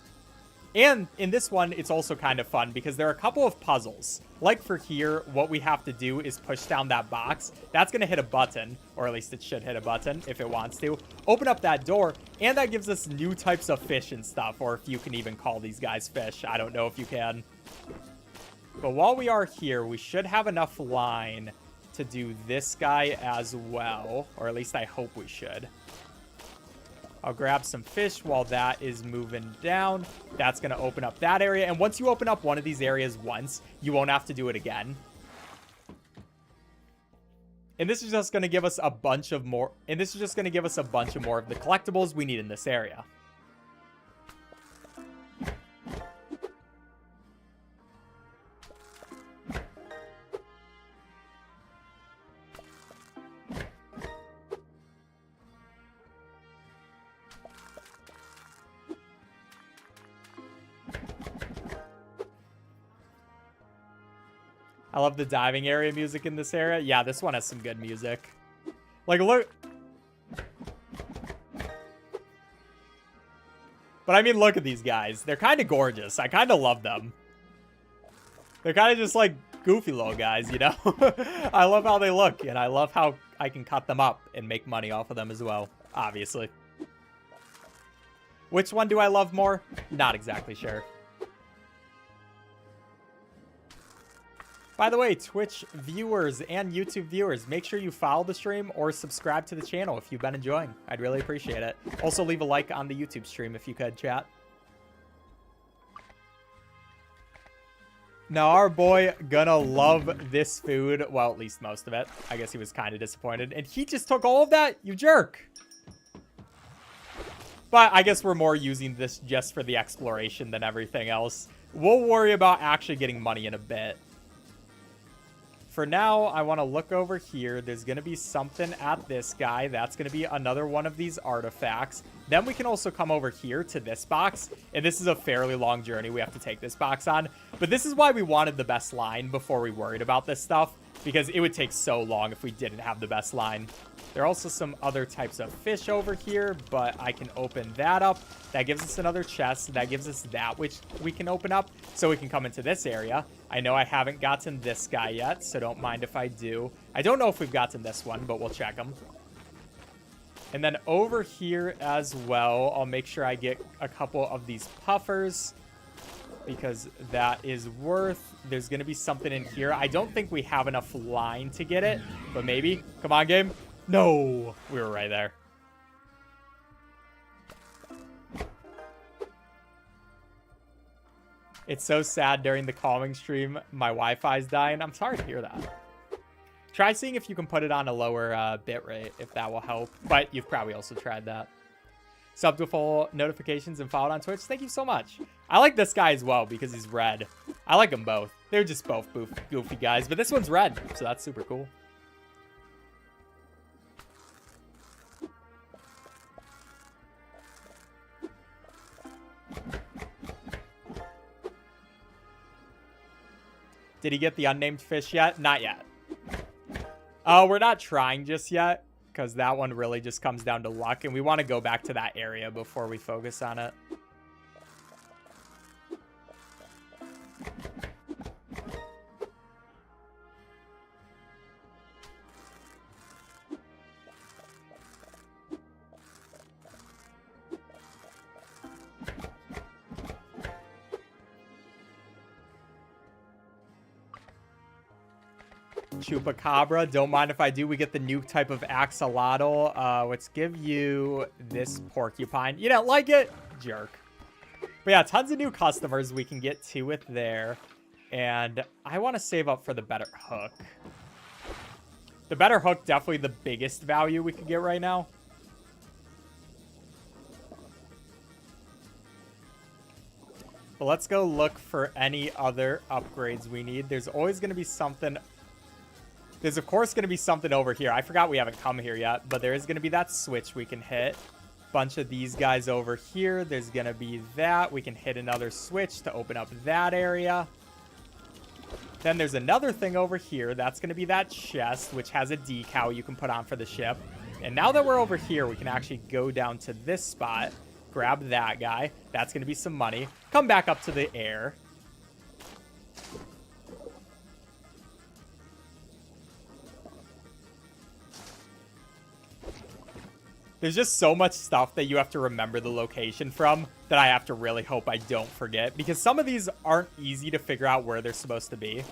And in this one, it's also kind of fun because there are a couple of puzzles. Like for here, what we have to do is push down that box. That's going to hit a button, or at least it should hit a button if it wants to. Open up that door, and that gives us new types of fish and stuff, or if you can even call these guys fish. I don't know if you can. But while we are here, we should have enough line to do this guy as well, or at least I hope we should. I'll grab some fish while that is moving down. That's going to open up that area. And once you open up one of these areas once, you won't have to do it again. And this is just going to give us a bunch of more. And this is just going to give us a bunch of more of the collectibles we need in this area. I love the diving area music in this area. Yeah, this one has some good music. Like, look. But I mean, look at these guys. They're kind of gorgeous. I kind of love them. They're kind of just like goofy little guys, you know? I love how they look, and I love how I can cut them up and make money off of them as well, obviously. Which one do I love more? Not exactly sure. By the way, Twitch viewers and YouTube viewers, make sure you follow the stream or subscribe to the channel if you've been enjoying. I'd really appreciate it. Also, leave a like on the YouTube stream if you could, chat. Now, our boy gonna love this food. Well, at least most of it. I guess he was kind of disappointed. And he just took all of that? You jerk. But I guess we're more using this just for the exploration than everything else. We'll worry about actually getting money in a bit. For now, I want to look over here. There's going to be something at this guy. That's going to be another one of these artifacts. Then we can also come over here to this box. And this is a fairly long journey we have to take this box on. But this is why we wanted the best line before we worried about this stuff. Because it would take so long if we didn't have the best line. There are also some other types of fish over here, but I can open that up. That gives us another chest. That gives us that, which we can open up so we can come into this area. I know I haven't gotten this guy yet, so don't mind if I do. I don't know if we've gotten this one, but we'll check them. And then over here as well, I'll make sure I get a couple of these puffers because that is worth. There's going to be something in here. I don't think we have enough line to get it, but maybe. Come on, game. No, we were right there. It's so sad during the calming stream. My Wi-Fi's dying. I'm sorry to hear that. Try seeing if you can put it on a lower bit rate, if that will help. But you've probably also tried that. Sub to full notifications and followed on Twitch. Thank you so much. I like this guy as well because he's red. I like them both. They're just both goofy guys. But this one's red, so that's super cool. Did he get the unnamed fish yet? Not yet. Oh, we're not trying just yet because that one really just comes down to luck. And we want to go back to that area before we focus on it. Chupacabra. Don't mind if I do. We get the new type of axolotl. Let's give you this porcupine. You don't like it? Jerk. But yeah, tons of new customers we can get to with there. And I want to save up for the better hook. The better hook, definitely the biggest value we could get right now. But let's go look for any other upgrades we need. There's always going to be something. There's, of course, going to be something over here. I forgot we haven't come here yet, but there is going to be that switch we can hit. Bunch of these guys over here. There's going to be that. We can hit another switch to open up that area. Then there's another thing over here. That's going to be that chest, which has a decal you can put on for the ship. And now that we're over here, we can actually go down to this spot, grab that guy. That's going to be some money. Come back up to the air. There's just so much stuff that you have to remember the location from that I have to really hope I don't forget. Because some of these aren't easy to figure out where they're supposed to be.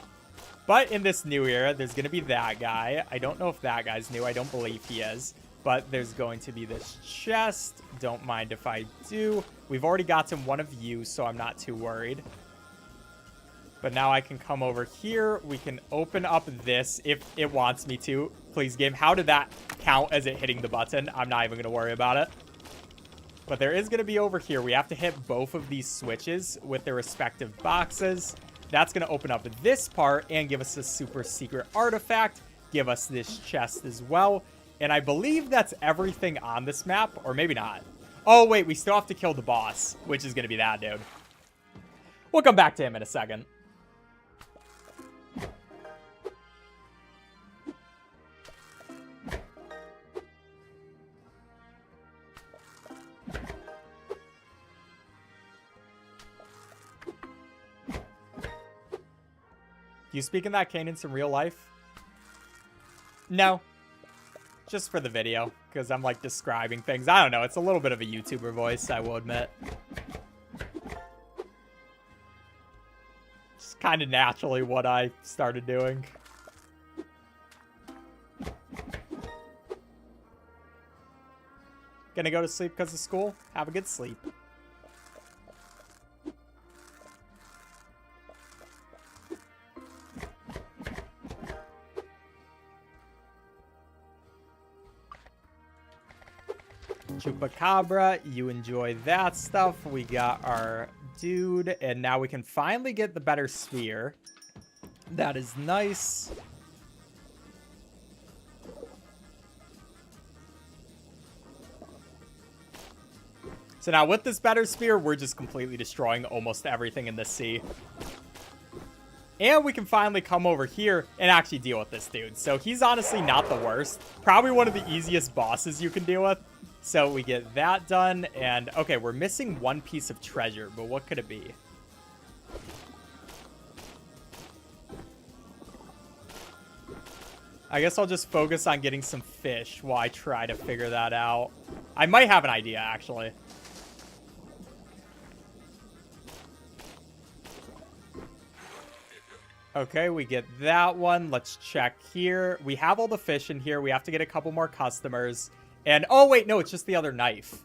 But in this new era, there's going to be that guy. I don't know if that guy's new. I don't believe he is. But there's going to be this chest. Don't mind if I do. We've already gotten one of you, so I'm not too worried. But now I can come over here. We can open up this if it wants me to. Please, game. How did that count as it hitting the button? I'm not even going to worry about it. But there is going to be over here. We have to hit both of these switches with their respective boxes. That's going to open up this part and give us a super secret artifact. Give us this chest as well. And I believe that's everything on this map. Or maybe not. Oh, wait. We still have to kill the boss, which is going to be that dude. We'll come back to him in a second. Do you speak in that cadence in real life? No. Just for the video, because I'm like describing things. I don't know. It's a little bit of a YouTuber voice, I will admit. It's kind of naturally what I started doing. Gonna go to sleep because of school? Have a good sleep. Chupacabra, you enjoy that stuff. We got our dude, and now we can finally get the better sphere. That is nice. So now with this better sphere, we're just completely destroying almost everything in the sea. And we can finally come over here and actually deal with this dude. So he's honestly not the worst. Probably one of the easiest bosses you can deal with. So we get that done. And okay, we're missing one piece of treasure, but what could it be? I guess I'll just focus on getting some fish while I try to figure that out. I might have an idea, actually. Okay, we get that one. Let's check here. We have all the fish in here. We have to get a couple more customers. And, oh, wait, no, it's just the other knife.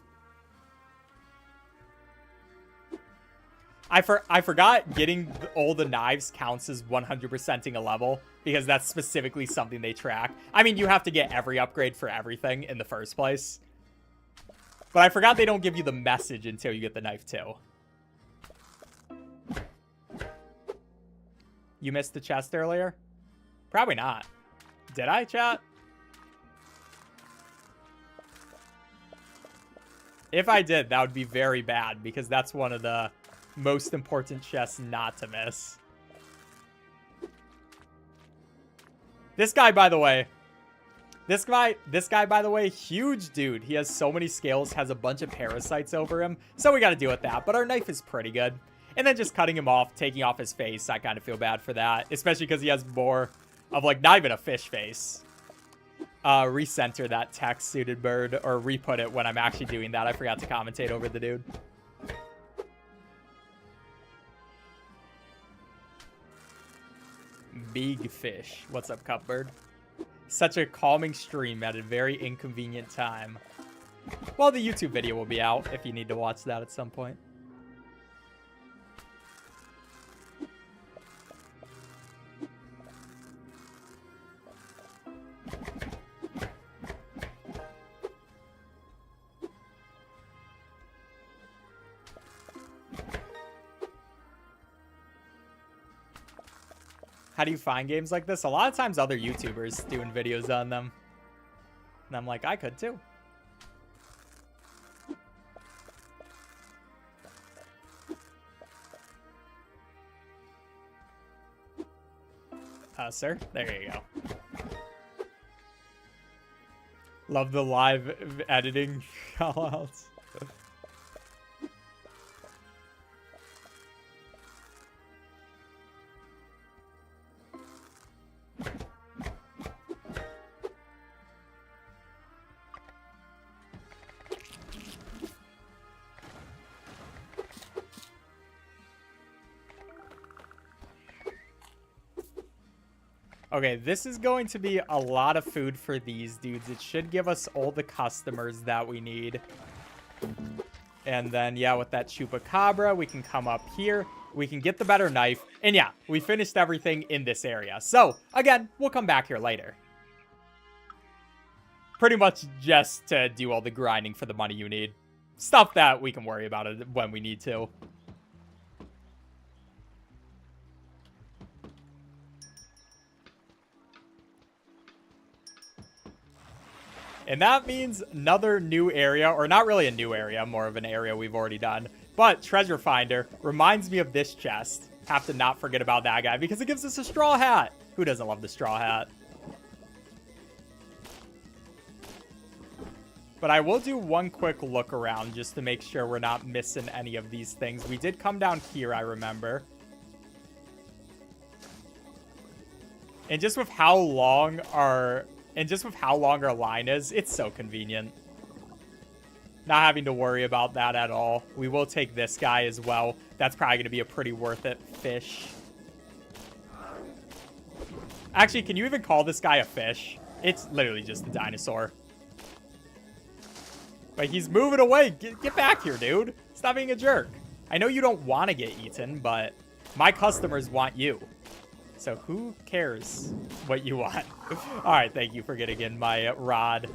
I forgot getting all the knives counts as 100%ing a level, because that's specifically something they track. I mean, you have to get every upgrade for everything in the first place. But I forgot they don't give you the message until you get the knife, too. You missed the chest earlier? Probably not. Did I, chat? If I did, that would be very bad, because that's one of the most important chests not to miss. This guy, by the way, huge dude. He has so many scales, has a bunch of parasites over him, so we got to deal with that. But our knife is pretty good. And then just cutting him off, taking off his face, I kind of feel bad for that, especially because he has more of, like, not even a fish face. Recenter that text-suited bird, or re-put it when I'm actually doing that. I forgot to commentate over the dude. Big fish. What's up, Cupbird? Such a calming stream at a very inconvenient time. Well, the YouTube video will be out if you need to watch that at some point. How do you find games like this? A lot of times other YouTubers doing videos on them. And I'm like, I could too. Sir, there you go. Love the live editing callouts. Okay, this is going to be a lot of food for these dudes. It should give us all the customers that we need. And then, yeah, with that Chupacabra, we can come up here. We can get the better knife. And yeah, we finished everything in this area. So, again, we'll come back here later. Pretty much just to do all the grinding for the money you need. Stuff that we can worry about it when we need to. And that means another new area, or not really a new area, more of an area we've already done. But Treasure Finder reminds me of this chest. Have to not forget about that guy because it gives us a straw hat. Who doesn't love the straw hat? But I will do one quick look around just to make sure we're not missing any of these things. We did come down here, I remember. And just with how long our line is, it's so convenient. Not having to worry about that at all. We will take this guy as well. That's probably going to be a pretty worth it fish. Actually, can you even call this guy a fish? It's literally just a dinosaur. But he's moving away. Get back here, dude. Stop being a jerk. I know you don't want to get eaten, but my customers want you. So who cares what you want? All right, thank you for getting in my rod.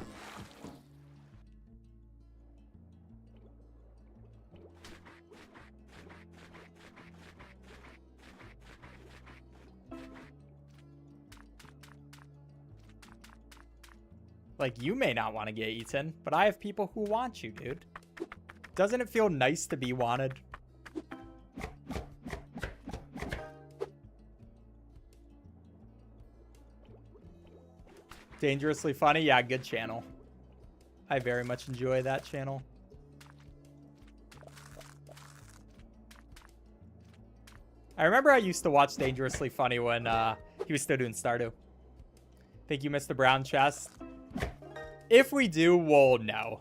Like, you may not want to get eaten, but I have people who want you, dude. Doesn't it feel nice to be wanted? Dangerously Funny? Yeah, good channel. I very much enjoy that channel. I remember I used to watch Dangerously Funny when he was still doing Stardew. Thank you, Mr. Brown Chest. If we do, we'll know.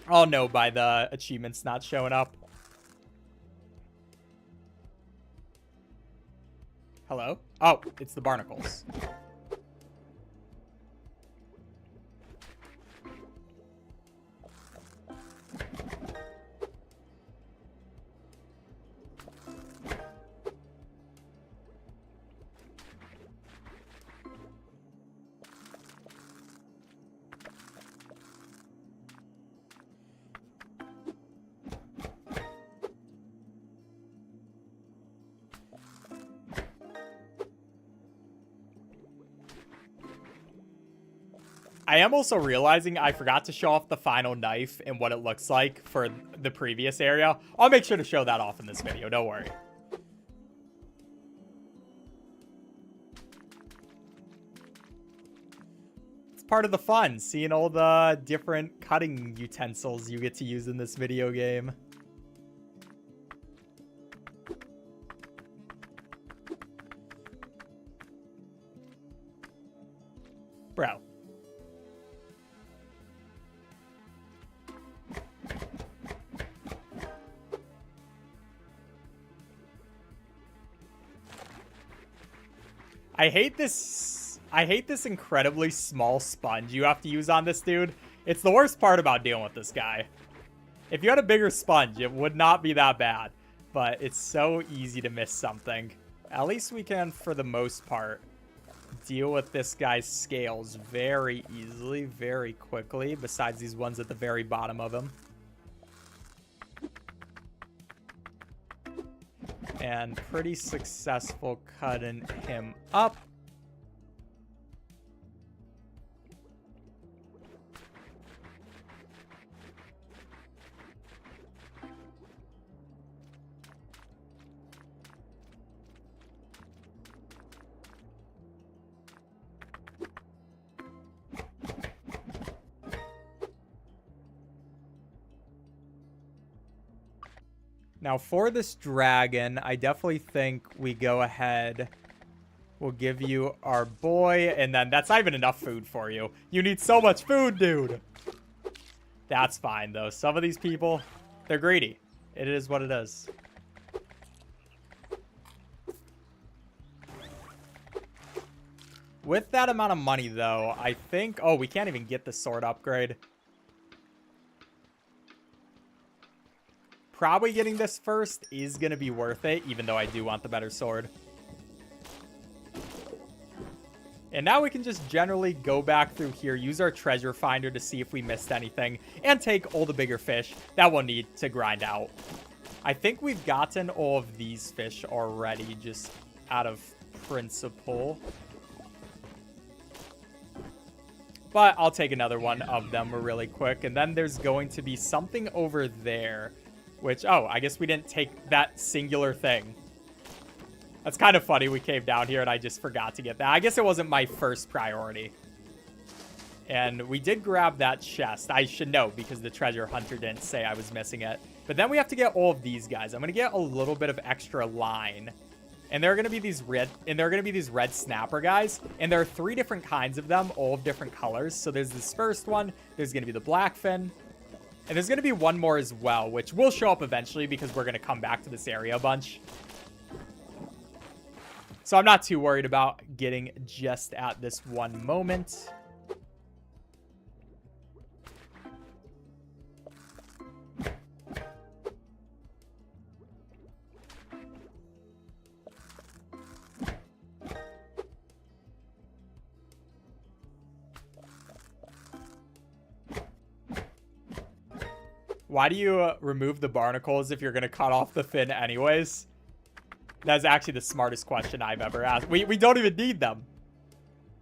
I'll know by the achievements not showing up. Hello? Oh, it's the barnacles. I am also realizing I forgot to show off the final knife and what it looks like for the previous area. I'll make sure to show that off in this video, don't worry. It's part of the fun, seeing all the different cutting utensils you get to use in this video game. Bro. I hate this incredibly small sponge you have to use on this dude. It's the worst part about dealing with this guy. If you had a bigger sponge, it would not be that bad. But it's so easy to miss something. At least we can, for the most part, deal with this guy's scales very easily, very quickly, besides these ones at the very bottom of him. And pretty successful cutting him up. Now, for this dragon, I definitely think we go ahead. We'll give you our boy, and then that's not even enough food for you. You need so much food, dude. That's fine, though. Some of these people, they're greedy. It is what it is. With that amount of money, though, I think... Oh, we can't even get the sword upgrade. Probably getting this first is going to be worth it, even though I do want the better sword. And now we can just generally go back through here, use our treasure finder to see if we missed anything, and take all the bigger fish that we'll need to grind out. I think we've gotten all of these fish already, just out of principle. But I'll take another one of them really quick. And then there's going to be something over there. Which, oh, I guess we didn't take that singular thing. That's kind of funny. We came down here and I just forgot to get that. I guess it wasn't my first priority. And we did grab that chest. I should know because the treasure hunter didn't say I was missing it. But then we have to get all of these guys. I'm going to get a little bit of extra line. And there are going to be these red snapper guys, and there are 3 different kinds of them, all of different colors. So there's this first one, there's going to be the blackfin, and there's going to be one more as well, which will show up eventually because we're going to come back to this area a bunch. So I'm not too worried about getting just at this one moment. Why do you remove the barnacles if you're going to cut off the fin anyways? That's actually the smartest question I've ever asked. We don't even need them.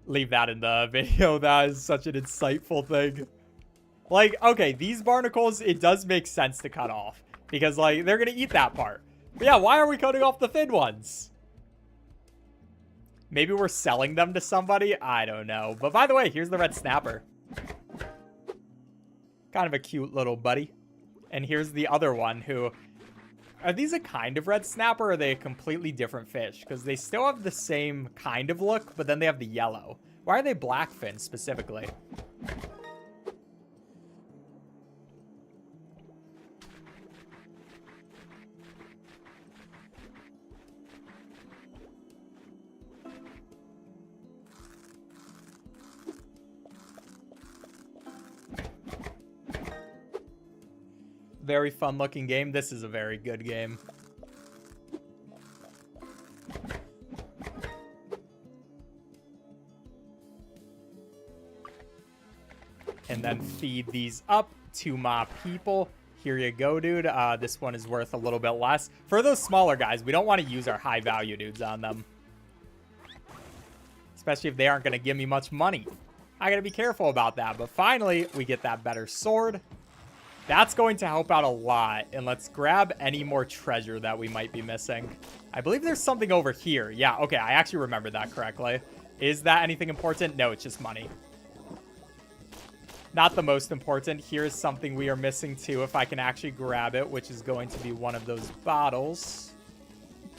Leave that in the video. That is such an insightful thing. Like, okay, these barnacles, it does make sense to cut off. Because, like, they're going to eat that part. But yeah, why are we cutting off the fin ones? Maybe we're selling them to somebody? I don't know. But by the way, here's the red snapper. Kind of a cute little buddy. And here's the other one who... Are these a kind of red snapper, or are they a completely different fish? Because they still have the same kind of look, but then they have the yellow. Why are they blackfin specifically? Very fun looking game. This is a very good game. And then feed these up to my people. Here you go, dude. This one is worth a little bit less. For those smaller guys, we don't want to use our high value dudes on them. Especially if they aren't going to give me much money. I got to be careful about that. But finally, we get that better sword. That's going to help out a lot. And let's grab any more treasure that we might be missing. I believe there's something over here. Yeah, okay. I actually remember that correctly. Is that anything important? No, it's just money. Not the most important. Here's something we are missing too, if I can actually grab it, which is going to be one of those bottles.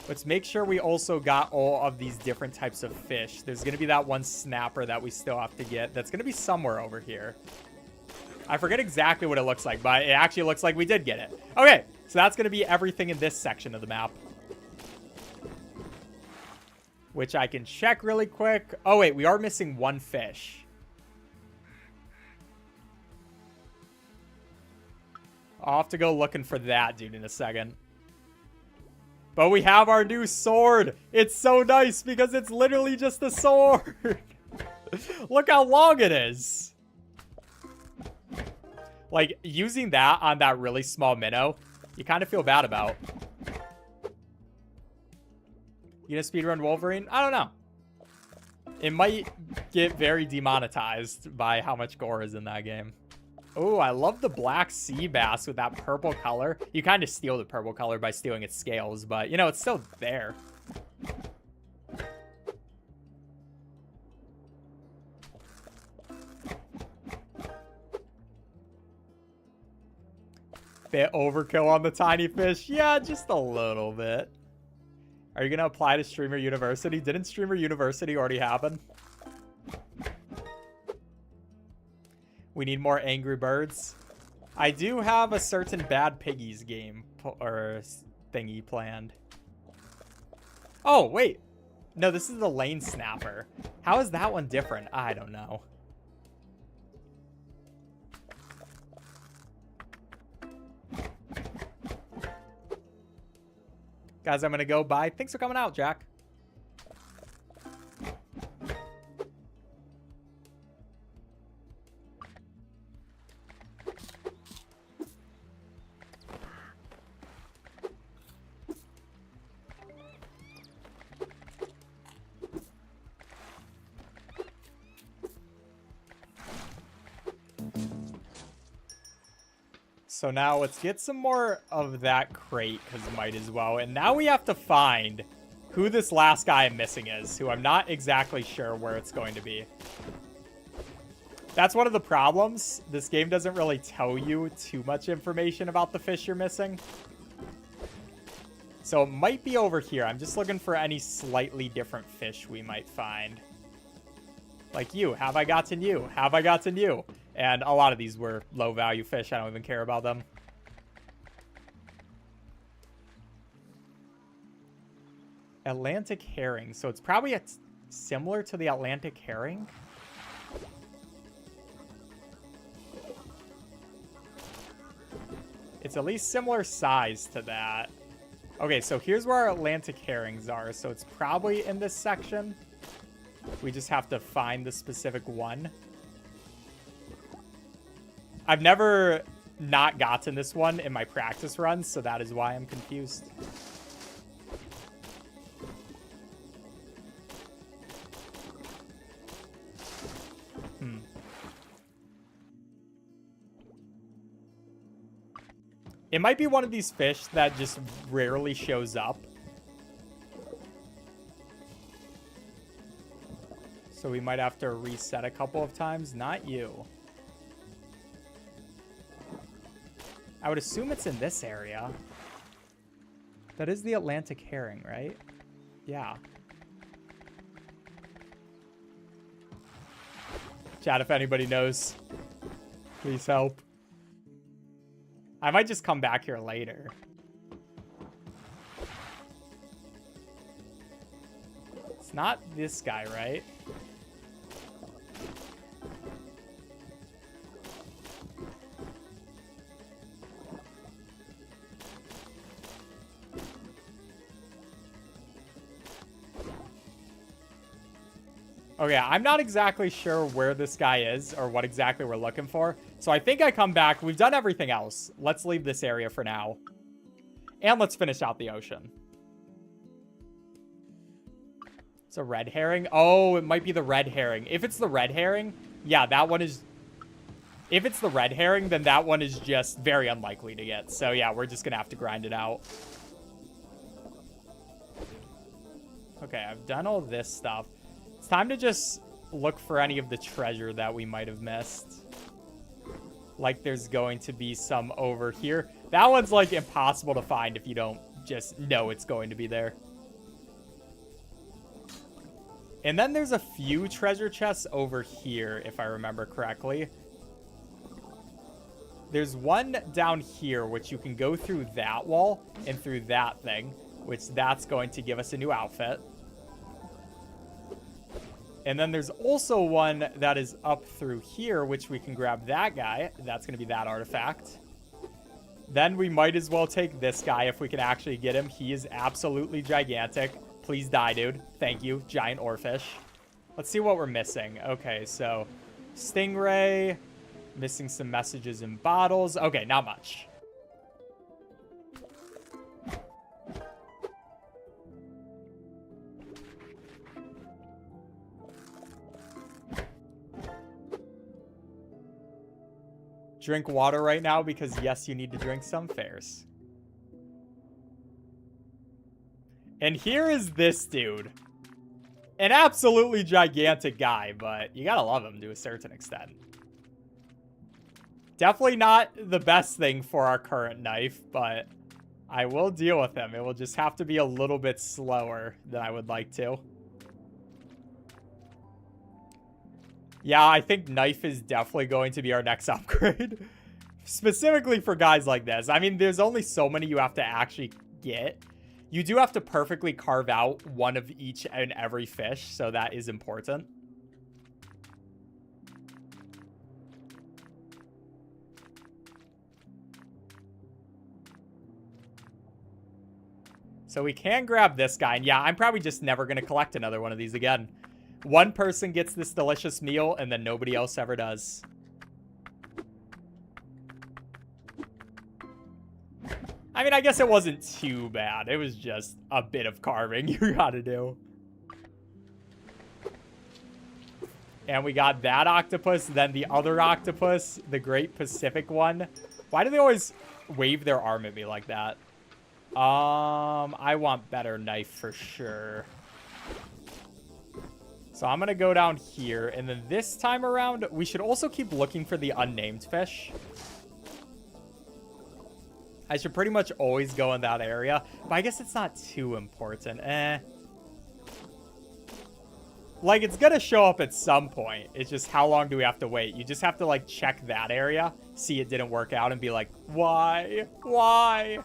Let's make sure we also got all of these different types of fish. There's going to be that one snapper that we still have to get. That's going to be somewhere over here. I forget exactly what it looks like, but it actually looks like we did get it. Okay, so that's going to be everything in this section of the map. Which I can check really quick. Oh, wait, we are missing one fish. I'll have to go looking for that dude in a second. But we have our new sword. It's so nice because it's literally just a sword. Look how long it is. Like, using that on that really small minnow, you kind of feel bad about. You gonna speedrun Wolverine? I don't know. It might get very demonetized by how much gore is in that game. Oh, I love the black sea bass with that purple color. You kind of steal the purple color by stealing its scales, but, you know, it's still there. Bit overkill on the tiny fish. Yeah, just a little bit. Are you going to apply to Streamer University? Didn't Streamer University already happen? We need more Angry Birds. I do have a certain Bad Piggies game or thingy planned. Oh, wait. No, this is the Lane Snapper. How is that one different? I don't know. Guys, I'm going to go. Bye. Thanks for coming out, Jack. So now let's get some more of that crate, because might as well. And now we have to find who this last guy I'm missing is, who I'm not exactly sure where it's going to be. That's one of the problems. This game doesn't really tell you too much information about the fish you're missing. So it might be over here. I'm just looking for any slightly different fish we might find. Like you. Have I gotten you? Have I gotten you? And a lot of these were low-value fish. I don't even care about them. Atlantic herring. So it's probably similar to the Atlantic herring. It's at least similar size to that. Okay, so here's where our Atlantic herrings are. So it's probably in this section. We just have to find the specific one. I've never not gotten this one in my practice runs, so that is why I'm confused. It might be one of these fish that just rarely shows up. So we might have to reset a couple of times. Not you. I would assume it's in this area. That is the Atlantic herring, right? Yeah. Chat, if anybody knows, please help. I might just come back here later. It's not this guy, right? Okay, I'm not exactly sure where this guy is or what exactly we're looking for. So I think I come back. We've done everything else. Let's leave this area for now. And let's finish out the ocean. It's a red herring. Oh, it might be the red herring. If it's the red herring, yeah, that one is... If it's the red herring, then that one is just very unlikely to get. So yeah, we're just going to have to grind it out. Okay, I've done all this stuff. It's time to just look for any of the treasure that we might have missed. Like there's going to be some over here. That one's like impossible to find if you don't just know it's going to be there. And then there's a few treasure chests over here, if I remember correctly. There's one down here, which you can go through that wall and through that thing, which that's going to give us a new outfit. And then there's also one that is up through here, which we can grab that guy. That's going to be that artifact. Then we might as well take this guy if we can actually get him. He is absolutely gigantic. Please die, dude. Thank you. Giant oarfish. Let's see what we're missing. Okay, so stingray. Missing some messages in bottles. Okay, not much. Drink water right now because, yes, you need to drink some fairs. And here is this dude. An absolutely gigantic guy, but you gotta love him to a certain extent. Definitely not the best thing for our current knife, but I will deal with him. It will just have to be a little bit slower than I would like to. Yeah, I think knife is definitely going to be our next upgrade. Specifically for guys like this. I mean, there's only so many you have to actually get. You do have to perfectly carve out one of each and every fish, so that is important. So we can grab this guy. And yeah, I'm probably just never going to collect another one of these again. One person gets this delicious meal, and then nobody else ever does. I mean, I guess it wasn't too bad. It was just a bit of carving you gotta do. And we got that octopus, then the other octopus, the Great Pacific one. Why do they always wave their arm at me like that? I want better knife for sure. So I'm going to go down here. And then this time around, we should also keep looking for the unnamed fish. I should pretty much always go in that area. But I guess it's not too important. Like, it's gonna show up at some point. It's just how long do we have to wait? You just have to, like, check that area, see it didn't work out, and be like, why? Why?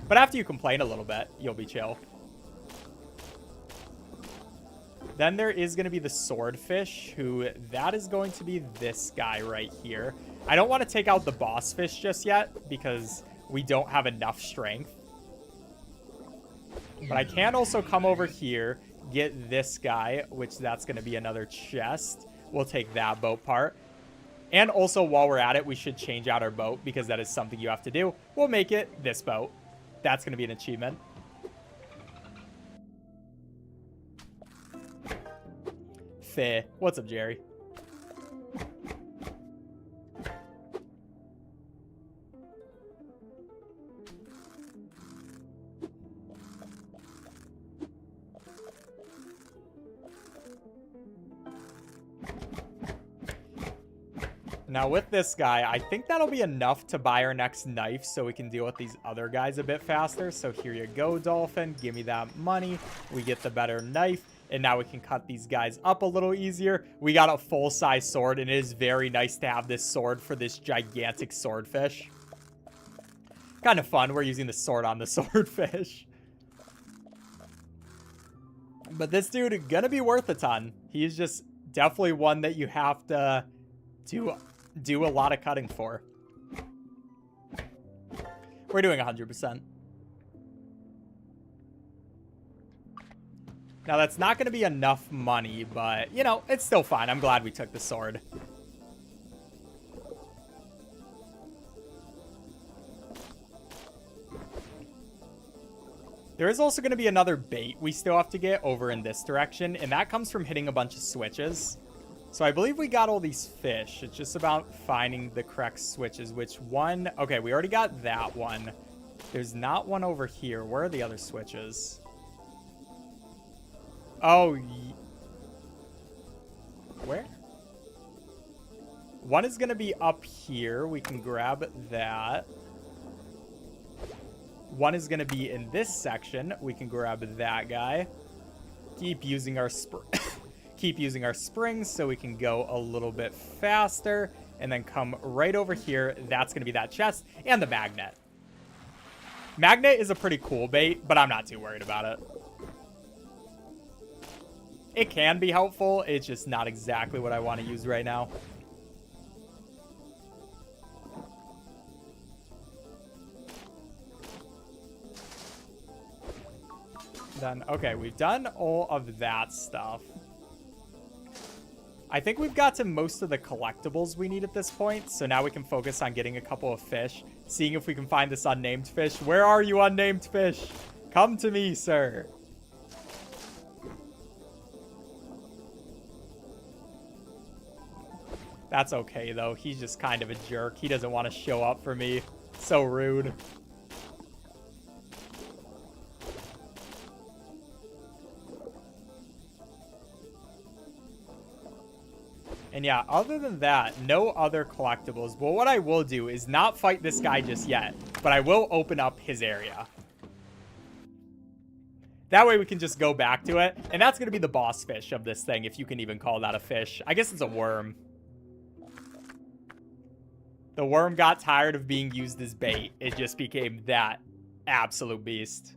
But after you complain a little bit, you'll be chill. Then there is going to be the swordfish, who that is going to be this guy right here. I don't want to take out the boss fish just yet because we don't have enough strength. But I can also come over here, get this guy, which that's going to be another chest. We'll take that boat part. And also, while we're at it, we should change out our boat because that is something you have to do. We'll make it this boat. That's going to be an achievement. Fair. What's up, Jerry? Now with this guy, I think that'll be enough to buy our next knife so we can deal with these other guys a bit faster. So here you go, Dolphin. Give me that money. We get the better knife. And now we can cut these guys up a little easier. We got a full-size sword, and it is very nice to have this sword for this gigantic swordfish. Kind of fun. We're using the sword on the swordfish. But this dude, gonna be worth a ton. He's just definitely one that you have to do a lot of cutting for. We're doing 100%. Now, that's not going to be enough money, but, you know, it's still fine. I'm glad we took the sword. There is also going to be another bait we still have to get over in this direction, and that comes from hitting a bunch of switches. So I believe we got all these fish. It's just about finding the correct switches. Which one? Okay, we already got that one. There's not one over here. Where are the other switches? Oh, where? One is going to be up here. We can grab that. One is going to be in this section. We can grab that guy. Keep using our keep using our springs so we can go a little bit faster. And then come right over here. That's going to be that chest and the magnet. Magnet is a pretty cool bait, but I'm not too worried about it. It can be helpful. It's just not exactly what I want to use right now. Then, okay, we've done all of that stuff. I think we've got to most of the collectibles we need at this point. So now we can focus on getting a couple of fish. Seeing if we can find this unnamed fish. Where are you, unnamed fish? Come to me, sir. That's okay, though. He's just kind of a jerk. He doesn't want to show up for me. So rude. And yeah, other than that, no other collectibles. But what I will do is not fight this guy just yet, but I will open up his area. That way we can just go back to it. And that's going to be the boss fish of this thing, if you can even call that a fish. I guess it's a worm. The worm got tired of being used as bait. It just became that absolute beast.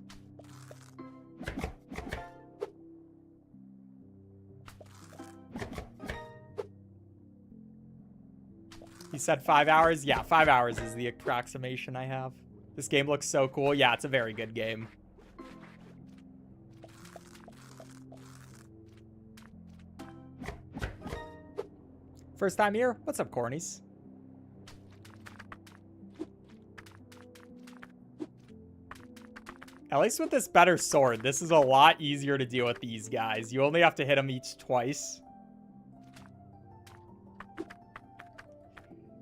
He said 5 hours? Yeah, 5 hours is the approximation I have. This game looks so cool. Yeah, it's a very good game. First time here? What's up, cornies? At least with this better sword, this is a lot easier to deal with these guys. You only have to hit them each twice.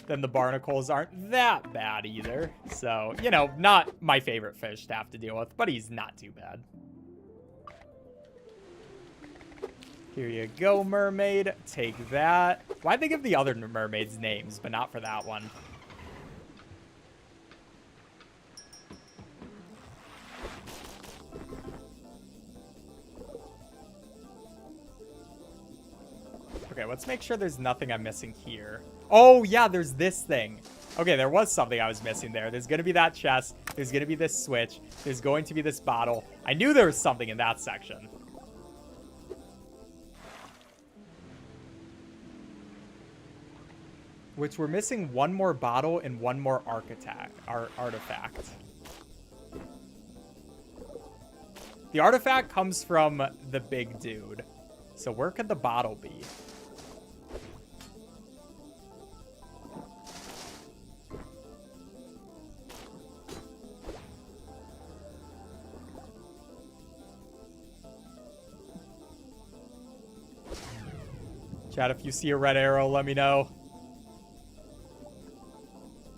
Then the barnacles aren't that bad either. So, you know, not my favorite fish to have to deal with, but he's not too bad. Here you go, mermaid. Take that. Why'd they give the other mermaids names, but not for that one? Okay, let's make sure there's nothing I'm missing here. Oh, yeah, there's this thing. Okay, there was something I was missing there. There's going to be that chest. There's going to be this switch. There's going to be this bottle. I knew there was something in that section. Which we're missing one more bottle and one more artifact. The artifact comes from the big dude. So where could the bottle be? Chat, if you see a red arrow, let me know.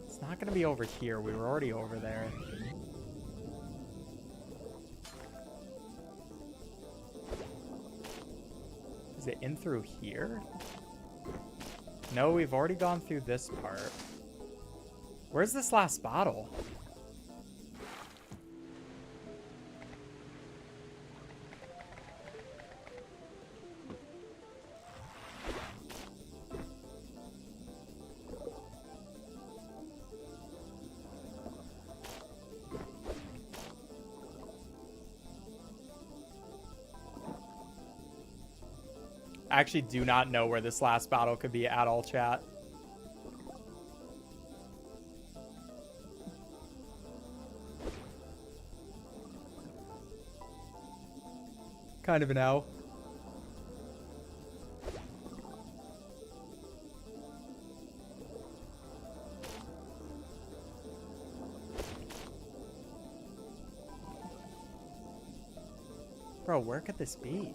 It's not going to be over here. We were already over there. Is it in through here? No, we've already gone through this part. Where's this last bottle? I actually do not know where this last bottle could be at all, chat. Kind of an L. Bro, where could this be?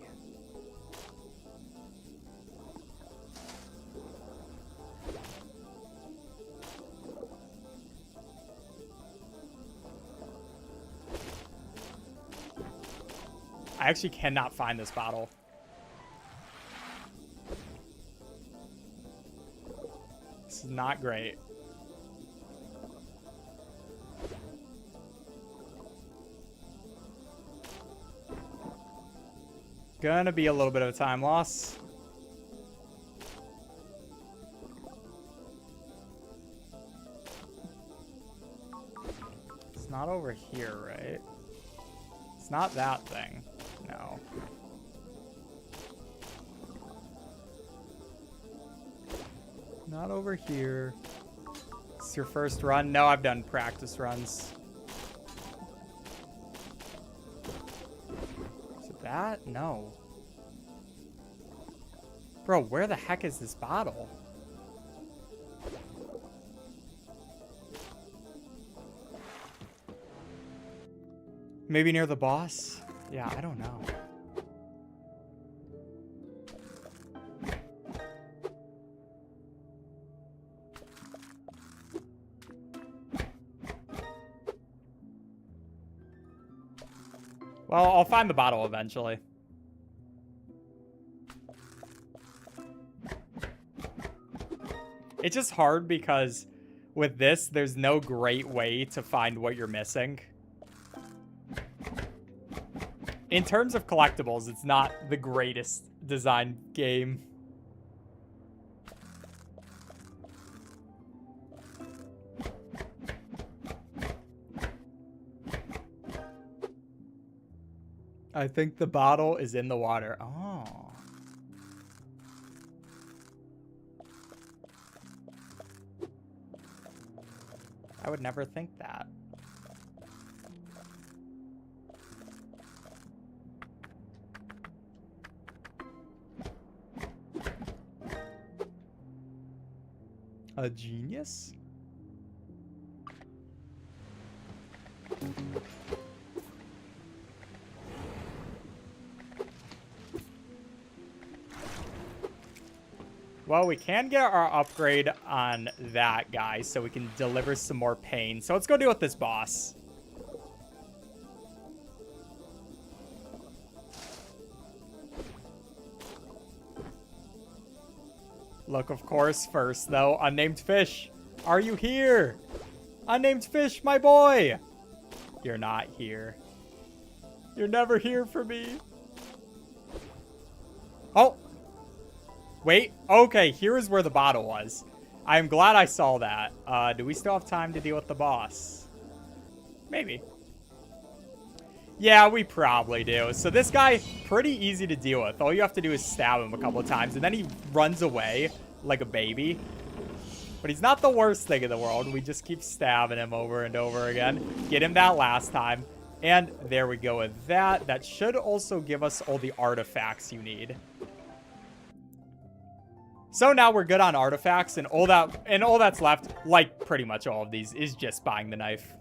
I actually cannot find this bottle. This is not great. Gonna be a little bit of a time loss. It's not over here, right? It's not that thing. No. Not over here. It's your first run? No, I've done practice runs. Is it that? No. Bro, where the heck is this bottle? Maybe near the boss? Yeah, I don't know. Well, I'll find the bottle eventually. It's just hard because with this, there's no great way to find what you're missing. In terms of collectibles, it's not the greatest design game. I think the bottle is in the water. Oh. I would never think that. A genius? Well, we can get our upgrade on that guy, so we can deliver some more pain. So let's go deal with this boss. Look, of course, first, though. Unnamed fish. Are you here? Unnamed fish, my boy. You're not here. You're never here for me. Oh. Wait, okay, here is where the bottle was. I'm glad I saw that. Do we still have time to deal with the boss? Maybe. Yeah, we probably do. So this guy, pretty easy to deal with. All you have to do is stab him a couple of times, and then he runs away like a baby. But he's not the worst thing in the world. We just keep stabbing him over and over again. Get him that last time. And there we go with that. That should also give us all the artifacts you need. So now we're good on artifacts, and all that's left, like pretty much all of these, is just buying the knife.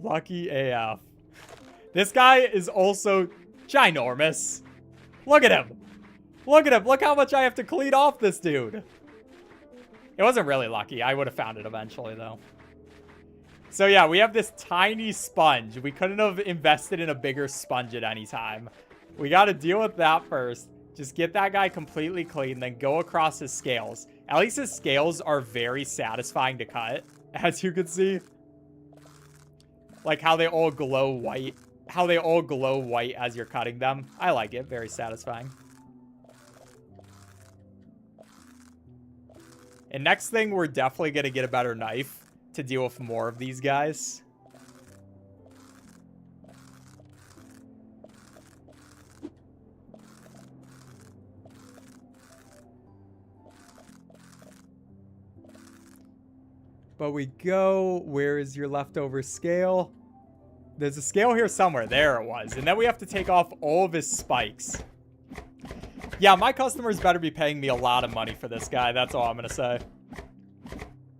Lucky AF. This guy is also ginormous. Look at him. Look at him. Look how much I have to clean off this dude. It wasn't really lucky. I would have found it eventually, though. So, yeah, we have this tiny sponge. We couldn't have invested in a bigger sponge at any time. We got to deal with that first. Just get that guy completely clean, then go across his scales. At least his scales are very satisfying to cut, as you can see. Like how they all glow white. How they all glow white as you're cutting them. I like it. Very satisfying. And next thing, we're definitely going to get a better knife to deal with more of these guys. But we go. Where is your leftover scale? There's a scale here somewhere. There it was. And then we have to take off all of his spikes. Yeah, my customers better be paying me a lot of money for this guy. That's all I'm going to say.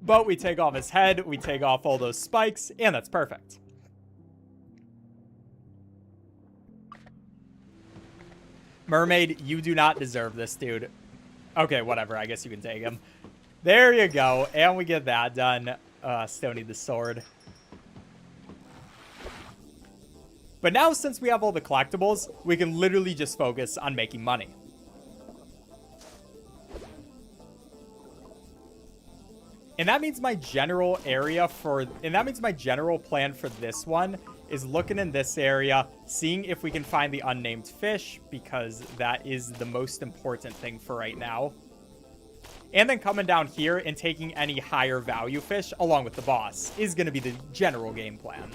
But we take off his head. We take off all those spikes. And that's perfect. Mermaid, you do not deserve this, dude. Okay, whatever. I guess you can take him. There you go. And we get that done. Still need the sword. But now, since we have all the collectibles, we can literally just focus on making money. And that means my general plan for this one is looking in this area, seeing if we can find the unnamed fish, because that is the most important thing for right now. And then coming down here and taking any higher value fish along with the boss is going to be the general game plan.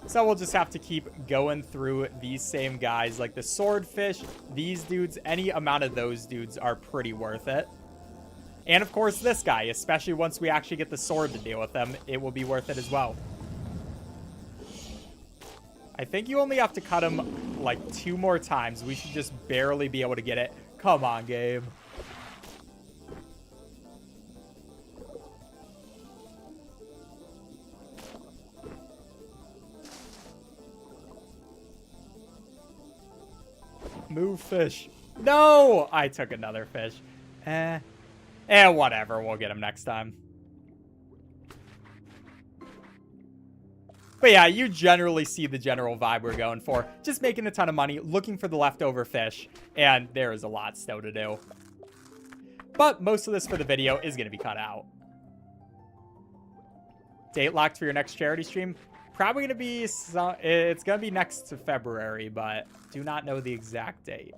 So we'll just have to keep going through these same guys, like the swordfish, these dudes. Any amount of those dudes are pretty worth it. And of course this guy, especially once we actually get the sword to deal with them, it will be worth it as well. I think you only have to cut him like 2 more times. We should just barely be able to get it. Come on, game. Move, fish. No! I took another fish. Whatever. We'll get him next time. But yeah, you generally see the general vibe we're going for. Just making a ton of money, looking for the leftover fish, and there is a lot still to do. But most of this for the video is going to be cut out. Date locked for your next charity stream? Probably going to be, it's going to be next to February, but do not know the exact date.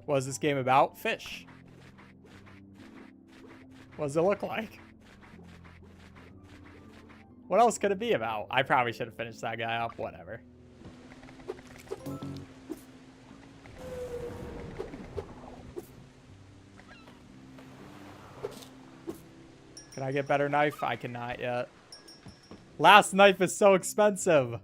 What is this game about? Fish. What does it look like? What else could it be about? I probably should have finished that guy up. Whatever. Can I get better knife? I cannot yet. Last knife is so expensive.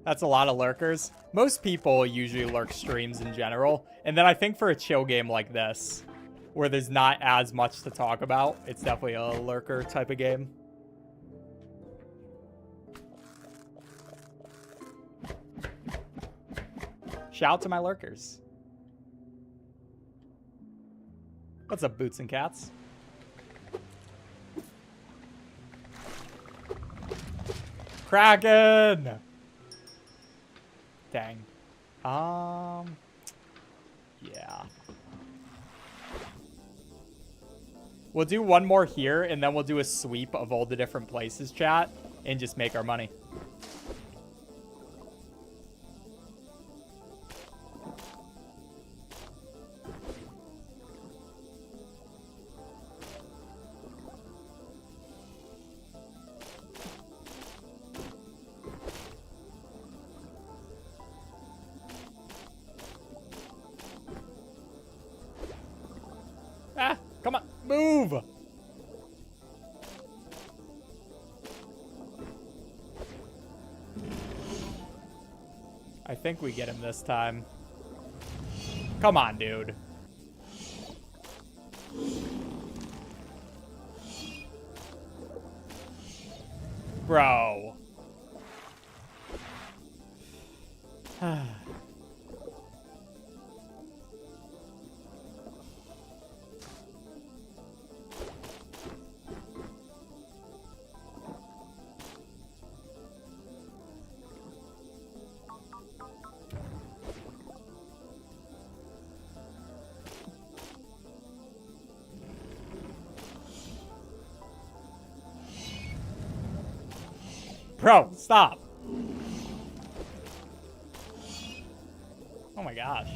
That's a lot of lurkers. Most people usually lurk streams in general. And then I think for a chill game like this, where there's not as much to talk about, it's definitely a lurker type of game. Shout out to my lurkers. What's up, Boots and Cats? Kraken! Dang. Yeah. We'll do one more here, and then we'll do a sweep of all the different places, chat, and just make our money. Ah, come on, move! I think we get him this time. Come on, dude. Bro. Bro, stop. Oh my gosh.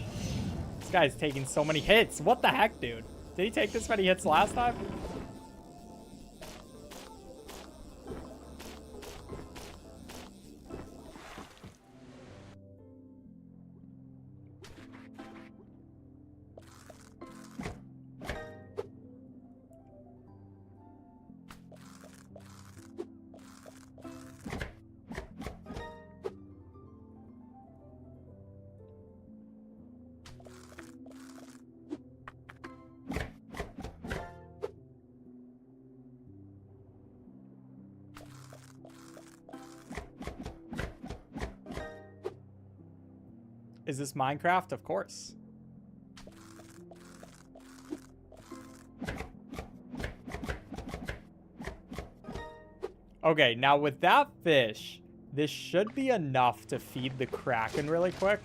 This guy's taking so many hits. What the heck, dude? Did he take this many hits last time? Is this Minecraft? Of course. Okay, now with that fish, this should be enough to feed the Kraken really quick.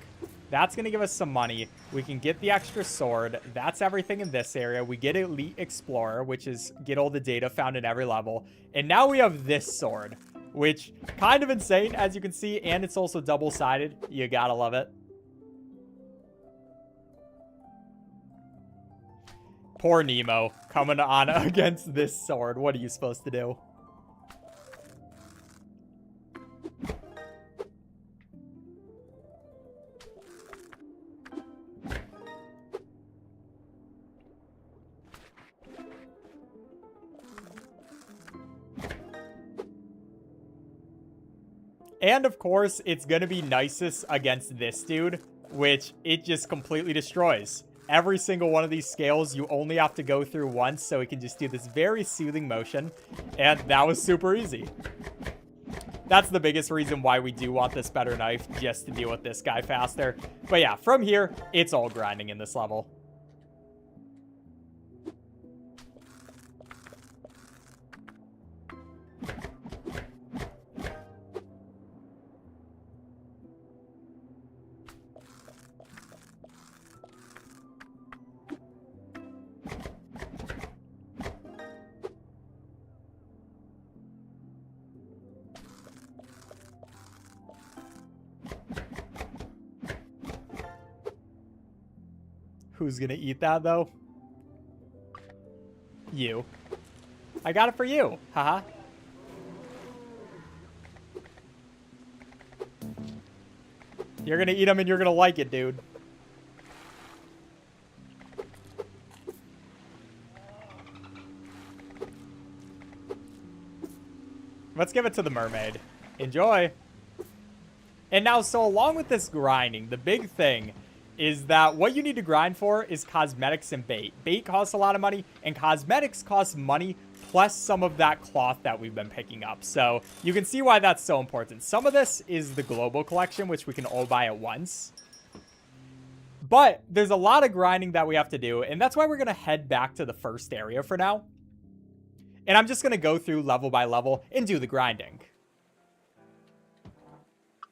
That's going to give us some money. We can get the extra sword. That's everything in this area. We get Elite Explorer, which is get all the data found in every level. And now we have this sword, which kind of insane, as you can see. And it's also double-sided. You gotta love it. Poor Nemo coming on against this sword. What are you supposed to do? And of course, it's going to be nicest against this dude, which it just completely destroys. Every single one of these scales, you only have to go through once, so it can just do this very soothing motion. And that was super easy. That's the biggest reason why we do want this better knife, just to deal with this guy faster. But yeah, from here, it's all grinding in this level. Who's gonna eat that, though? You. I got it for you. Haha. You're gonna eat them and you're gonna like it, dude. Let's give it to the mermaid. Enjoy. And now, so along with this grinding, the big thing is that what you need to grind for is cosmetics and bait. Bait costs a lot of money, and cosmetics cost money plus some of that cloth that we've been picking up. So you can see why that's so important. Some of this is the global collection, which we can all buy at once. But there's a lot of grinding that we have to do, and that's why we're going to head back to the first area for now. And I'm just going to go through level by level and do the grinding.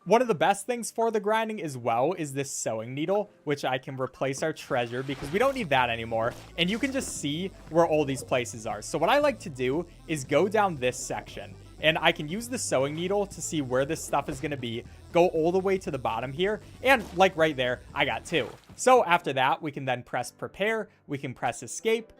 One of the best things for the grinding as well is this sewing needle, which I can replace our treasure because we don't need that anymore. And you can just see where all these places are. So what I like to do is go down this section, and I can use the sewing needle to see where this stuff is going to be, go all the way to the bottom here. And like right there, I got 2. So after that, we can then press prepare. We can press escape.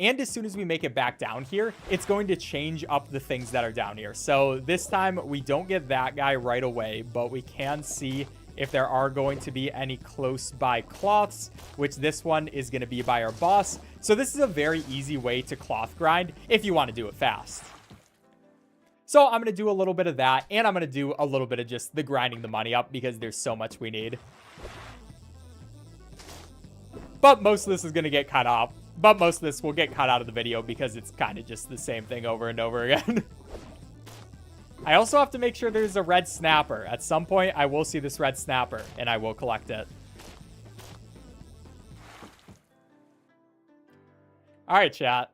And as soon as we make it back down here, it's going to change up the things that are down here. So this time we don't get that guy right away, but we can see if there are going to be any close by cloths, which this one is going to be by our boss. So this is a very easy way to cloth grind if you want to do it fast. So I'm going to do a little bit of that, and I'm going to do a little bit of just the grinding the money up because there's so much we need. But most of this is going to get cut off. But most of this will get cut out of the video because it's kind of just the same thing over and over again. I also have to make sure there's a red snapper. At some point, I will see this red snapper, and I will collect it. All right, chat.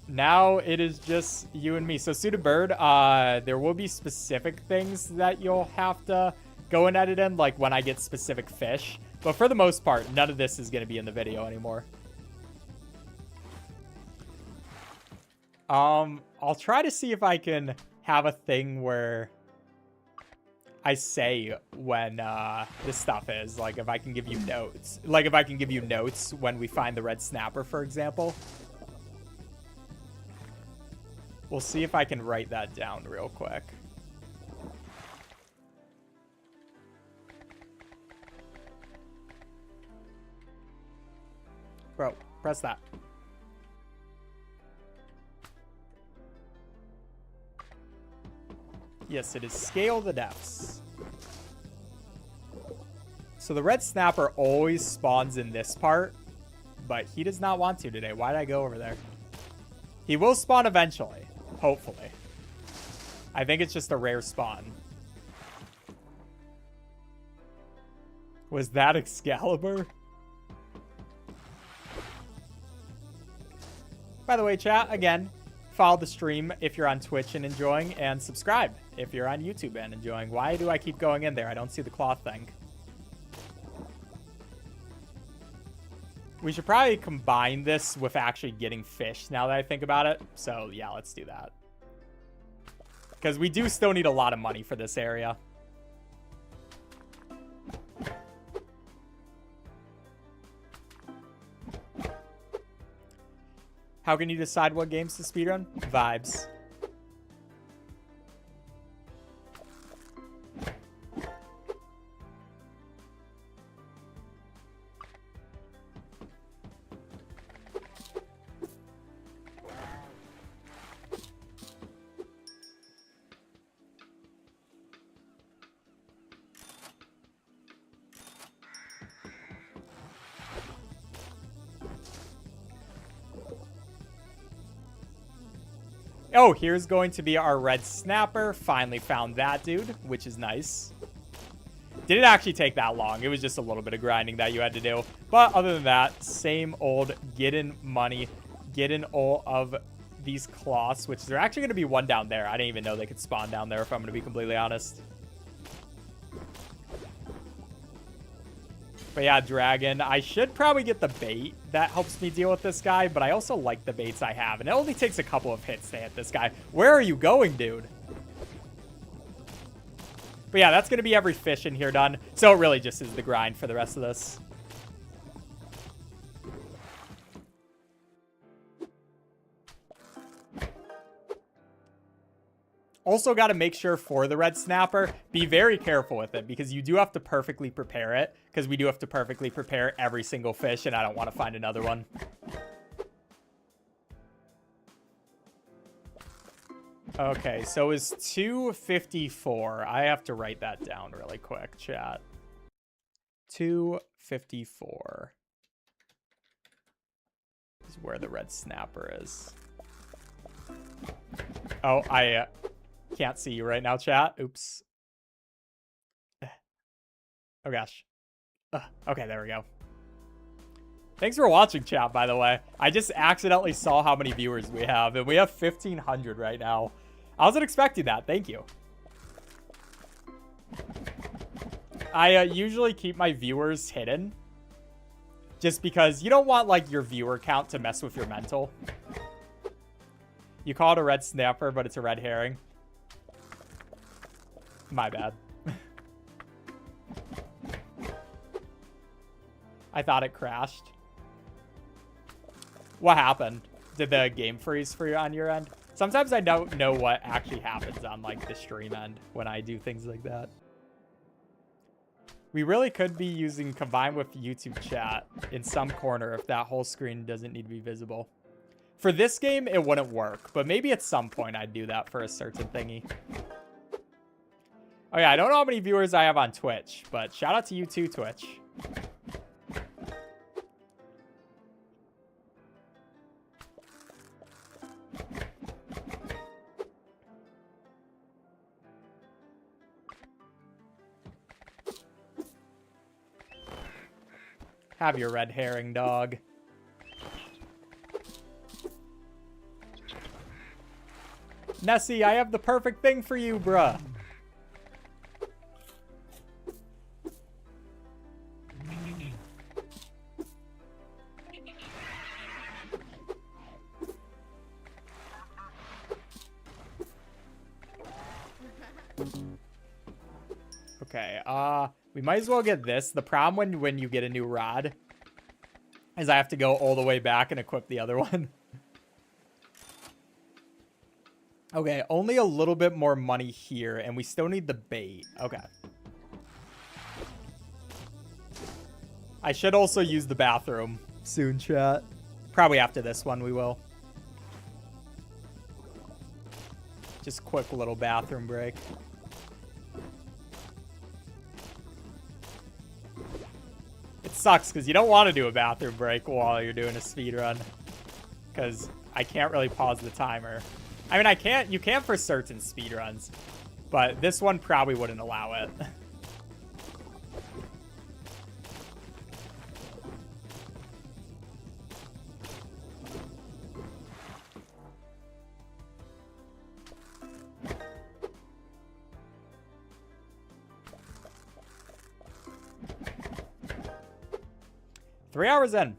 Now it is just you and me. So, Suited Bird, there will be specific things that you'll have to go and edit in, like when I get specific fish. But for the most part, none of this is going to be in the video anymore. I'll try to see if I can have a thing where I say when this stuff is. Like, if I can give you notes. Like, if I can give you notes when we find the red snapper, for example. We'll see if I can write that down real quick. Bro, press that. Yes, it is scale the depths. So the red snapper always spawns in this part, but he does not want to today. Why did I go over there? He will spawn eventually, hopefully. I think it's just a rare spawn. Was that Excalibur? By the way, chat, again, follow the stream if you're on Twitch and enjoying, and subscribe if you're on YouTube and enjoying. Why do I keep going in there? I don't see the cloth thing. We should probably combine this with actually getting fish now that I think about it. So, yeah, let's do that. Because we do still need a lot of money for this area. How can you decide what games to speedrun? Vibes. Oh, here's going to be our red snapper. Finally found that dude, which is nice. Didn't actually take that long. It was just a little bit of grinding that you had to do. But other than that, same old getting money, getting all of these cloths, which they're actually going to be one down there. I didn't even know they could spawn down there, if I'm going to be completely honest. But yeah, dragon. I should probably get the bait that helps me deal with this guy, but I also like the baits I have. And it only takes a couple of hits to hit this guy. Where are you going, dude? But yeah, that's going to be every fish in here done. So it really just is the grind for the rest of this. Also got to make sure for the red snapper, be very careful with it because you do have to perfectly prepare it, because we do have to perfectly prepare every single fish and I don't want to find another one. Okay, so it's 254. I have to write that down really quick, chat. 254 is where the red snapper is. Oh, I can't see you right now, chat. Oops. Oh, gosh. Okay, there we go. Thanks for watching, chat, by the way. I just accidentally saw how many viewers we have, and we have 1,500 right now. I wasn't expecting that. Thank you. I usually keep my viewers hidden, just because you don't want, like, your viewer count to mess with your mental. You call it a red snapper, but it's a red herring. My bad. I thought it crashed. What happened? Did the game freeze for you on your end? Sometimes I don't know what actually happens on, like, the stream end when I do things like that. We really could be using combined with YouTube chat in some corner if that whole screen doesn't need to be visible. For this game, it wouldn't work, but maybe at some point I'd do that for a certain thingy. Oh yeah, I don't know how many viewers I have on Twitch, but shout out to you too, Twitch. Have your red herring, dog. Nessie, I have the perfect thing for you, bruh. Okay, we might as well get this. The problem when you get a new rod is I have to go all the way back and equip the other one. Okay, only a little bit more money here, and we still need the bait. Okay. I should also use the bathroom soon, chat. Probably after this one we will. Just quick little bathroom break. It sucks because you don't want to do a bathroom break while you're doing a speed run, because I can't really pause the timer. I mean, you can for certain speedruns, but this one probably wouldn't allow it. Three hours in.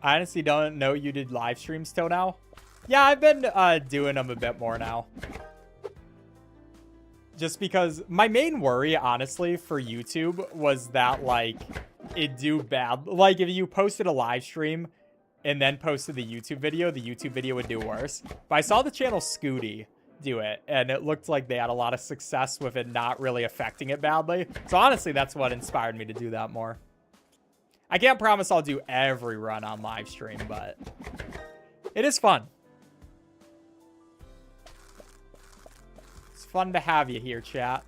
I honestly don't know you did live streams till now. Yeah, I've been doing them a bit more now. Just because my main worry, honestly, for YouTube was that, like, it'd do bad. Like, if you posted a live stream and then posted the YouTube video would do worse. But I saw the channel Scooty do it, and it looked like they had a lot of success with it not really affecting it badly. So honestly, that's what inspired me to do that more. I can't promise I'll do every run on live stream, but it is fun. It's fun to have you here, chat.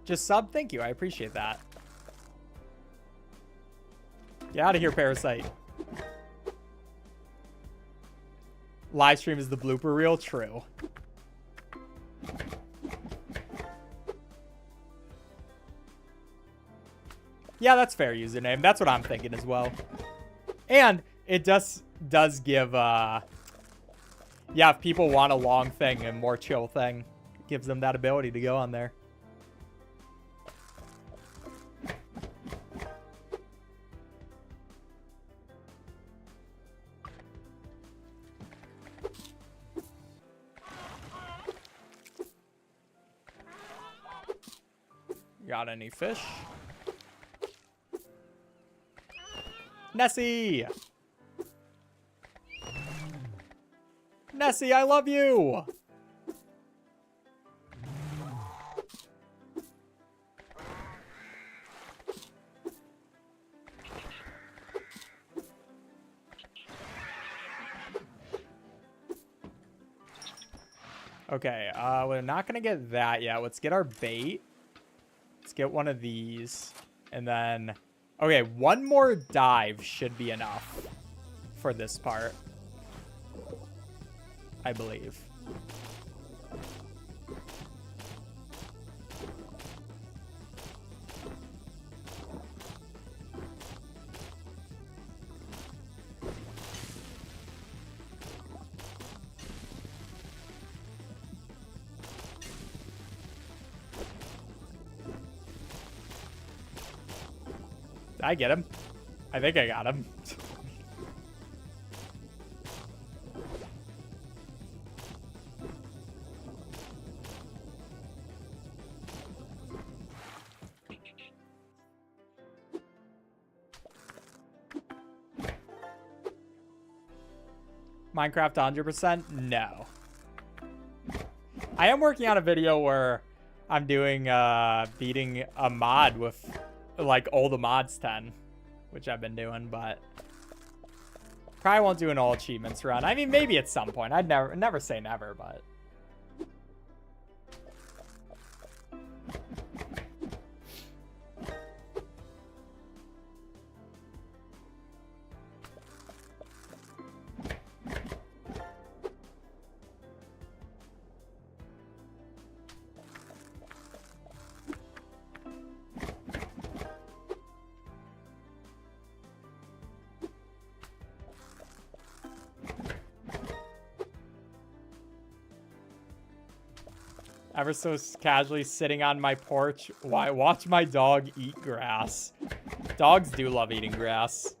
just sub. Thank you. I appreciate that. Get out of here, Parasite. Live stream is the blooper reel. True. Yeah, that's fair username. That's what I'm thinking as well. And it does give, yeah, if people want a long thing and more chill thing, it gives them that ability to go on there. Got any fish? Nessie! Nessie, I love you! Okay, we're not gonna get that yet. Let's get our bait. Let's get one of these. And then... Okay, one more dive should be enough for this part, I believe. I get him. I think I got him. Minecraft 100%? No. I am working on a video where I'm doing beating a mod with like all the mods 10, which I've been doing, but probably won't do an all achievements run. I mean, maybe at some point. I'd never say never, but ever so casually sitting on my porch. Why? Watch my dog eat grass. Dogs do love eating grass.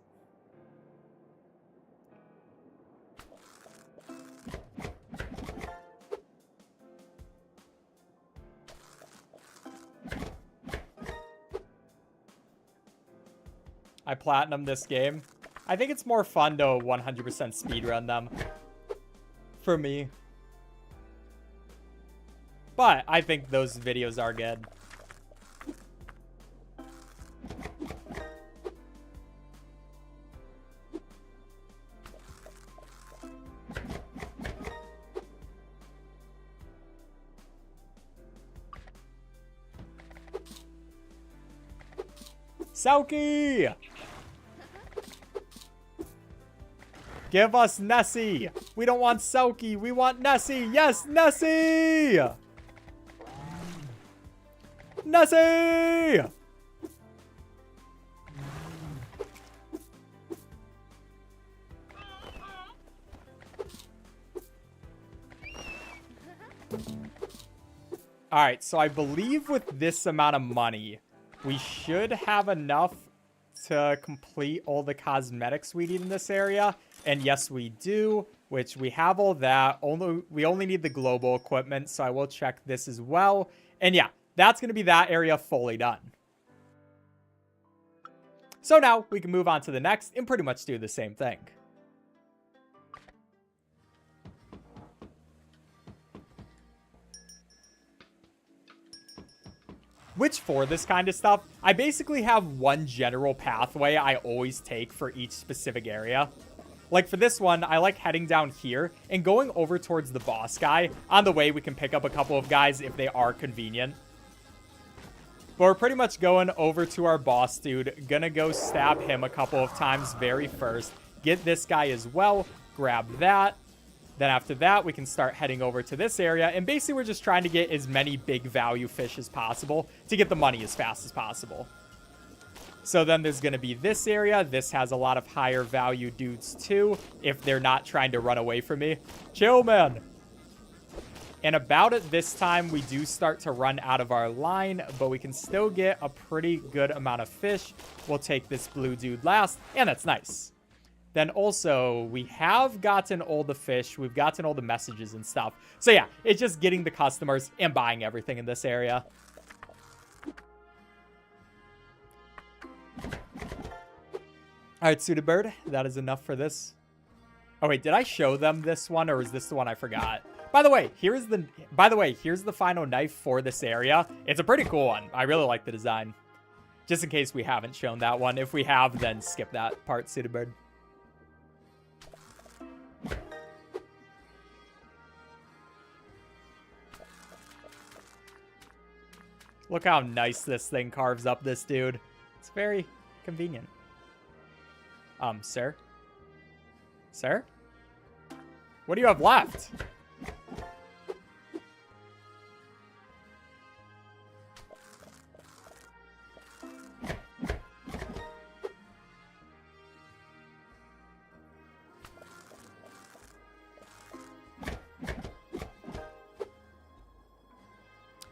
I platinumed this game. I think it's more fun to 100% speedrun them. For me. But I think those videos are good. Selkie! Give us Nessie! We don't want Selkie, we want Nessie! Yes, Nessie! Nessie! Alright, so I believe with this amount of money, we should have enough to complete all the cosmetics we need in this area. And yes, we do, which we have all that. We only need the global equipment, so I will check this as well. And yeah, that's going to be that area fully done. So now we can move on to the next and pretty much do the same thing. Which for this kind of stuff, I basically have one general pathway I always take for each specific area. Like for this one, I like heading down here and going over towards the boss guy. On the way, we can pick up a couple of guys if they are convenient. But we're pretty much going over to our boss dude. Gonna go stab him a couple of times very first. Get this guy as well. Grab that. Then after that, we can start heading over to this area. And basically, we're just trying to get as many big value fish as possible to get the money as fast as possible. So then there's going to be this area. This has a lot of higher value dudes too, if they're not trying to run away from me. Chill, man. And about at this time, we do start to run out of our line, but we can still get a pretty good amount of fish. We'll take this blue dude last, and that's nice. Then also, we have gotten all the fish. We've gotten all the messages and stuff. So yeah, it's just getting the customers and buying everything in this area. All right, Suited Bird, that is enough for this. Oh wait, did I show them this one, or is this the one I forgot? By the way, here's the final knife for this area. It's a pretty cool one. I really like the design. Just in case we haven't shown that one. If we have, then skip that part, Suited Bird. Look how nice this thing carves up this dude. It's very convenient. Sir? Sir? What do you have left?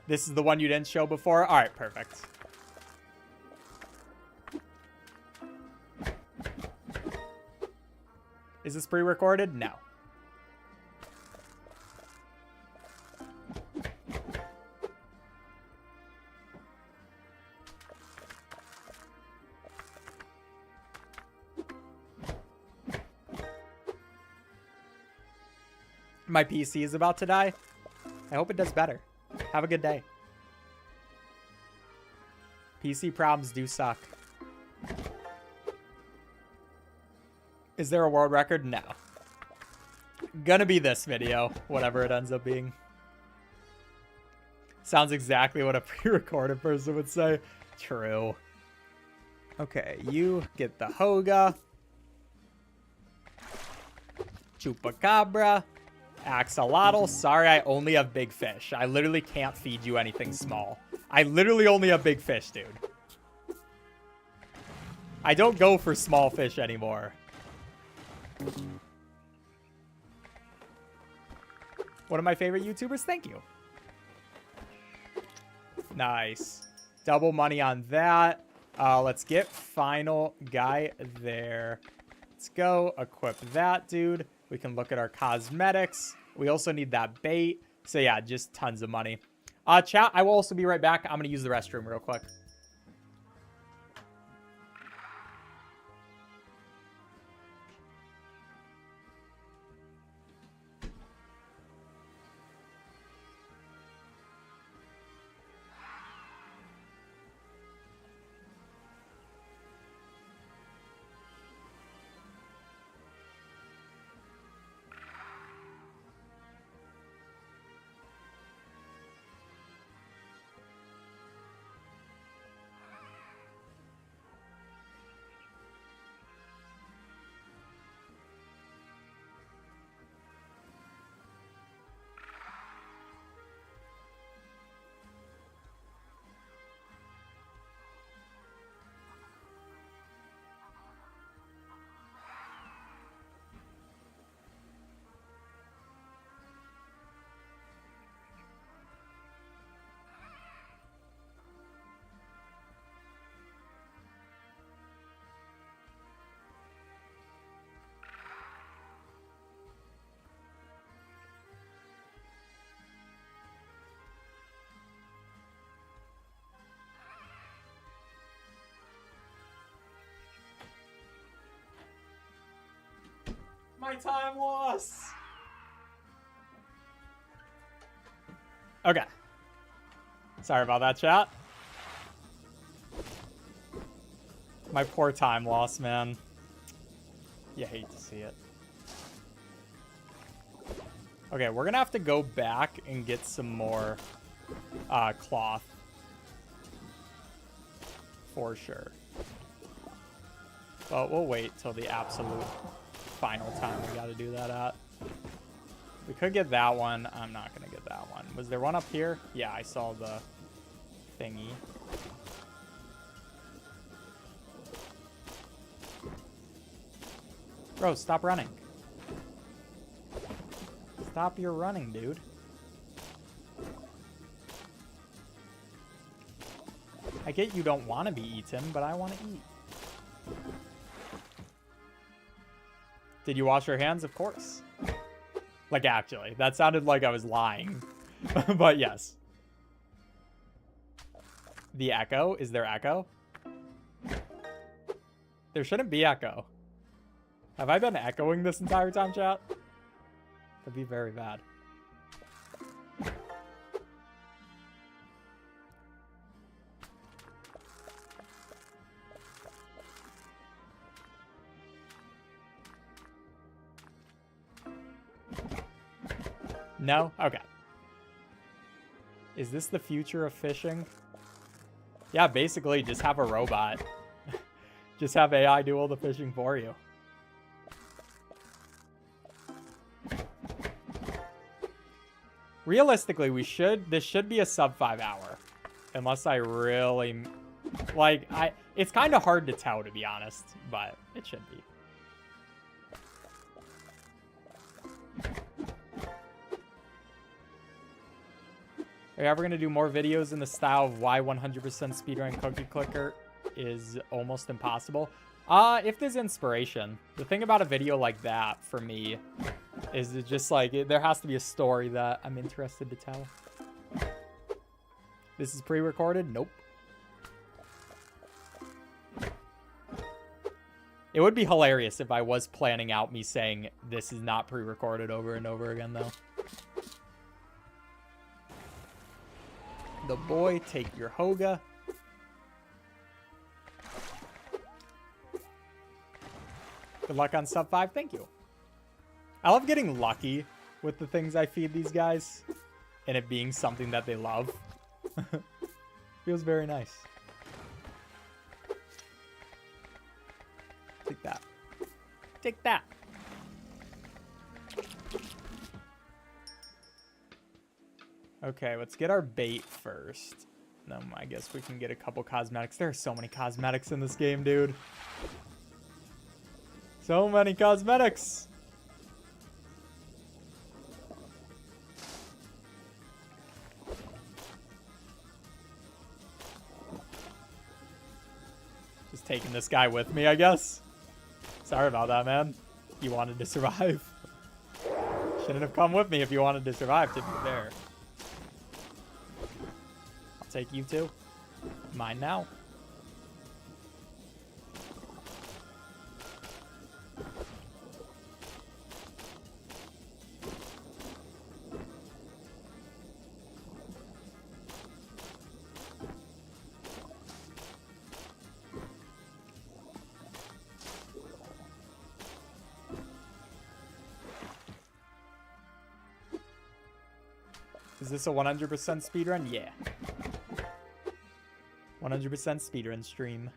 This is the one you didn't show before? All right, perfect. Is this pre-recorded? No. My PC is about to die. I hope it does better. Have a good day. PC problems do suck. Is there a world record? No. Gonna be this video, whatever it ends up being. Sounds exactly what a pre-recorded person would say. True. Okay, you get the Hoga. Chupacabra. Axolotl. Sorry, I only have big fish. I literally can't feed you anything small. I literally only have big fish, dude. I don't go for small fish anymore. One of my favorite YouTubers. Thank you. Nice. Double money on that. Let's get final guy there. Let's go equip that dude. We can look at our cosmetics. We also need that bait. So yeah, just tons of money. Chat, I will also be right back. I'm going to use the restroom real quick. My time loss. Okay. Sorry about that, chat. My poor time loss, man. You hate to see it. Okay, we're gonna have to go back and get some more cloth. for sure. But we'll wait till the absolute final time we got to do that at. We could get that one. I'm not going to get that one. Was there one up here? Yeah, I saw the thingy. Bro, stop running. Stop your running, dude. I get you don't want to be eaten, but I want to eat. Did you wash your hands? Of course. Like, actually. That sounded like I was lying. But yes. The echo? Is there echo? There shouldn't be echo. Have I been echoing this entire time, chat? That'd be very bad. No? Okay. Is this the future of fishing? Yeah, basically just have a robot. Just have AI do all the fishing for you. Realistically, this should be a sub 5 hour. Unless I really, like, it's kind of hard to tell, to be honest, but it should be. Are you ever going to do more videos in the style of why 100% speedrun cookie clicker is almost impossible? If there's inspiration. The thing about a video like that, for me, is it just like, there has to be a story that I'm interested to tell. This is pre-recorded? Nope. It would be hilarious if I was planning out me saying this is not pre-recorded over and over again, though. The boy, take your Hoga. Good luck on sub 5. Thank you. I love getting lucky with the things I feed these guys and it being something that they love. Feels very nice. Take that. Take that. Okay, let's get our bait first. I guess we can get a couple cosmetics. There are so many cosmetics in this game, dude. So many cosmetics. Just taking this guy with me, I guess. Sorry about that, man. You wanted to survive. Shouldn't have come with me if you wanted to survive, to be fair. I'll take you too. Mine now. Is this a 100% speedrun? Yeah. 100% speedrun stream.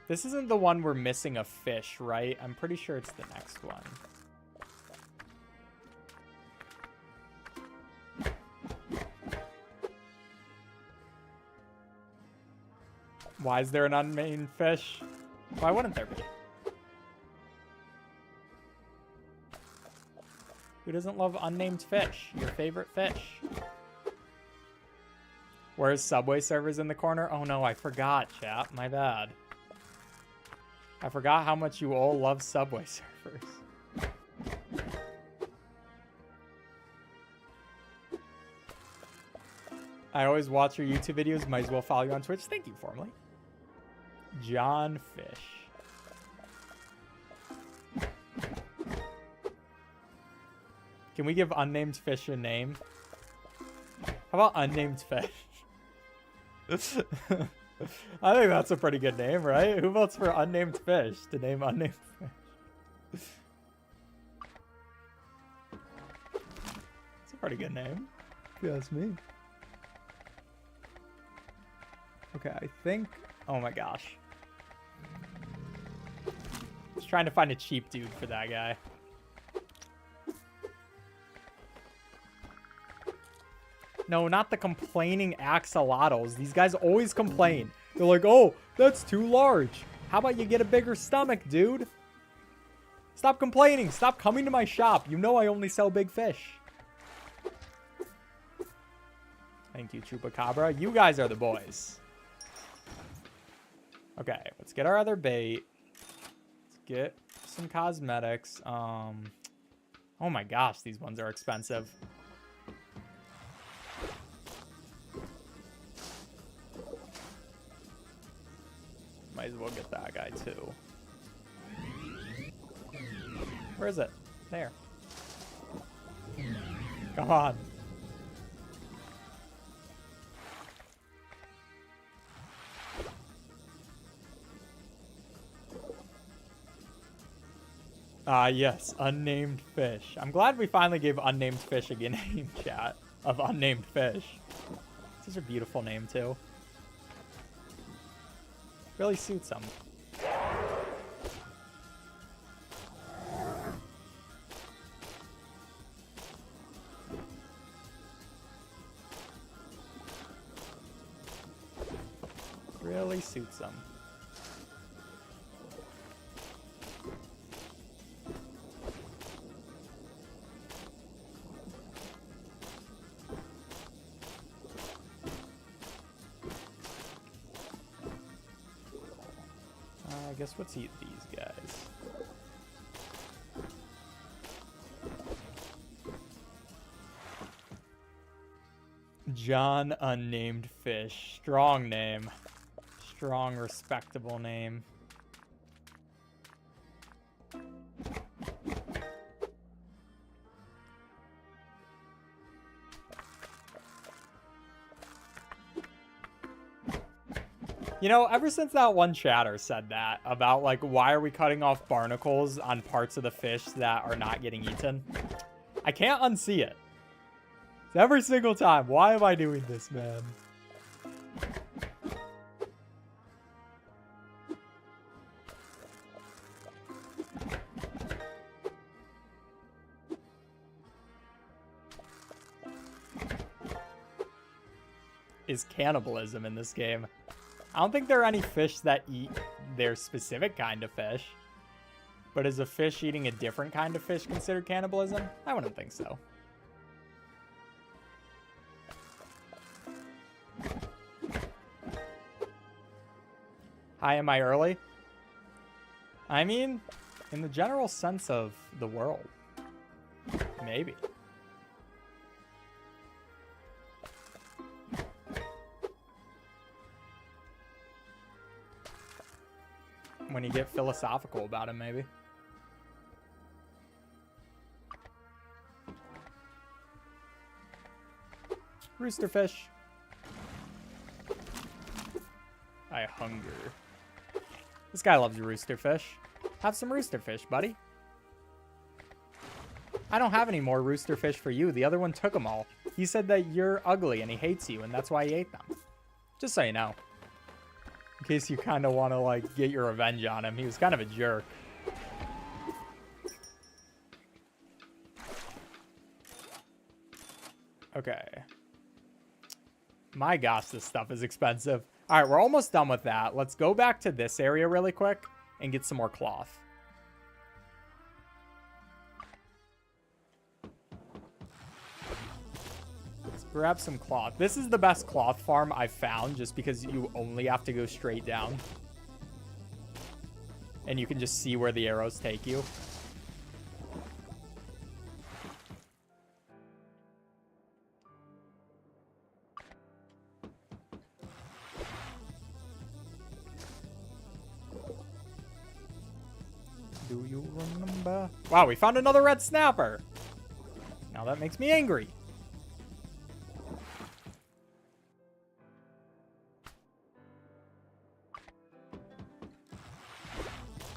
This isn't the one we're missing a fish, right? I'm pretty sure it's the next one. Why is there an unnamed fish? Why wouldn't there be? Who doesn't love unnamed fish? Your favorite fish. Where's Subway servers in the corner? Oh no, I forgot, chat. My bad. I forgot how much you all love Subway servers. I always watch your YouTube videos. Might as well follow you on Twitch. Thank you, formally. John Fish. Can we give unnamed fish a name? How about unnamed fish? I think that's a pretty good name, right? Who votes for unnamed fish to name unnamed fish? It's a pretty good name, if you ask me. Okay, I think... Oh my gosh. Just trying to find a cheap dude for that guy. No, not the complaining axolotls. These guys always complain. They're like, oh, that's too large. How about you get a bigger stomach, dude? Stop complaining. Stop coming to my shop. You know I only sell big fish. Thank you, Chupacabra. You guys are the boys. Okay, let's get our other bait. Let's get some cosmetics. Oh my gosh, these ones are expensive. Might as well get that guy too. Where is it? There. Come on. Yes, unnamed fish. I'm glad we finally gave unnamed fish a name, chat, of unnamed fish. Such a beautiful name, too. Really suits them. Really suits them. I guess let's eat these guys. John Unnamed Fish. Strong name. Strong, respectable name. You know, ever since that one chatter said that about, like, why are we cutting off barnacles on parts of the fish that are not getting eaten? I can't unsee it. Every single time. Why am I doing this, man? Is cannibalism in this game. I don't think there are any fish that eat their specific kind of fish. But is a fish eating a different kind of fish considered cannibalism? I wouldn't think so. Hi, am I early? I mean, in the general sense of the world. Maybe. When you get philosophical about it, maybe. Roosterfish. I hunger. This guy loves roosterfish. Have some roosterfish, buddy. I don't have any more roosterfish for you. The other one took them all. He said that you're ugly and he hates you, and that's why he ate them. Just so you know. In case you kind of want to, like, get your revenge on him. He was kind of a jerk. Okay. My gosh, this stuff is expensive. All right, we're almost done with that. Let's go back to this area really quick and get some more cloth. Let's grab some cloth. This is the best cloth farm I've found just because you only have to go straight down. And you can just see where the arrows take you. Do you remember? Wow, we found another red snapper. Now that makes me angry.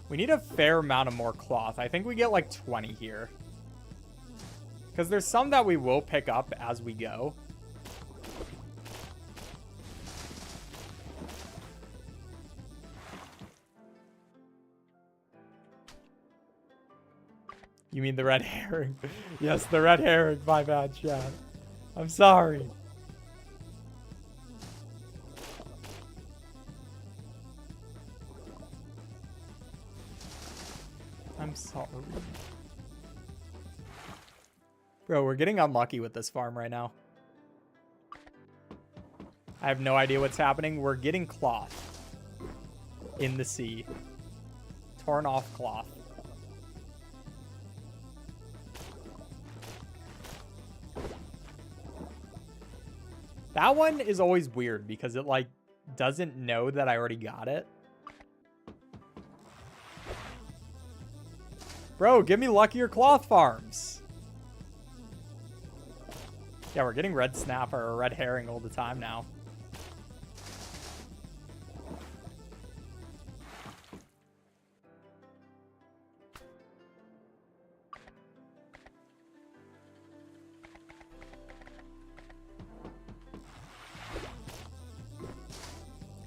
We need a fair amount of more cloth. I think we get like 20 here. Because there's some that we will pick up as we go. You mean the red herring? Yes, the red herring. My bad, chat. I'm sorry. I'm sorry. Bro, we're getting unlucky with this farm right now. I have no idea what's happening. We're getting cloth in the sea. Torn off cloth. That one is always weird because it like doesn't know that I already got it. Bro, give me luckier cloth farms. Yeah, we're getting red snapper or red herring all the time now.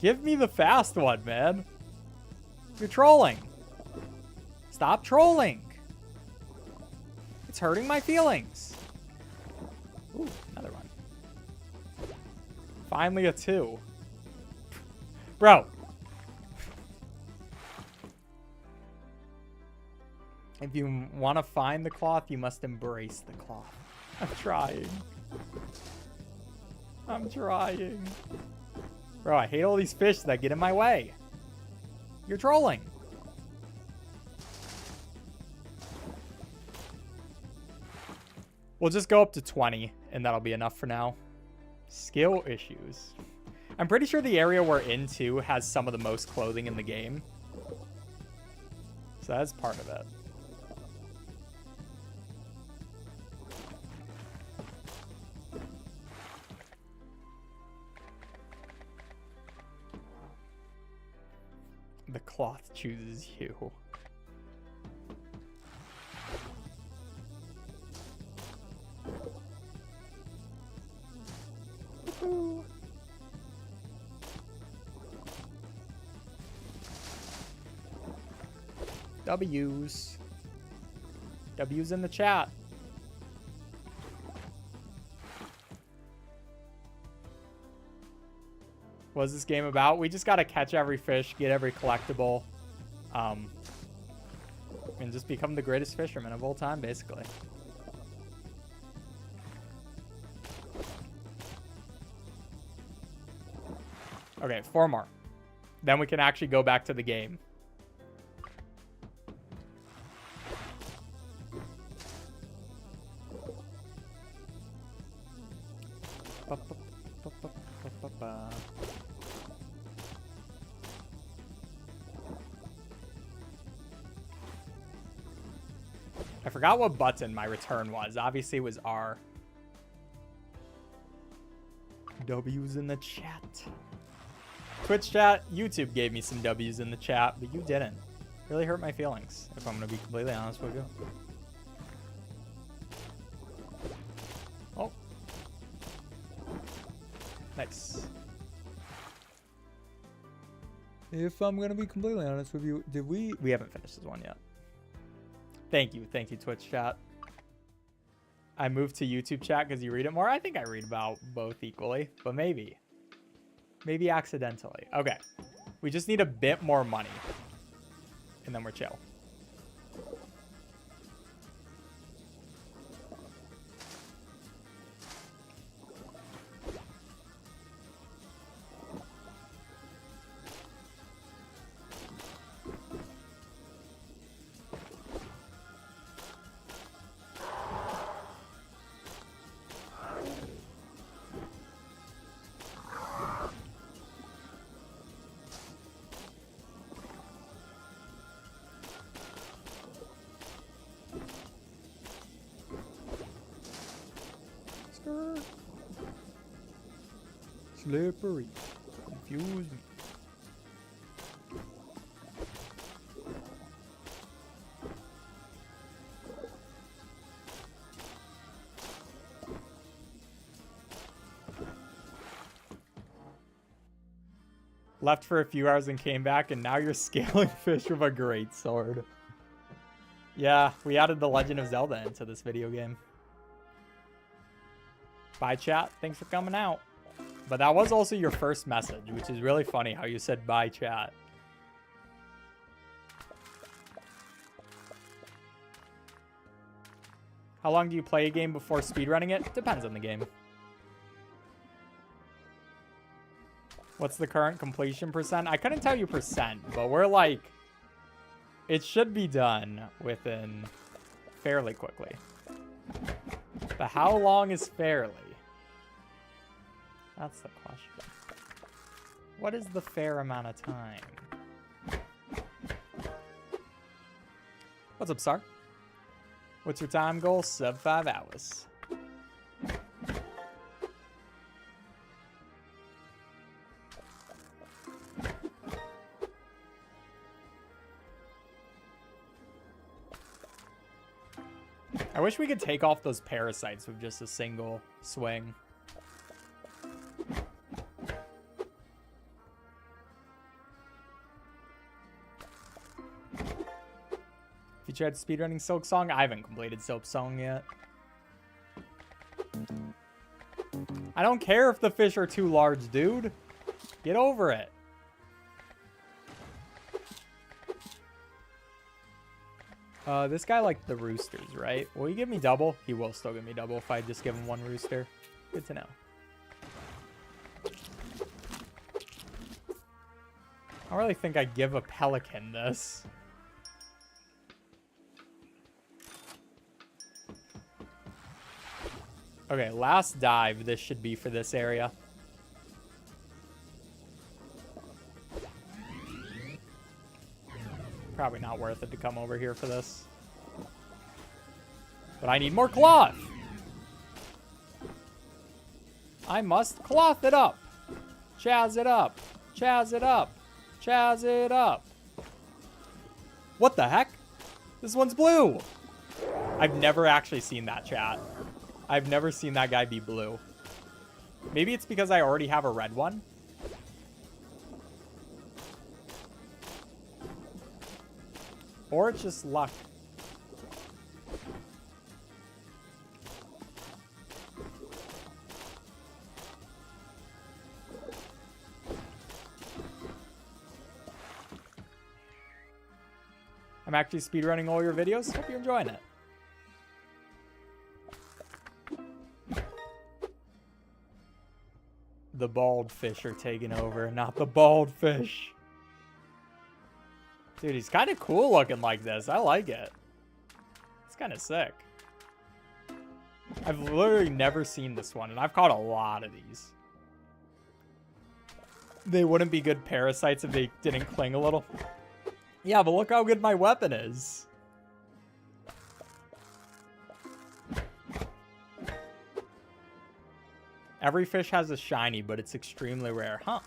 Give me the fast one, man. You're trolling. Stop trolling. It's hurting my feelings. Ooh, another one. Finally a 2. Bro. If you want to find the cloth, you must embrace the cloth. I'm trying. I'm trying. Bro, I hate all these fish that get in my way. You're trolling. We'll just go up to 20, and that'll be enough for now. Skill issues. I'm pretty sure the area we're in, too, has some of the most clothing in the game. So that's part of it. The cloth chooses you. Woo-hoo. W's. W's in the chat. What is this game about? We just gotta catch every fish, get every collectible, and just become the greatest fisherman of all time, basically. Okay, 4 more. Then we can actually go back to the game. I forgot what button my return was. Obviously, it was R. W's in the chat. Twitch chat, YouTube gave me some W's in the chat, but you didn't. Really hurt my feelings, if I'm going to be completely honest with you. Oh. Nice. If I'm going to be completely honest with you, did we... We haven't finished this one yet. Thank you, Twitch chat. I moved to YouTube chat because you read it more. I think I read about both equally, but maybe. Maybe accidentally. Okay. We just need a bit more money. And then we're chill. Slippery. Confuse me. Left for a few hours and came back, and now you're scaling fish with a great sword. Yeah, we added The Legend of Zelda into this video game. Bye, chat. Thanks for coming out. But that was also your first message, which is really funny how you said bye, chat. How long do you play a game before speedrunning it? Depends on the game. What's the current completion percent? I couldn't tell you percent, but we're like... It should be done within fairly quickly. But how long is fairly? That's the question. What is the fair amount of time? What's up, Sar? What's your time goal? Sub 5 hours. I wish we could take off those parasites with just a single swing. If you tried speedrunning Silk Song, I haven't completed Silk Song yet. I don't care if the fish are too large, dude. Get over it. This guy liked the roosters, right? Will he give me double? He will still give me double if I just give him one rooster. Good to know. I don't really think I give a pelican this. Okay, last dive this should be for this area. Probably not worth it to come over here for this. But I need more cloth. I must cloth it up. Chaz it up. Chaz it up. Chaz it up. What the heck? This one's blue. I've never actually seen that, chat. I've never seen that guy be blue. Maybe it's because I already have a red one. Or it's just luck. I'm actually speedrunning all your videos. Hope you're enjoying it. The bald fish are taking over, not the bald fish. Dude, he's kind of cool looking like this. I like it. It's kind of sick. I've literally never seen this one, and I've caught a lot of these. They wouldn't be good parasites if they didn't cling a little. Yeah, but look how good my weapon is. Every fish has a shiny, but it's extremely rare. Huh.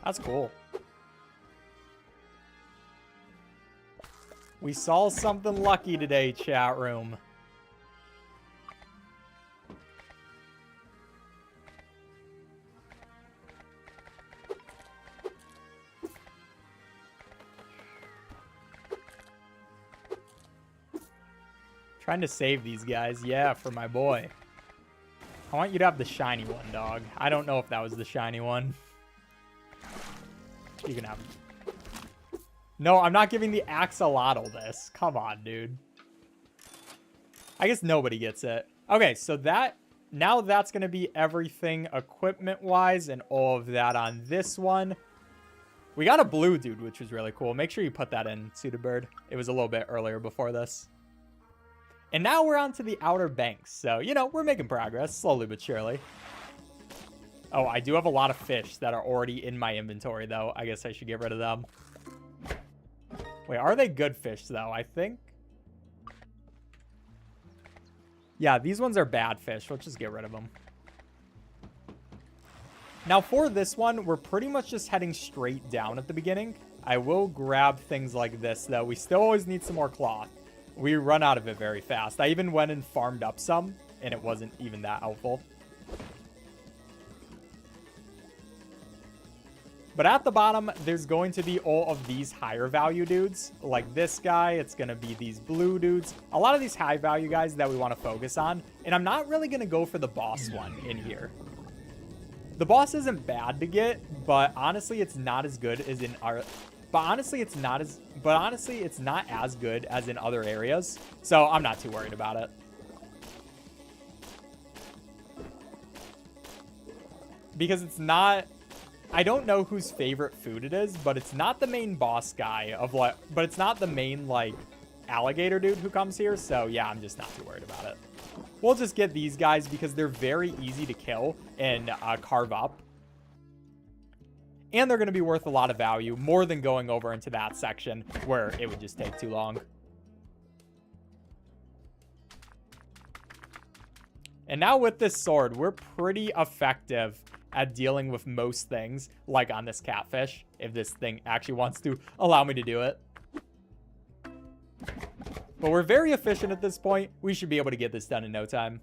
That's cool. We saw something lucky today, chat room. Trying to save these guys. Yeah, for my boy. I want you to have the shiny one, dog. I don't know if that was the shiny one. You can have it. No, I'm not giving the axolotl this. Come on, dude. I guess nobody gets it. Okay, so now that's going to be everything equipment-wise and all of that on this one. We got a blue dude, which was really cool. Make sure you put that in, Suited Bird. It was a little bit earlier before this. And now we're on to the Outer Banks. So, you know, we're making progress, slowly but surely. Oh, I do have a lot of fish that are already in my inventory, though. I guess I should get rid of them. Wait, are they good fish, though? I think. Yeah, these ones are bad fish. Let's just get rid of them. Now, for this one, we're pretty much just heading straight down at the beginning. I will grab things like this, though. We still always need some more cloth. We run out of it very fast. I even went and farmed up some, and it wasn't even that helpful. But at the bottom, there's going to be all of these higher value dudes. Like this guy, it's going to be these blue dudes. A lot of these high value guys that we want to focus on. And I'm not really going to go for the boss one in here. The boss isn't bad to get, but honestly, it's not as good as in our... But honestly, it's not as good as in other areas. So I'm not too worried about it. Because it's not... I don't know whose favorite food it is, but it's not the main boss guy of what... But it's not the main, like, alligator dude who comes here. So, yeah, I'm just not too worried about it. We'll just get these guys because they're very easy to kill and carve up. And they're going to be worth a lot of value, more than going over into that section where it would just take too long. And now with this sword, we're pretty effective at dealing with most things, like on this catfish, if this thing actually wants to allow me to do it. But we're very efficient at this point. We should be able to get this done in no time.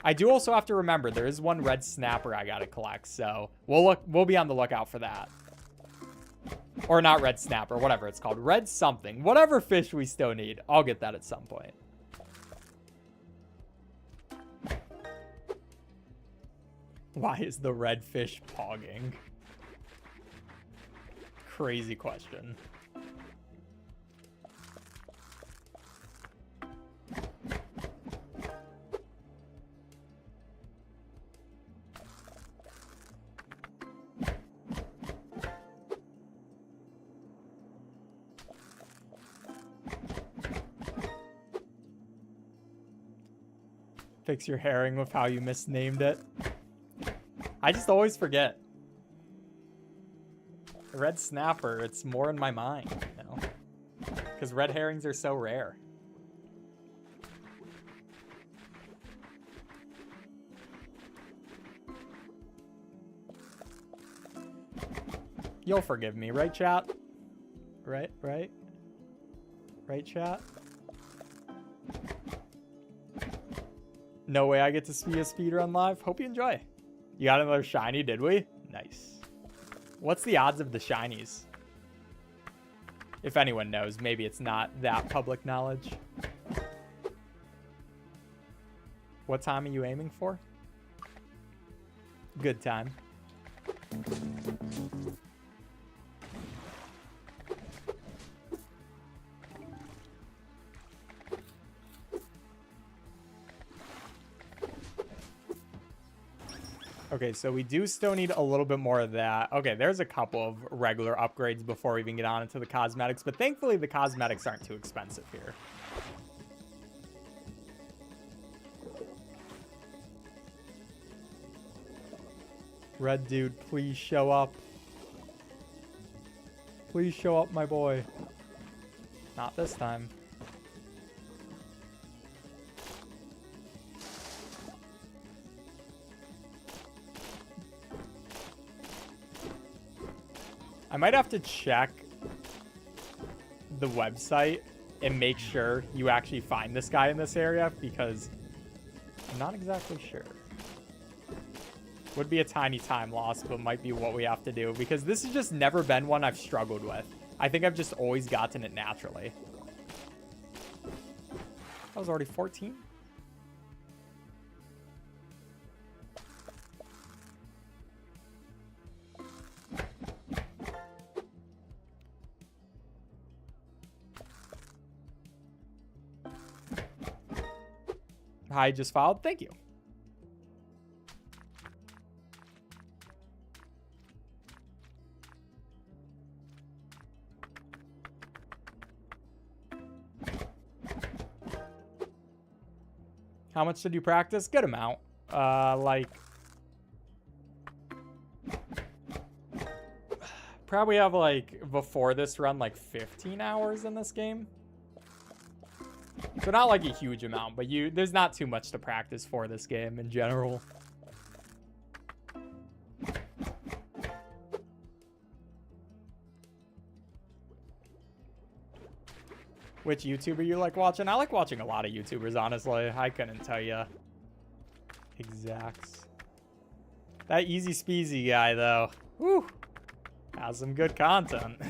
I do also have to remember there is one red snapper I gotta collect, so we'll be on the lookout for that. Or not red snapper, whatever it's called. Red something. Whatever fish we still need. I'll get that at some point. Why is the red fish pogging? Crazy question. Fix your herring with how you misnamed it. I just always forget. Red snapper, it's more in my mind, you know? Because red herrings are so rare. You'll forgive me, right, chat? Right? Right, chat? No way I get to see a speedrun live. Hope you enjoy. You got another shiny, did we? Nice. What's the odds of the shinies? If anyone knows, maybe it's not that public knowledge. What time are you aiming for? Good time. Okay, so we do still need a little bit more of that. Okay, there's a couple of regular upgrades before we even get on into the cosmetics, but thankfully the cosmetics aren't too expensive here. Red dude, please show up. Please show up, my boy. Not this time. I might have to check the website and make sure you actually find this guy in this area, because I'm not exactly sure. Would be a tiny time loss, but might be what we have to do, because this has just never been one I've struggled with. I think I've just always gotten it naturally. That was already 14. Hi, just filed. Thank you. How much did you practice? Good amount. Like, probably have, like, before this run, like 15 hours in this game. So not like a huge amount, but there's not too much to practice for this game in general. Which YouTuber you like watching? I like watching a lot of YouTubers, honestly. I couldn't tell you exacts. That EazySpeezy guy, though. Whew. Has some good content.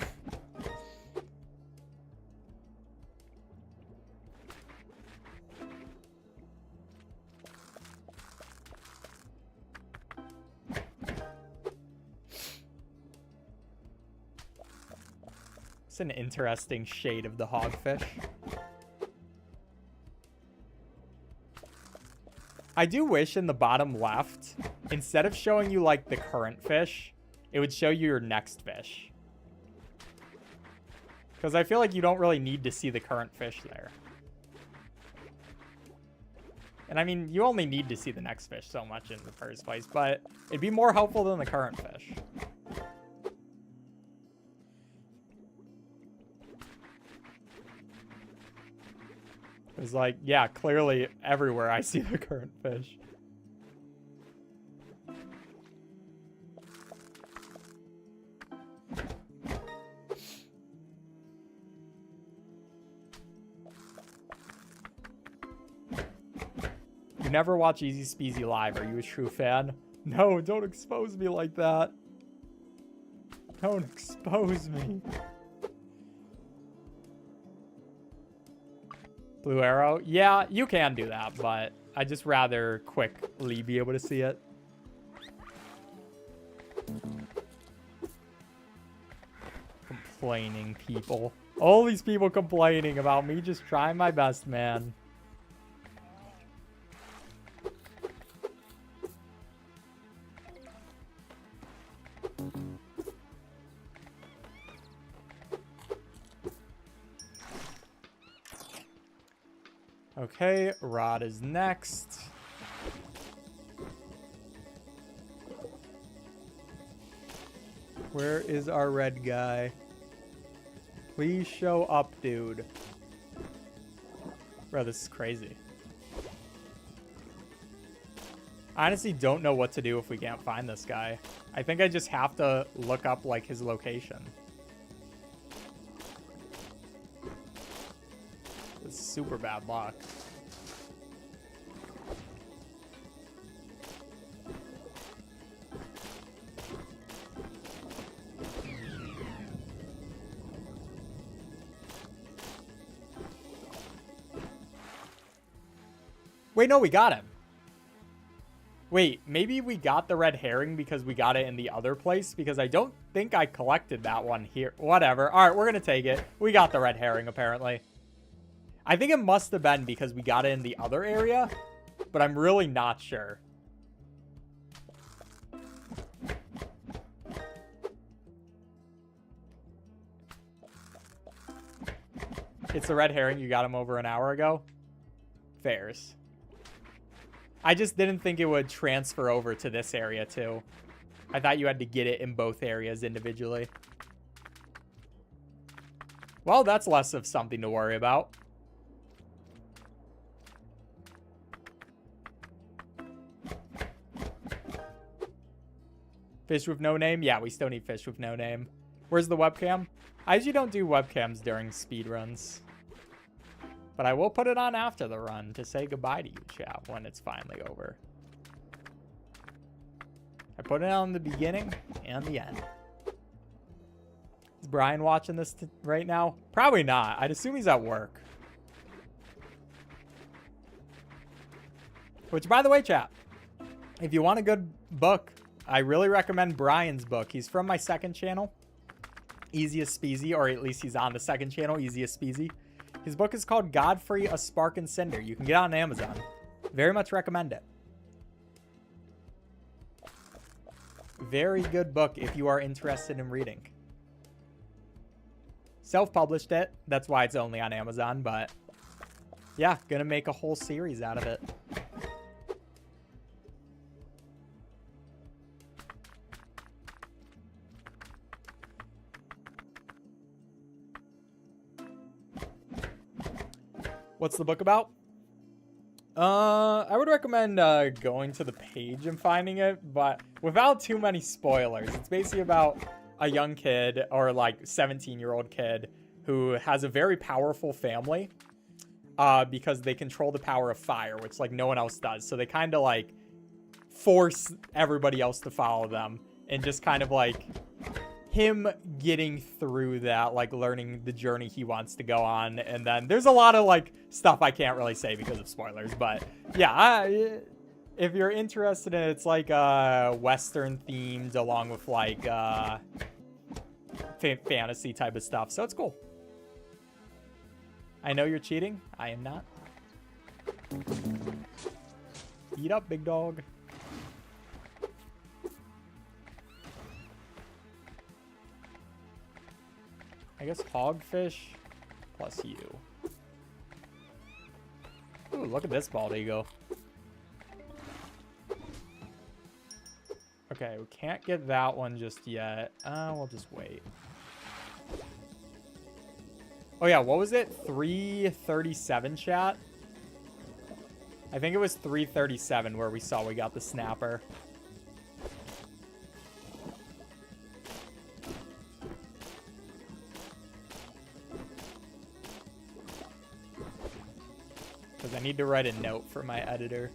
It's an interesting shade of the hogfish. I do wish in the bottom left, instead of showing you like the current fish, it would show you your next fish. Because I feel like you don't really need to see the current fish there. And I mean, you only need to see the next fish so much in the first place, but it'd be more helpful than the current fish. It's like, yeah, clearly everywhere I see the current fish. You never watch EazySpeezy live. Are you a true fan? No, don't expose me like that. Don't expose me. Blue arrow? Yeah, you can do that, but I'd just rather quickly be able to see it. Complaining people. All these people complaining about me just trying my best, man. Okay, rod is next. Where is our red guy? Please show up, dude. Bro, this is crazy. I honestly don't know what to do if we can't find this guy. I think I just have to look up, like, his location. It's super bad luck. Wait, no, we got him. Wait, maybe we got the red herring because we got it in the other place? Because I don't think I collected that one here. Whatever. All right, we're going to take it. We got the red herring, apparently. I think it must have been because we got it in the other area, but I'm really not sure. It's the red herring. You got him over an hour ago. Fairs. I just didn't think it would transfer over to this area, too. I thought you had to get it in both areas individually. Well, that's less of something to worry about. Fish with no name? Yeah, we still need fish with no name. Where's the webcam? I usually don't do webcams during speedruns. But I will put it on after the run to say goodbye to you, chat, when it's finally over. I put it on the beginning and the end. Is Brian watching this right now? Probably not. I'd assume he's at work. Which, by the way, chat, if you want a good book, I really recommend Brian's book. He's from my second channel, EazySpeezy, or at least he's on the second channel, EazySpeezy. His book is called Godfrey, A Spark and Cinder. You can get it on Amazon. Very much recommend it. Very good book if you are interested in reading. Self-published it. That's why it's only on Amazon, but yeah, gonna make a whole series out of it. What's the book about? I would recommend going to the page and finding it, but without too many spoilers. It's basically about a young kid, or like 17-year-old kid, who has a very powerful family because they control the power of fire, which like no one else does. So they kind of like force everybody else to follow them. And just kind of like him getting through that, like learning the journey he wants to go on. And then there's a lot of like stuff I can't really say because of spoilers. But yeah, if you're interested in it, it's like Western themed along with like fantasy type of stuff. So it's cool. I know you're cheating. I am not. Eat up, big dog. I guess hogfish plus you. Ooh, look at this bald eagle. Okay, we can't get that one just yet. We'll just wait. Oh yeah, what was it? 337, chat? I think it was 337 where we saw we got the snapper. Because I need to write a note for my editor.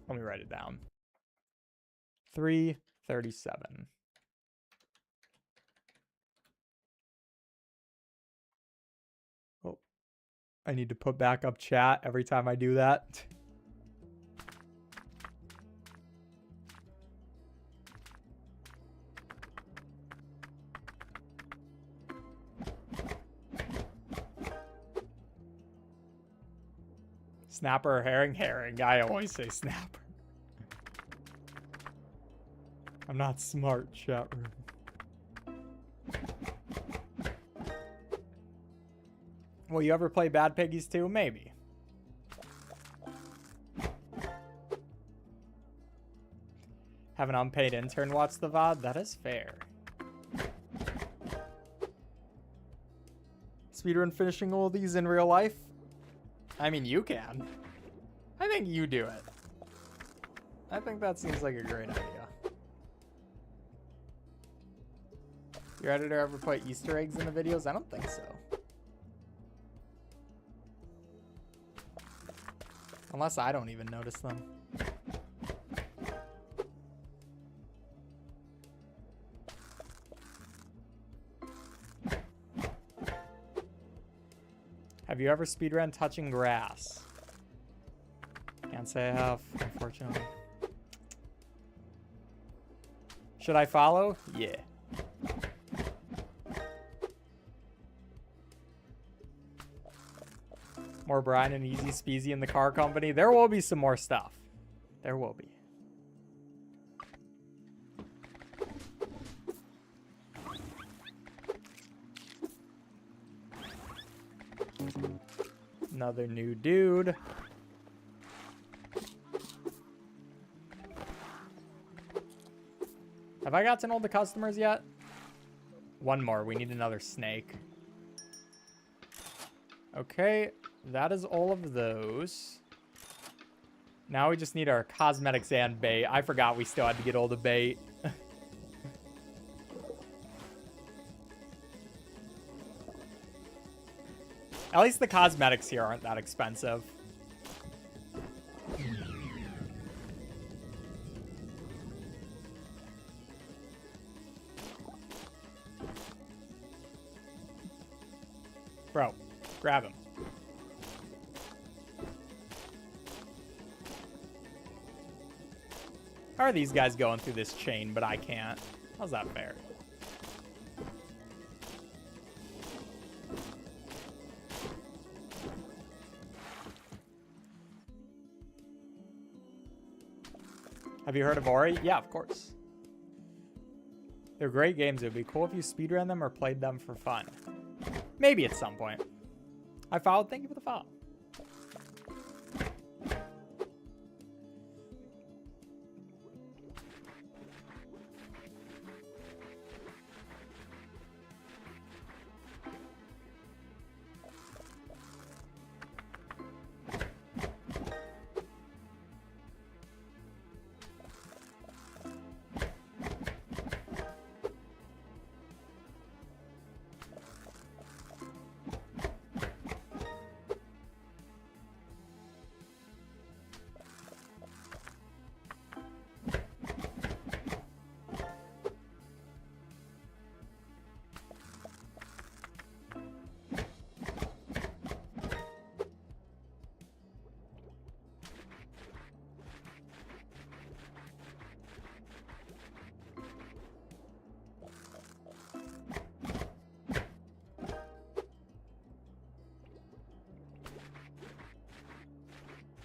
Let me write it down. 337. Oh, I need to put back up chat every time I do that. Snapper or herring? Herring. I always say snapper. I'm not smart, chat room. Will you ever play Bad Piggies 2? Maybe. Have an unpaid intern watch the VOD? That is fair. Speedrun finishing all these in real life? I mean, you can. I think you do it. I think that seems like a great idea. Your editor ever put Easter eggs in the videos? I don't think so. Unless I don't even notice them. Have you ever speedrun touching grass? Can't say I have, unfortunately. Should I follow? Yeah. More Brian and EazySpeezy in the car company. There will be some more stuff. There will be. Another new dude. Have I gotten all the customers yet? One more. We need another snake. Okay, that is all of those. Now we just need our cosmetics and bait. I forgot we still had to get all the bait. At least the cosmetics here aren't that expensive. Bro, grab him. How are these guys going through this chain, but I can't? How's that fair? Have you heard of Ori? Yeah, of course. They're great games. It would be cool if you speedrun them or played them for fun. Maybe at some point. I followed. Thank you for the follow.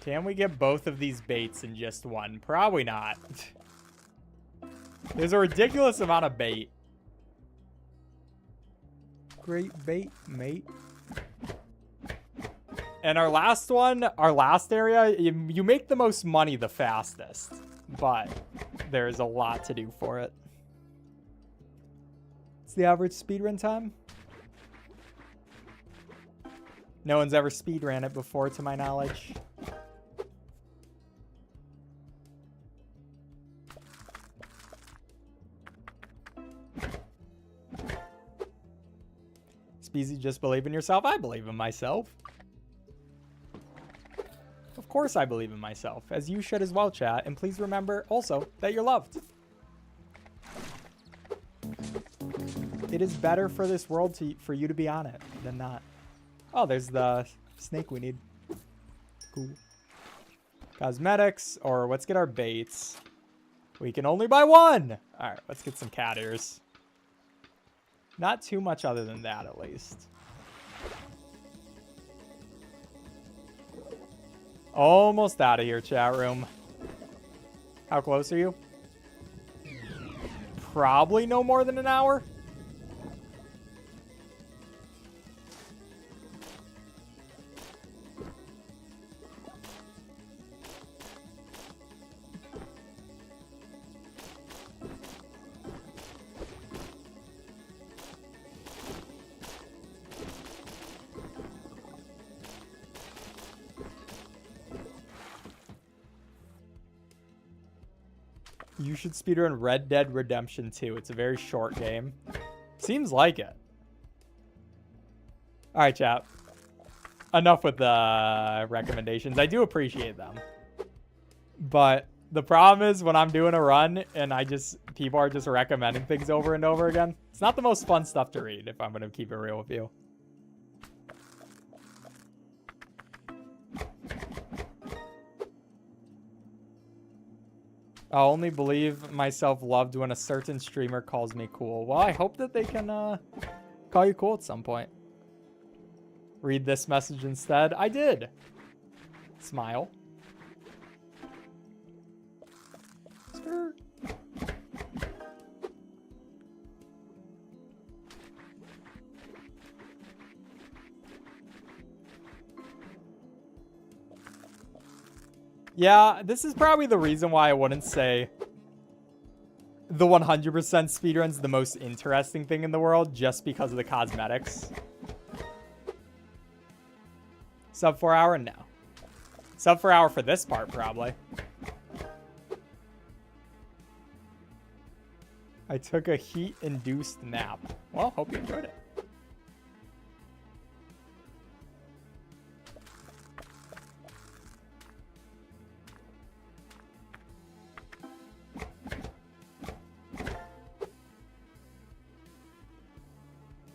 Can we get both of these baits in just one? Probably not. There's a ridiculous amount of bait. Great bait, mate. And our last one, our last area, you make the most money the fastest. But there's a lot to do for it. What's the average speedrun time? No one's ever speedran it before, to my knowledge. Speezy, just believe in yourself. I believe in myself. Of course I believe in myself, as you should as well, chat. And please remember also that you're loved. It is better for this world for you to be on it than not. Oh, there's the snake we need. Cool. Cosmetics, or let's get our baits. We can only buy one. All right, let's get some cat ears. Not too much other than that, at least. Almost out of here, chat room. How close are you? Probably no more than an hour. You should speedrun Red Dead Redemption 2. It's a very short game. Seems like it. All right, chat. Enough with the recommendations. I do appreciate them. But the problem is when I'm doing a run and people are just recommending things over and over again, it's not the most fun stuff to read, if I'm going to keep it real with you. I'll only believe myself loved when a certain streamer calls me cool. Well, I hope that they can call you cool at some point. Read this message instead. I did. Smile. Skirt. Yeah, this is probably the reason why I wouldn't say the 100% speedrun's the most interesting thing in the world, just because of the cosmetics. Sub 4 hour? No. Sub 4 hour for this part, probably. I took a heat-induced nap. Well, hope you enjoyed it.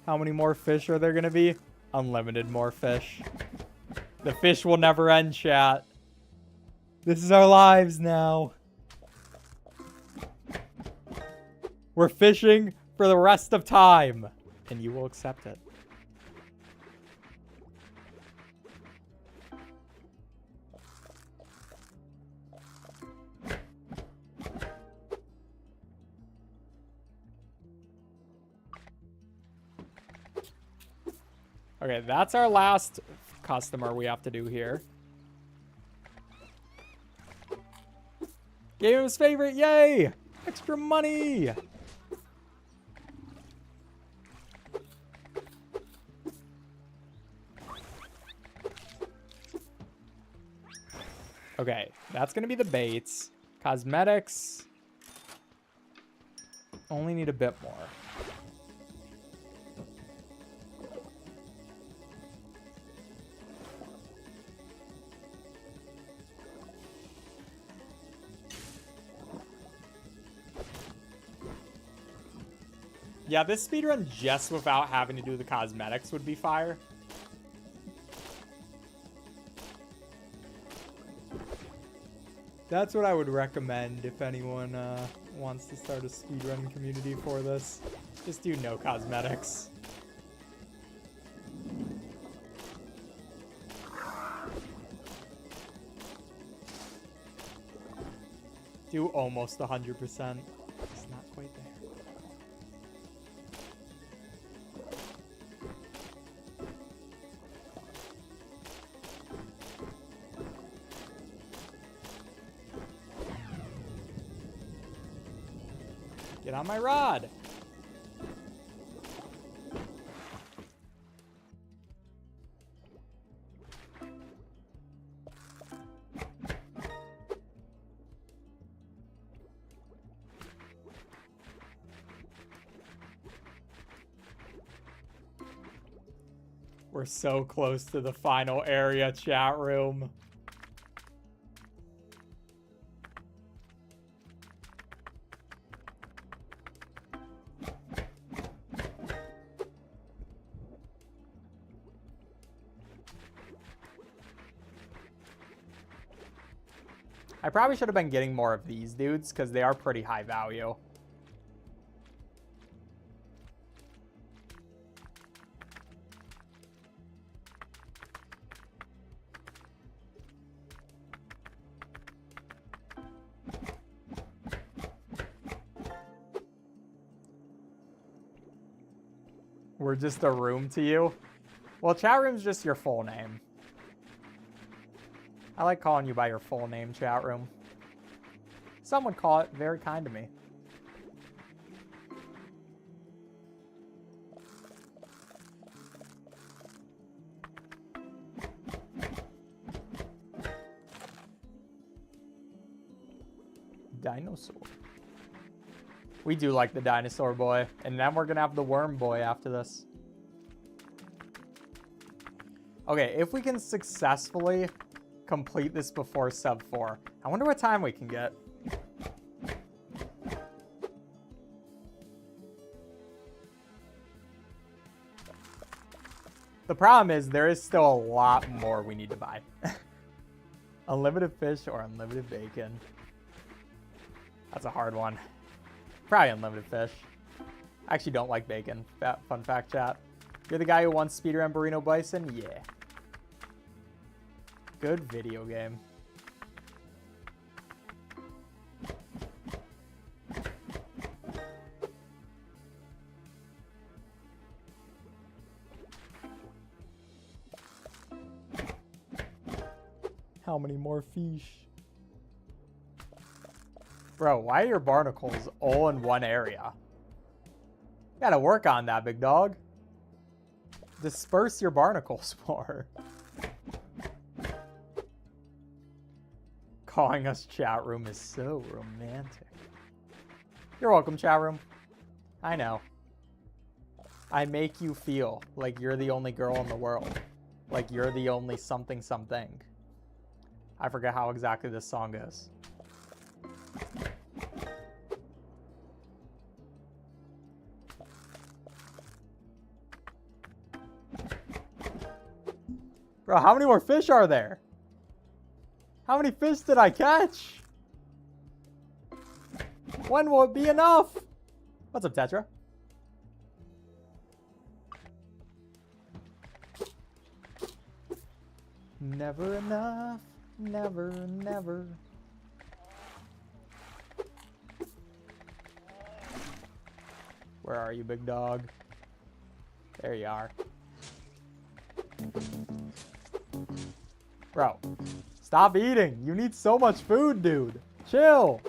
How many more fish are there going to be? Unlimited more fish. The fish will never end, chat. This is our lives now. We're fishing for the rest of time. And you will accept it. Okay, that's our last customer we have to do here. Gave him his favorite, yay! Extra money! Okay, that's gonna be the baits. Cosmetics. Only need a bit more. Yeah, this speedrun just without having to do the cosmetics would be fire. That's what I would recommend if anyone wants to start a speedrunning community for this. Just do no cosmetics. Do almost 100%. It's not quite there. Get on my rod. We're so close to the final area, chat room. I probably should have been getting more of these dudes because they are pretty high value. We're just a room to you. Well, chat room's just your full name. I like calling you by your full name, chat room. Some would call it very kind to me. Dinosaur. We do like the dinosaur boy. And then we're going to have the worm boy after this. Okay, if we can successfully complete this before sub 4. I wonder what time we can get. The problem is there is still a lot more we need to buy. Unlimited fish or unlimited bacon. That's a hard one. Probably unlimited fish. I actually don't like bacon. Fun fact, chat. You're the guy who won Speedrun Burrito Bison? Yeah. Good video game. How many more fish? Bro, why are your barnacles all in one area? You gotta work on that, big dog. Disperse your barnacles more. Calling us chat room is so romantic. You're welcome, chat room. I know. I make you feel like you're the only girl in the world. Like you're the only something something. I forget how exactly this song goes. Bro, how many more fish are there? How many fish did I catch? When will it be enough? What's up, Tetra? Never enough. Never, never. Where are you, big dog? There you are. Bro, stop eating. You need so much food, dude. Chill.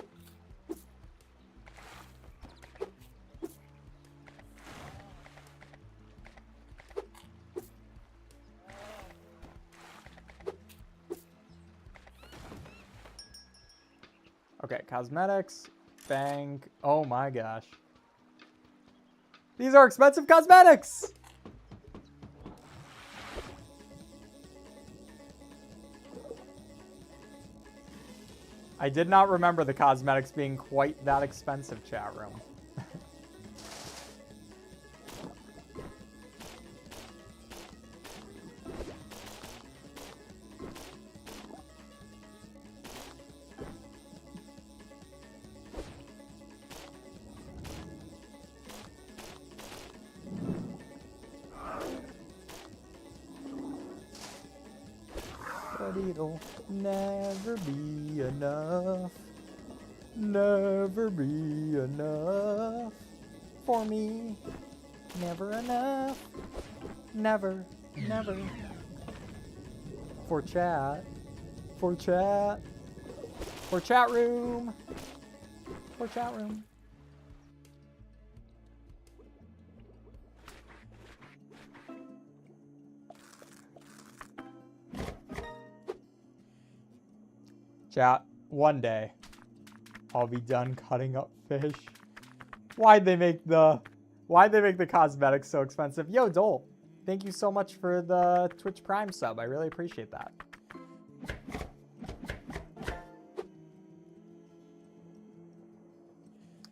Okay, cosmetics, bank. Oh my gosh. These are expensive cosmetics. I did not remember the cosmetics being quite that expensive, chat room. But it'll never be enough. Never be enough for me. Never enough. Never, never. For chat. For chat. For chat room. For chat room. Chat, one day I'll be done cutting up fish. Why'd they make the cosmetics so expensive? Yo, Dole, thank you so much for the Twitch Prime sub. I really appreciate that.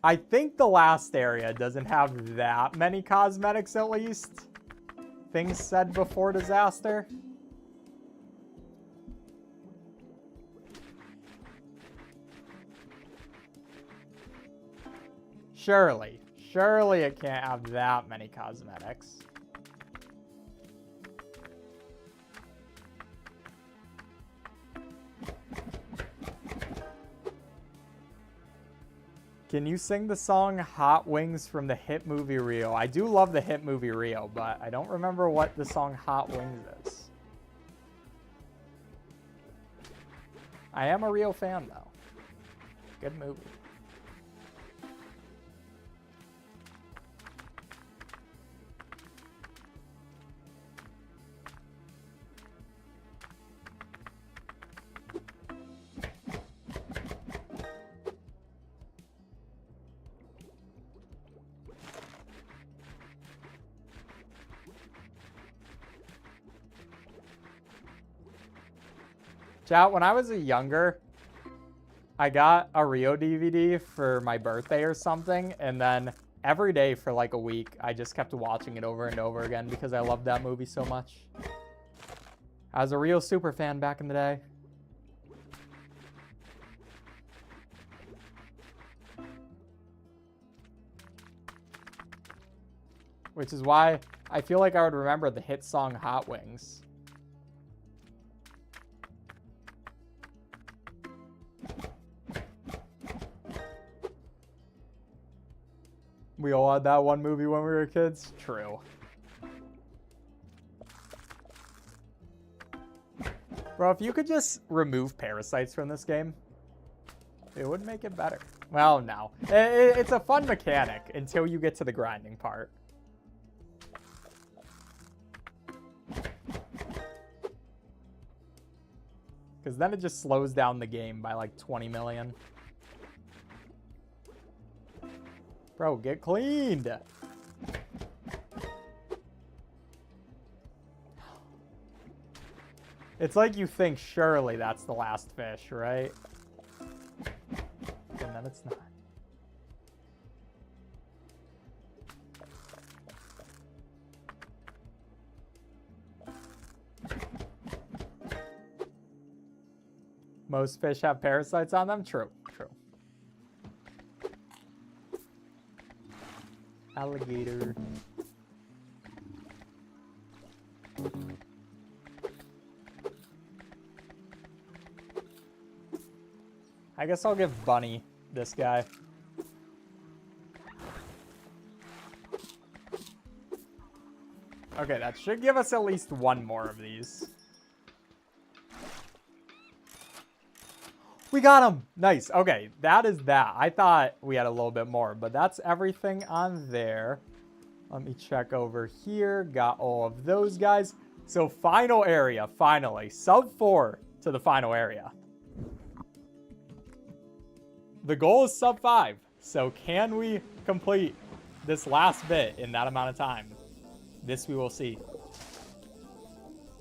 I think the last area doesn't have that many cosmetics, at least. Things said before disaster. Surely it can't have that many cosmetics. Can you sing the song Hot Wings from the hit movie Rio? I do love the hit movie Rio, but I don't remember what the song Hot Wings is. I am a Rio fan, though. Good movie. Chat, when I was younger, I got a Rio DVD for my birthday or something, and then every day for like a week, I just kept watching it over and over again because I loved that movie so much. I was a Rio super fan back in the day. Which is why I feel like I would remember the hit song Hot Wings. We all had that one movie when we were kids. True. Bro, if you could just remove parasites from this game, it would make it better. Well, no. It's a fun mechanic until you get to the grinding part. Because then it just slows down the game by like 20 million. Bro, get cleaned. It's like you think surely that's the last fish, right? And then it's not. Most fish have parasites on them? True, true. Alligator. I guess I'll give Bunny this guy. Okay, that should give us at least one more of these. We got him! Nice. Okay, that is that. I thought we had a little bit more, but that's everything on there. Let me check over here. Got all of those guys. So final area, finally. Sub 4 to the final area. The goal is sub 5. So can we complete this last bit in that amount of time? This we will see.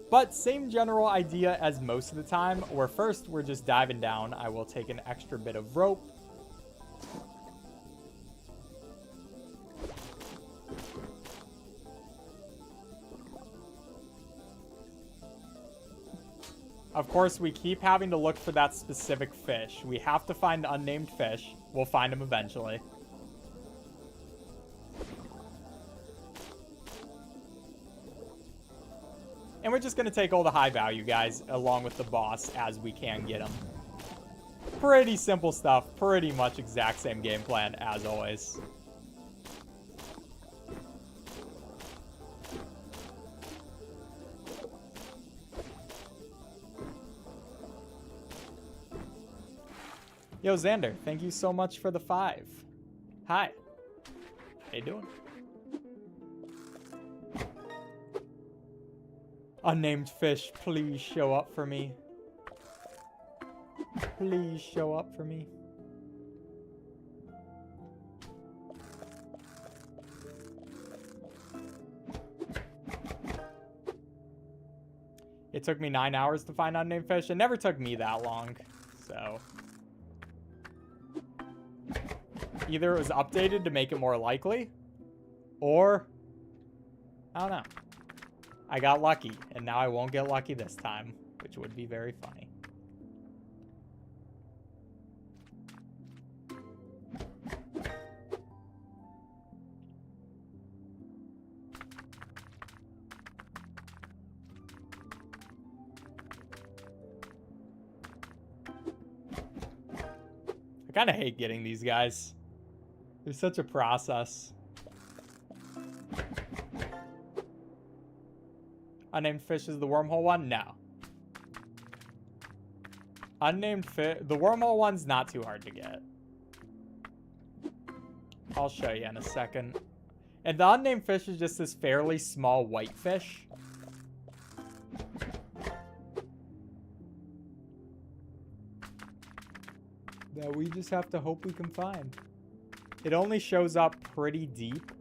But same general idea as most of the time, where first we're just diving down. I will take an extra bit of rope. Of course, we keep having to look for that specific fish. We have to find the unnamed fish. We'll find him eventually. And we're just going to take all the high value guys along with the boss as we can get them. Pretty simple stuff. Pretty much exact same game plan as always. Yo, Xander, thank you so much for the 5. Hi. How you doing? Unnamed fish, please show up for me. Please show up for me. It took me 9 hours to find unnamed fish. It never took me that long, so... Either it was updated to make it more likely, or... I don't know. I got lucky, and now I won't get lucky this time, which would be very funny. I kind of hate getting these guys. They're such a process. Unnamed fish is the wormhole one? No. Unnamed fish... The wormhole one's not too hard to get. I'll show you in a second. And the unnamed fish is just this fairly small white fish. That we just have to hope we can find. It only shows up pretty deep.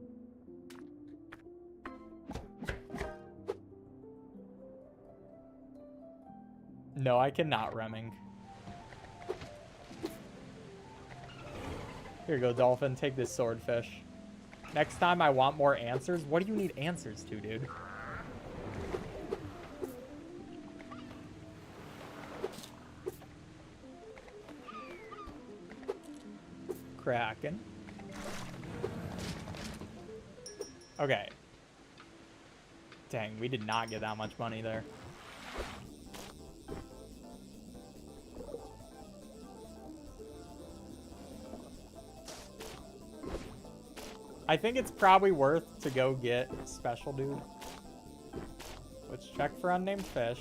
No, I cannot remming. Here you go, dolphin. Take this swordfish. Next time I want more answers. What do you need answers to, dude? Kraken. Okay. Dang, we did not get that much money there. I think it's probably worth to go get Special Dude. Let's check for unnamed fish.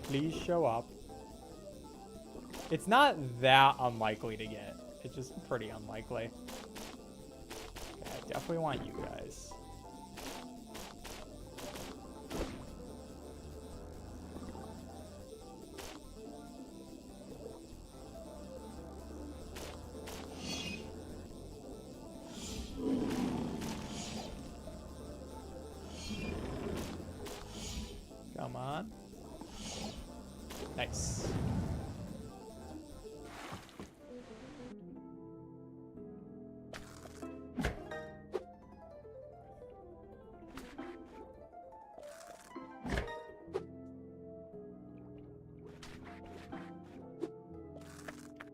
Please show up. It's not that unlikely to get. It's just pretty unlikely. Okay, I definitely want you guys. Come on. Nice.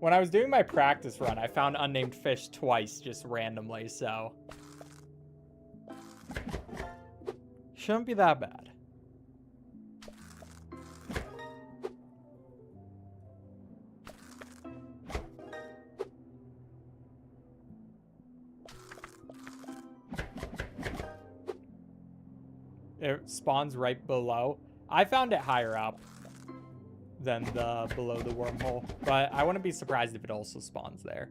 When I was doing my practice run, I found unnamed fish twice just randomly, so... Shouldn't be that bad. It spawns right below. I found it higher up than the below the wormhole, but I wouldn't be surprised if it also spawns there.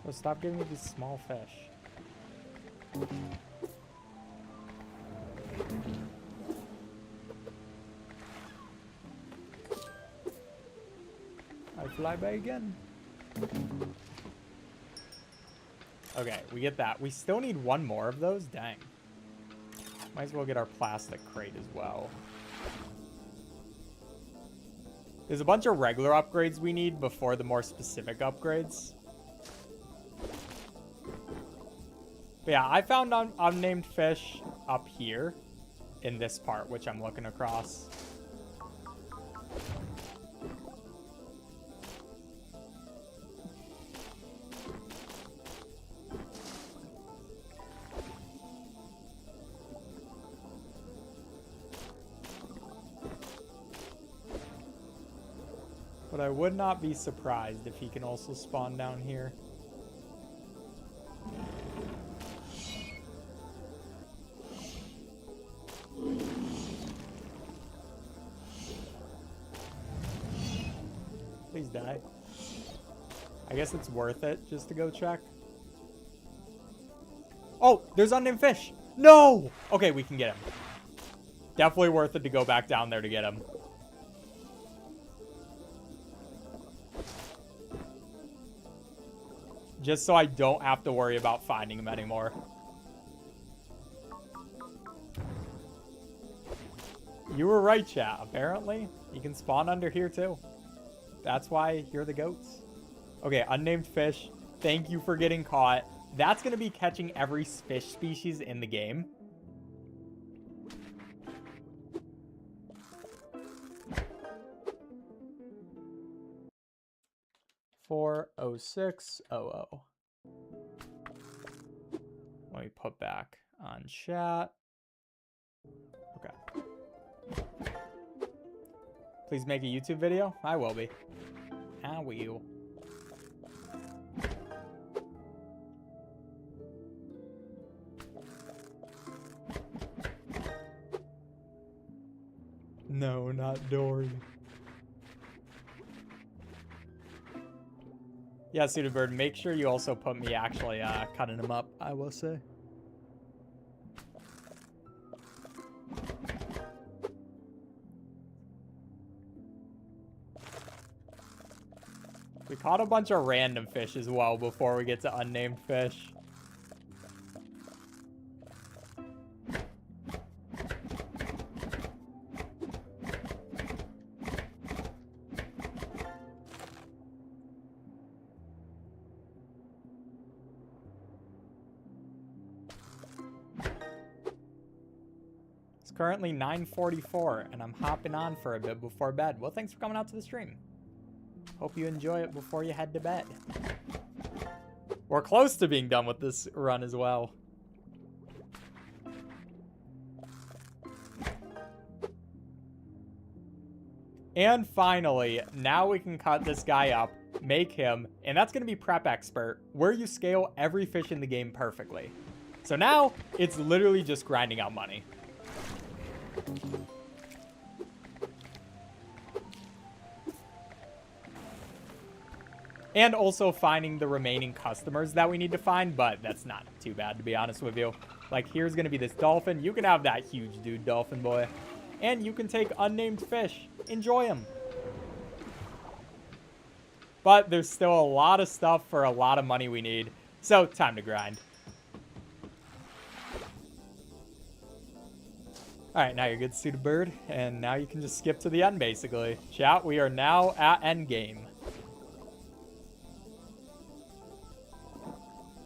Oh, stop giving me these small fish. flyby again. Okay, we get that. We still need one more of those. Dang. Might as well get our plastic crate as well. There's a bunch of regular upgrades we need before the more specific upgrades. But yeah, I found unnamed fish up here in this part, which I'm looking across. But I would not be surprised if he can also spawn down here. Please die. I guess it's worth it just to go check. Oh, there's unnamed fish. No! Okay, we can get him. Definitely worth it to go back down there to get him. Just so I don't have to worry about finding him anymore. You were right, chat. Apparently, you can spawn under here too. That's why you're the goats. Okay, unnamed fish. Thank you for getting caught. That's going to be catching every fish species in the game. $40600. Let me put back on chat. Okay. Please make a YouTube video. I will be. I will. No, not Dory. Yeah, Suited Bird, make sure you also put me actually cutting them up, I will say. We caught a bunch of random fish as well before we get to unnamed fish. It's currently 9:44 and I'm hopping on for a bit before bed. Well, thanks for coming out to the stream. Hope you enjoy it before you head to bed. We're close to being done with this run as well. And finally, now we can cut this guy up, make him, and that's going to be Prep Expert, where you scale every fish in the game perfectly. So now, it's literally just grinding out money. And also finding the remaining customers that we need to find, but that's not too bad, to be honest with you. Like, here's going to be this dolphin. You can have that huge dude, dolphin boy. And you can take unnamed fish. Enjoy them. But there's still a lot of stuff for a lot of money we need. So, time to grind. Alright, now you're good, Suited Bird. And now you can just skip to the end, basically. Chat, we are now at endgame.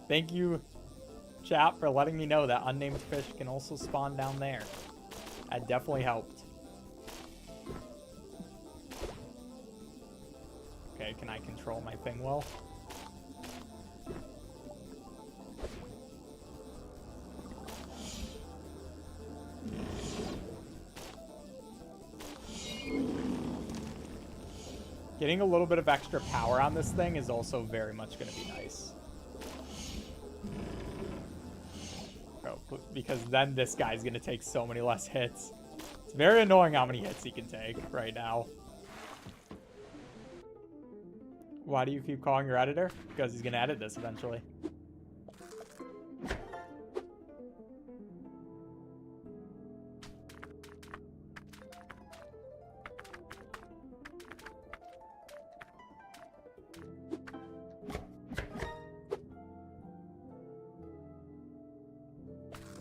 Thank you, chat, for letting me know that unnamed fish can also spawn down there. That definitely helped. Okay, can I control my thing well? Getting a little bit of extra power on this thing is also very much going to be nice. Because then this guy's going to take so many less hits. It's very annoying how many hits he can take right now. Why do you keep calling your editor? Because he's going to edit this eventually.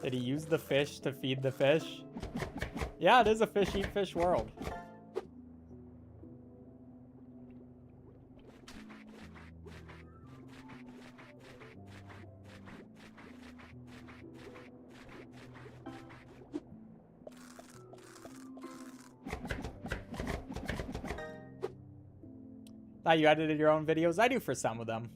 Did he use the fish to feed the fish? Yeah, it is a fish eat fish world. Thought you edited your own videos? I do for some of them.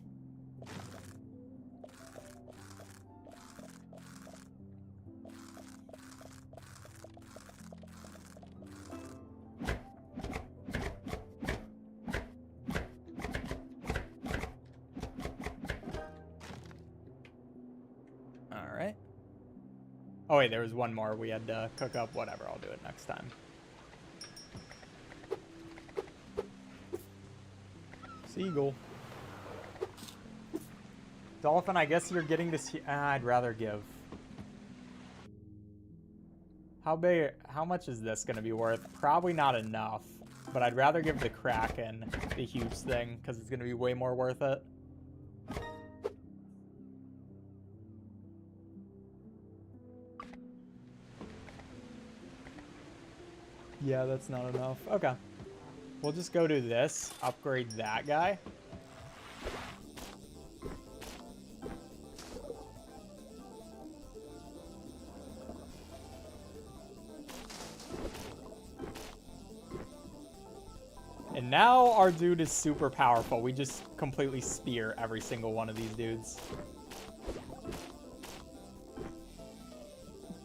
Alright. Oh wait, there was one more we had to cook up. Whatever, I'll do it next time. Seagull. Dolphin, I guess you're getting to see. I'd rather give. How much is this going to be worth? Probably not enough, but I'd rather give the Kraken the huge thing because it's going to be way more worth it. Yeah, that's not enough. Okay. We'll just go to this, upgrade that guy. And now our dude is super powerful. We just completely spear every single one of these dudes.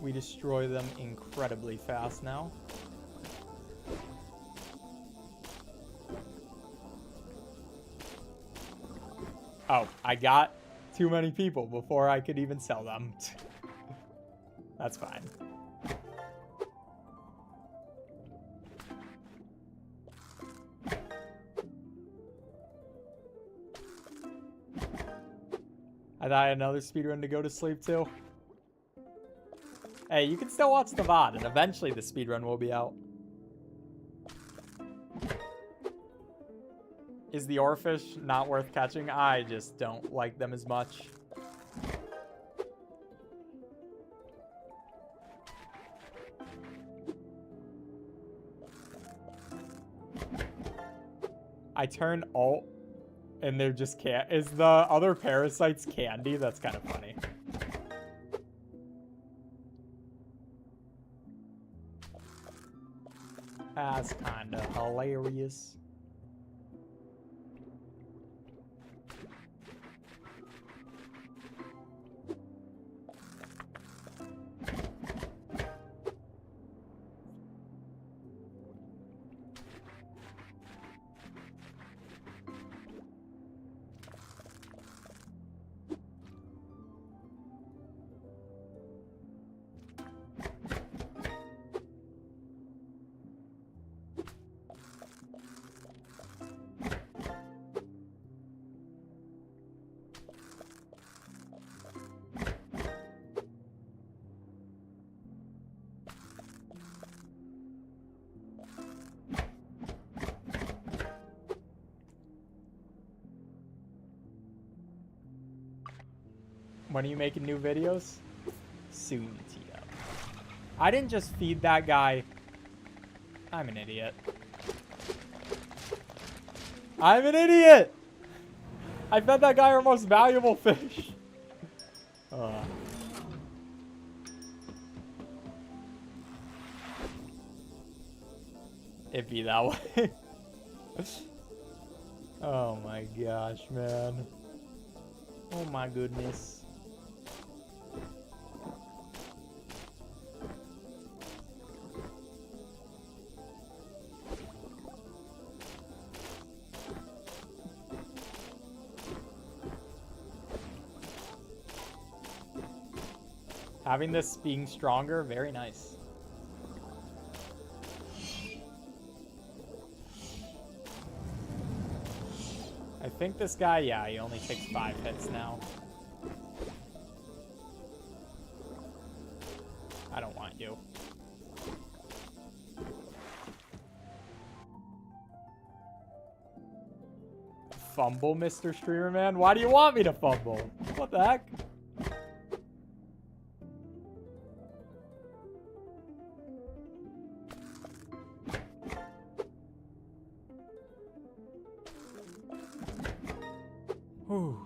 We destroy them incredibly fast now. Oh, I got too many people before I could even sell them. That's fine. I thought I had another speedrun to go to sleep to. Hey, you can still watch the VOD, and eventually the speedrun will be out. Is the oarfish not worth catching? I just don't like them as much. I turn alt and they're just can't. Is the other parasites candy? That's kind of funny. That's kind of hilarious. When are you making new videos? Soon, Tia. I didn't just feed that guy. I'm an idiot. I'm an idiot! I fed that guy our most valuable fish. It be that way. Oh my gosh, man. Oh my goodness. Having this being stronger, very nice. I think this guy, yeah, he only takes 5 hits now. I don't want you. Fumble, Mr. Streamer Man? Why do you want me to fumble? What the heck? Whew.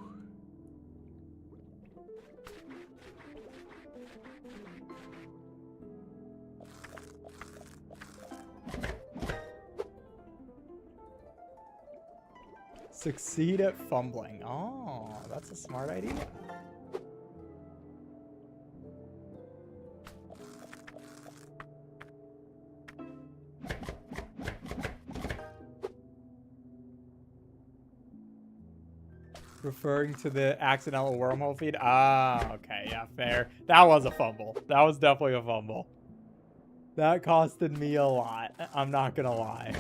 Succeed at fumbling. Oh, that's a smart idea. Referring to the accidental wormhole feed? Ah, okay, yeah, fair. That was a fumble. That was definitely a fumble. That costed me a lot. I'm not gonna lie.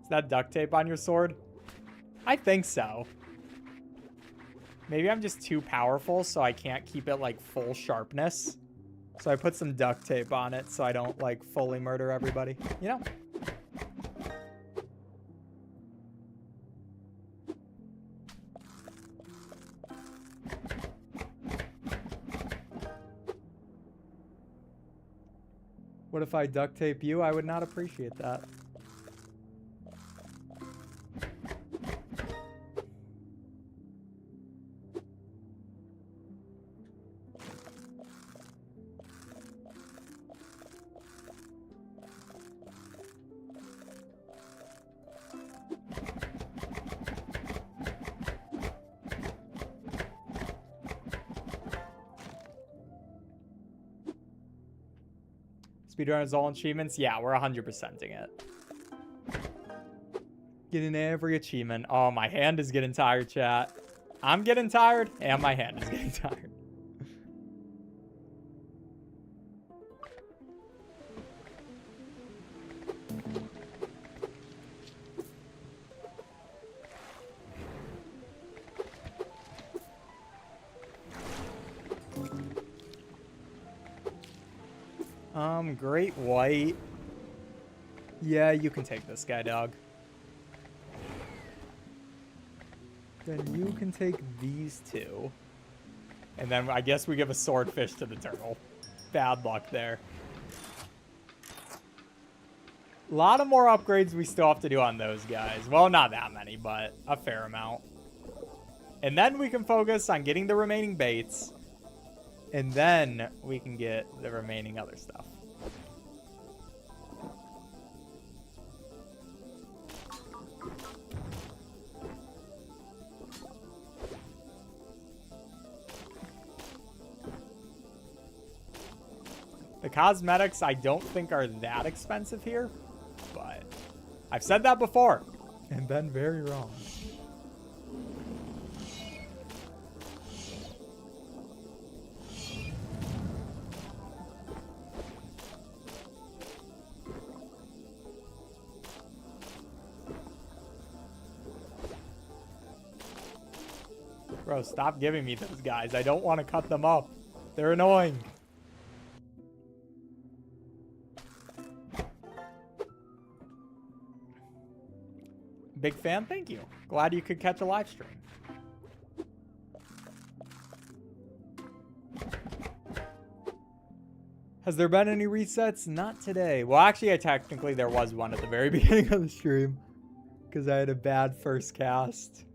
Is that duct tape on your sword? I think so. Maybe I'm just too powerful, so I can't keep it, like, full sharpness. So I put some duct tape on it so I don't, like, fully murder everybody. You know? What if I duct tape you? I would not appreciate that. Speedrun is all achievements? Yeah, we're 100%ing it. Getting every achievement. Oh, my hand is getting tired, chat. I'm getting tired, and my hand is getting tired. Great white. Yeah, you can take this guy, dog. Then you can take these two. And then I guess we give a swordfish to the turtle. Bad luck there. A lot of more upgrades we still have to do on those guys. Well, not that many, but a fair amount. And then we can focus on getting the remaining baits. And then we can get the remaining other stuff. The cosmetics I don't think are that expensive here, but I've said that before and been very wrong. Bro, stop giving me those guys. I don't want to cut them up. They're annoying. Big fan, thank you. Glad you could catch a live stream. Has there been any resets? Not today. Well, actually, technically there was one at the very beginning of the stream because I had a bad first cast.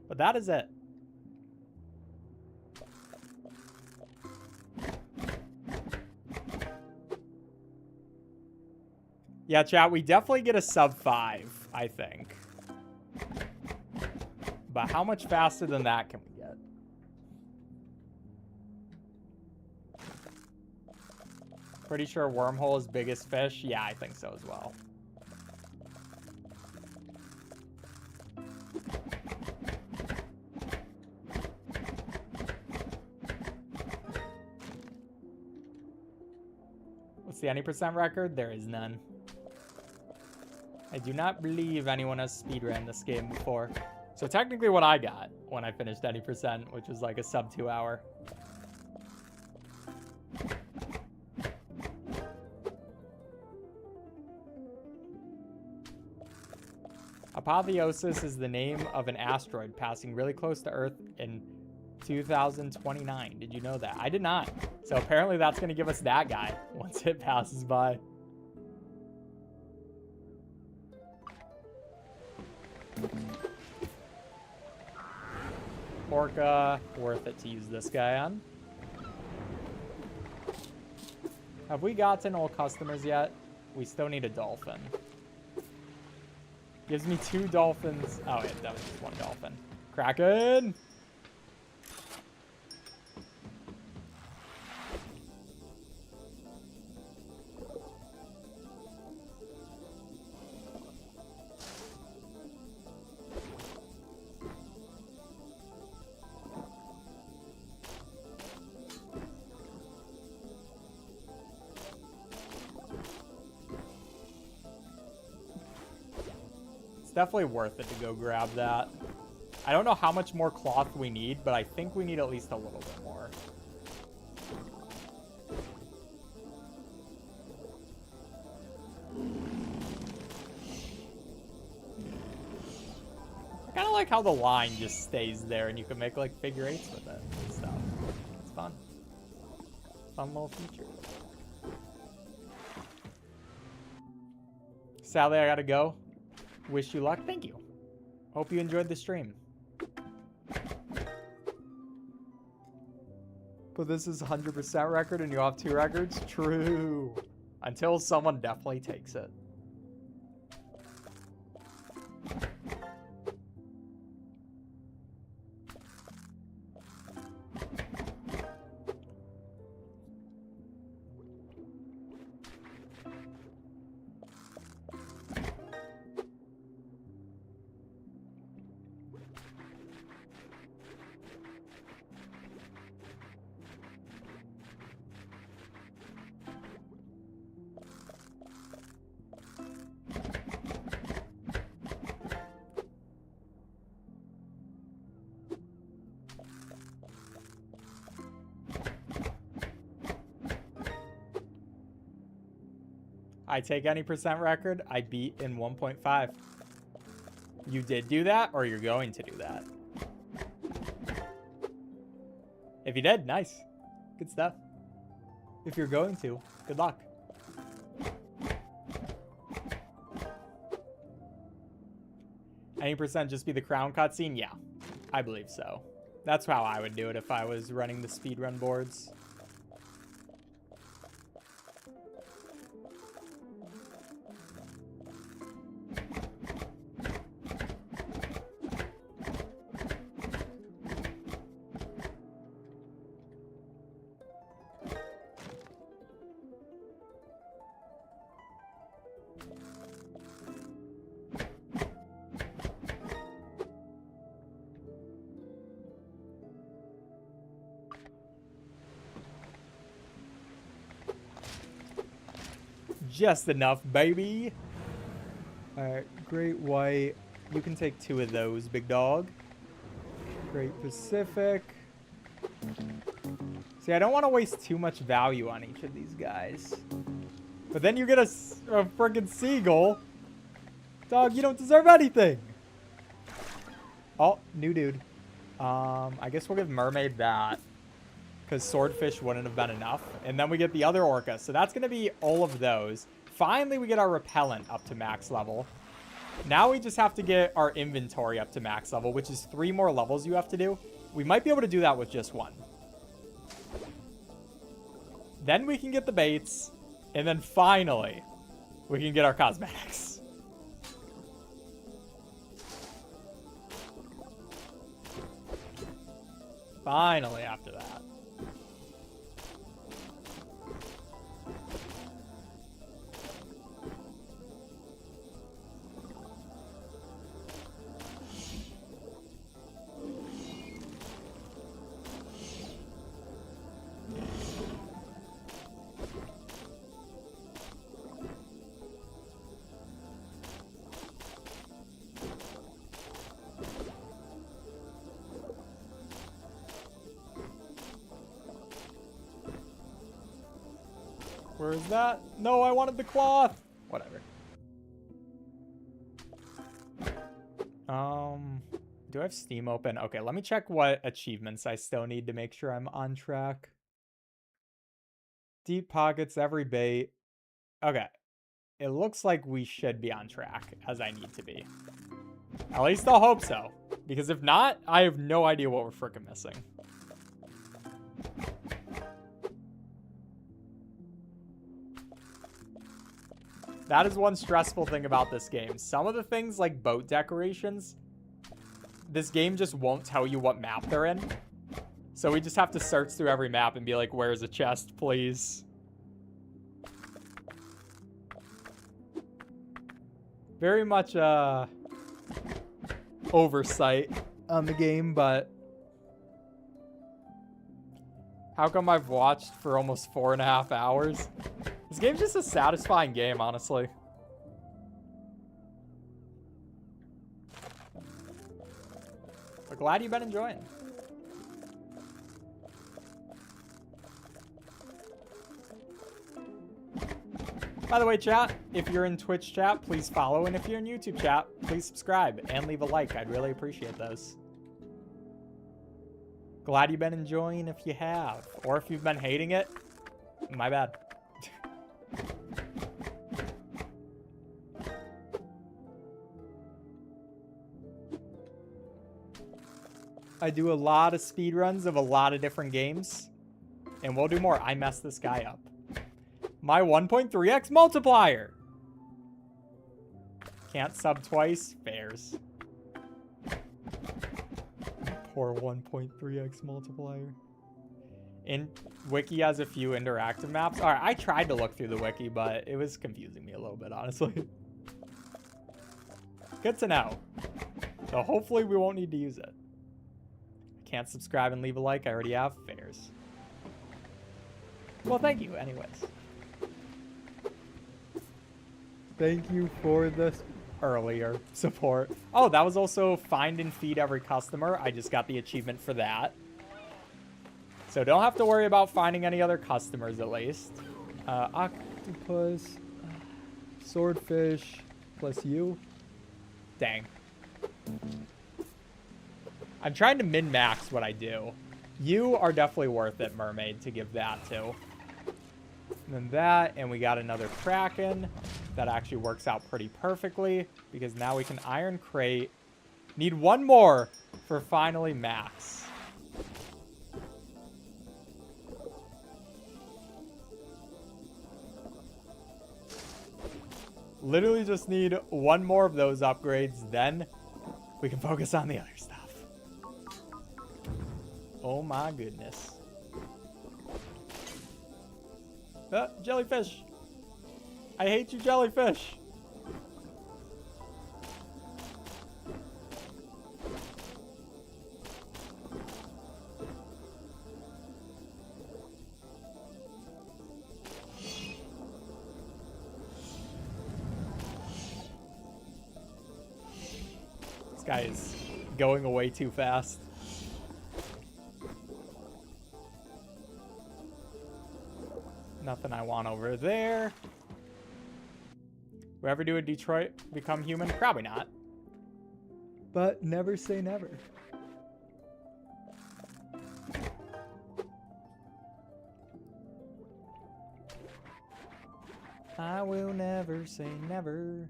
But that is it. Yeah, chat, we definitely get a sub 5, I think. But how much faster than that can we get? Pretty sure wormhole is biggest fish. Yeah, I think so as well. What's the any percent record? There is none. I do not believe anyone has speedrun this game before. So technically what I got when I finished 90%, which was like a sub 2 hour. Apotheosis is the name of an asteroid passing really close to Earth in 2029. Did you know that? I did not. So apparently that's going to give us that guy once it passes by. Orca, worth it to use this guy on. Have we gotten all customers yet? We still need a dolphin. Gives me 2 dolphins. Oh, yeah, that was just 1 dolphin. Kraken! It's definitely worth it to go grab that. I don't know how much more cloth we need, but I think we need at least a little bit more. I kind of like how the line just stays there and you can make like figure eights with it and stuff. It's fun. Fun little feature. Sadly, I gotta go. Wish you luck. Thank you. Hope you enjoyed the stream. But this is 100% record and you have 2 records? True. Until someone definitely takes it. I take any percent record, I beat in 1.5. You did do that, or you're going to do that? If you did, nice. Good stuff. If you're going to, good luck. Any percent just be the crown cutscene? Yeah, I believe so. That's how I would do it if I was running the speedrun boards. Just enough, baby. Alright, Great White. You can take 2 of those, big dog. Great Pacific. See, I don't want to waste too much value on each of these guys. But then you get a friggin' seagull. Dog, you don't deserve anything. Oh, new dude. I guess we'll give Mermaid that. Because Swordfish wouldn't have been enough. And then we get the other Orca. So that's going to be all of those. Finally, we get our Repellent up to max level. Now we just have to get our inventory up to max level, which is 3 more levels you have to do. We might be able to do that with just 1. Then we can get the baits. And then finally, we can get our cosmetics. Finally, after that. Where is that? No, I wanted the cloth. Whatever. Do I have Steam open? Okay, let me check what achievements I still need to make sure I'm on track. Deep pockets, every bait. Okay. It looks like we should be on track, as I need to be. At least I'll hope so. Because if not, I have no idea what we're frickin' missing. That is one stressful thing about this game. Some of the things, like boat decorations, this game just won't tell you what map they're in. So we just have to search through every map and be like, where's a chest, please? Very much oversight on the game, but how come I've watched for almost 4.5 hours? This game's just a satisfying game, honestly. But glad you've been enjoying. By the way, chat, if you're in Twitch chat, please follow. And if you're in YouTube chat, please subscribe and leave a like. I'd really appreciate those. Glad you've been enjoying if you have. Or if you've been hating it, my bad. I do a lot of speedruns of a lot of different games. And we'll do more. I messed this guy up. My 1.3x multiplier. Can't sub twice. Fairs. Poor 1.3x multiplier. Wiki has a few interactive maps. Alright, I tried to look through the wiki, but it was confusing me a little bit, honestly. Good to know. So hopefully we won't need to use it. Can't subscribe and leave a like. I already have. Fairs. Well, thank you, anyways. Thank you for the earlier support. Oh, that was also find and feed every customer. I just got the achievement for that. So don't have to worry about finding any other customers, at least. Octopus, swordfish, plus you. Dang. I'm trying to min-max what I do. You are definitely worth it, mermaid, to give that to. And then that, and we got another Kraken. That actually works out pretty perfectly, because now we can iron crate. Need one more for finally max. Literally just need one more of those upgrades, then we can focus on the other stuff. Oh my goodness. Jellyfish. I hate you, jellyfish. This guy is going away too fast. Nothing I want over there. Will ever do a Detroit Become Human? Probably not. But never say never. I will never say never.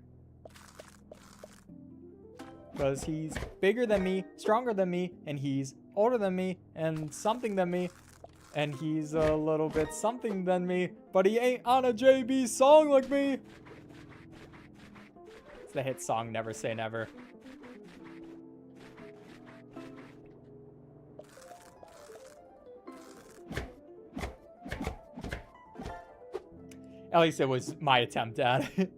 Because he's bigger than me, stronger than me, and he's older than me, and something than me. And he's a little bit something than me, but he ain't on a JB song like me. It's the hit song, Never Say Never. At least it was my attempt at it.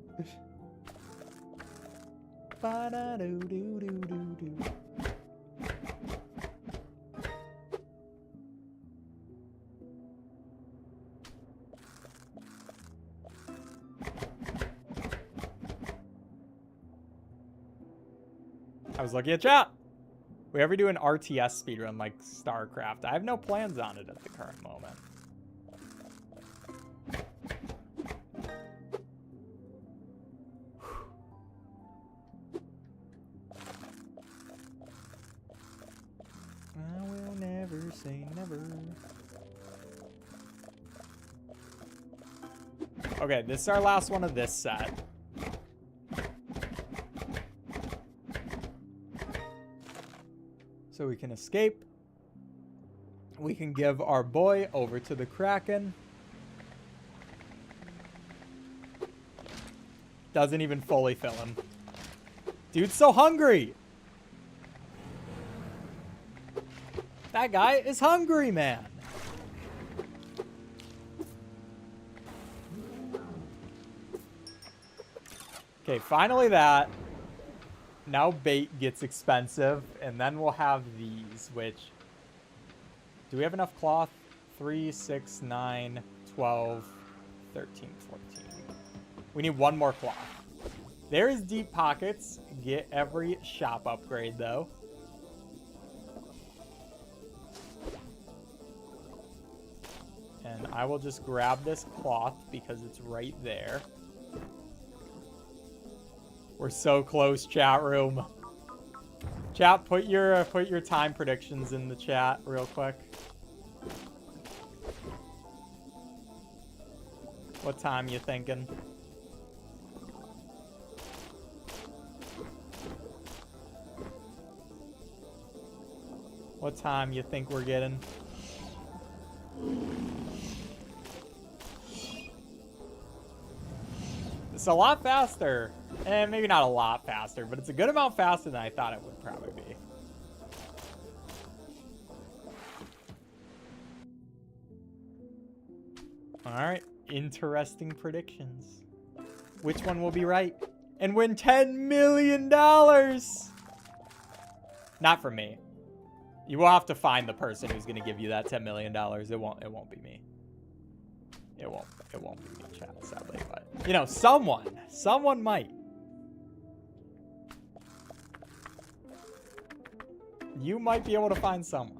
I was looking at chat. We ever do an RTS speedrun like StarCraft? I have no plans on it at the current moment. say never. Okay, this is our last one of this set. So we can escape. We can give our boy over to the Kraken. Doesn't even fully fill him. Dude's so hungry. That guy is hungry, man. Okay, finally that. Now bait gets expensive, and then we'll have these, which... Do we have enough cloth? 3, 6, 9, 12, 13, 14. We need one more cloth. There is deep pockets. Get every shop upgrade, though. And I will just grab this cloth because it's right there. We're so close, chat room. Chat, put your time predictions in the chat real quick. What time you thinking? What time you think we're getting? It's a lot faster. And maybe not a lot faster, but it's a good amount faster than I thought it would probably be. Alright, interesting predictions. Which one will be right? And win $10 million! Not for me. You will have to find the person who's going to give you that $10 million. It won't be me. It won't be me, chat, sadly. But, you know, someone might. You might be able to find someone.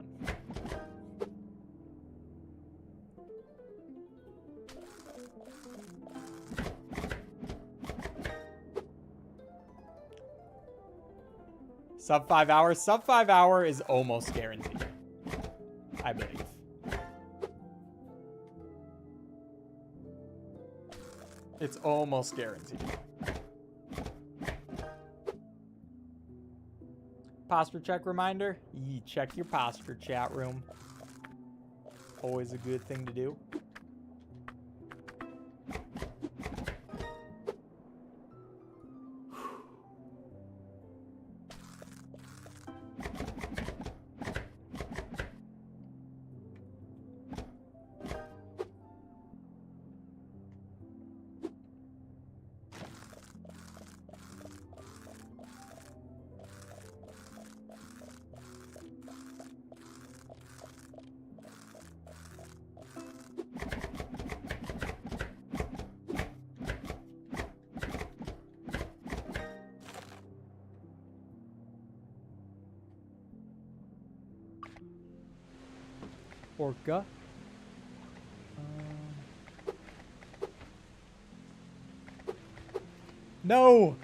Sub 5 hours. Sub 5 hour is almost guaranteed, I believe. It's almost guaranteed. Posture check reminder. Check your posture, chat room. Always a good thing to do. Orca. No!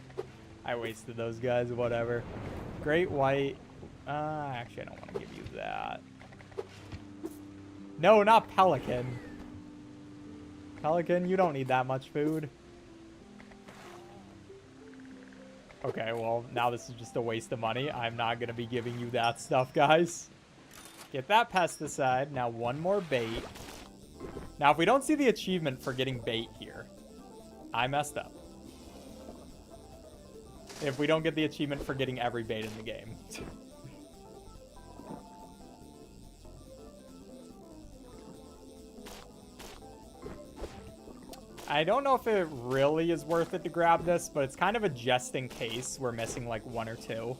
I wasted those guys, whatever. Great white. Actually, I don't want to give you that. No, not pelican. Pelican, you don't need that much food. Okay, well, now this is just a waste of money. I'm not going to be giving you that stuff, guys. Get that pesticide. Now one more bait. Now, if we don't see the achievement for getting bait here, I messed up. If we don't get the achievement for getting every bait in the game. I don't know if it really is worth it to grab this, but it's kind of a just in case we're missing like 1 or 2.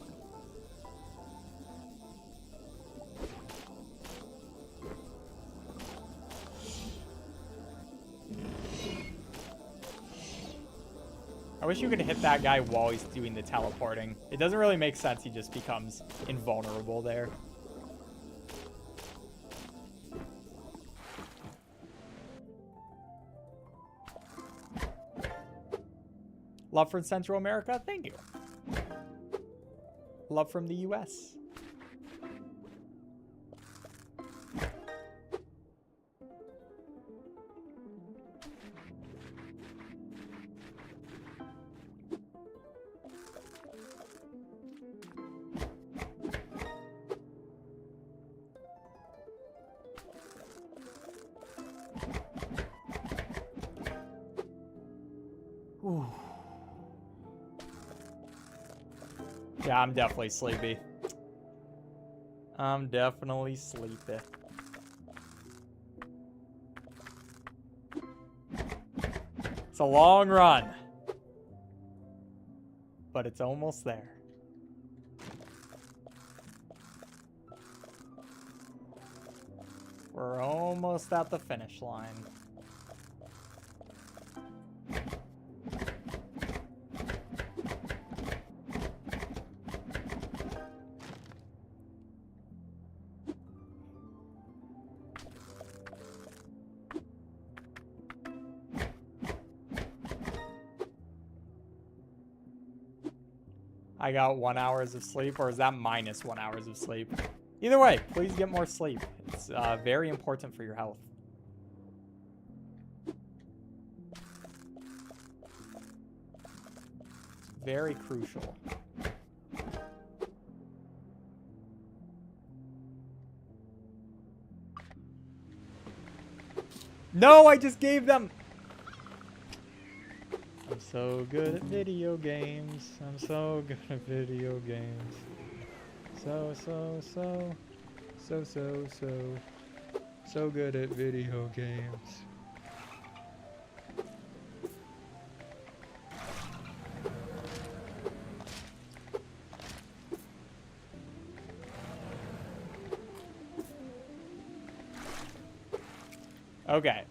I wish you could hit that guy while he's doing the teleporting. It doesn't really make sense. He just becomes invulnerable there. Love from Central America? Thank you. Love from the US. Yeah, I'm definitely sleepy. I'm definitely sleepy. It's a long run. But it's almost there. We're almost at the finish line. I got 1 hour of sleep, or is that minus 1 hour of sleep? Either way, please get more sleep. It's very important for your health. It's very crucial. No, I just gave them... I'm so good at video games. I'm so good at video games. So good at video games. Okay.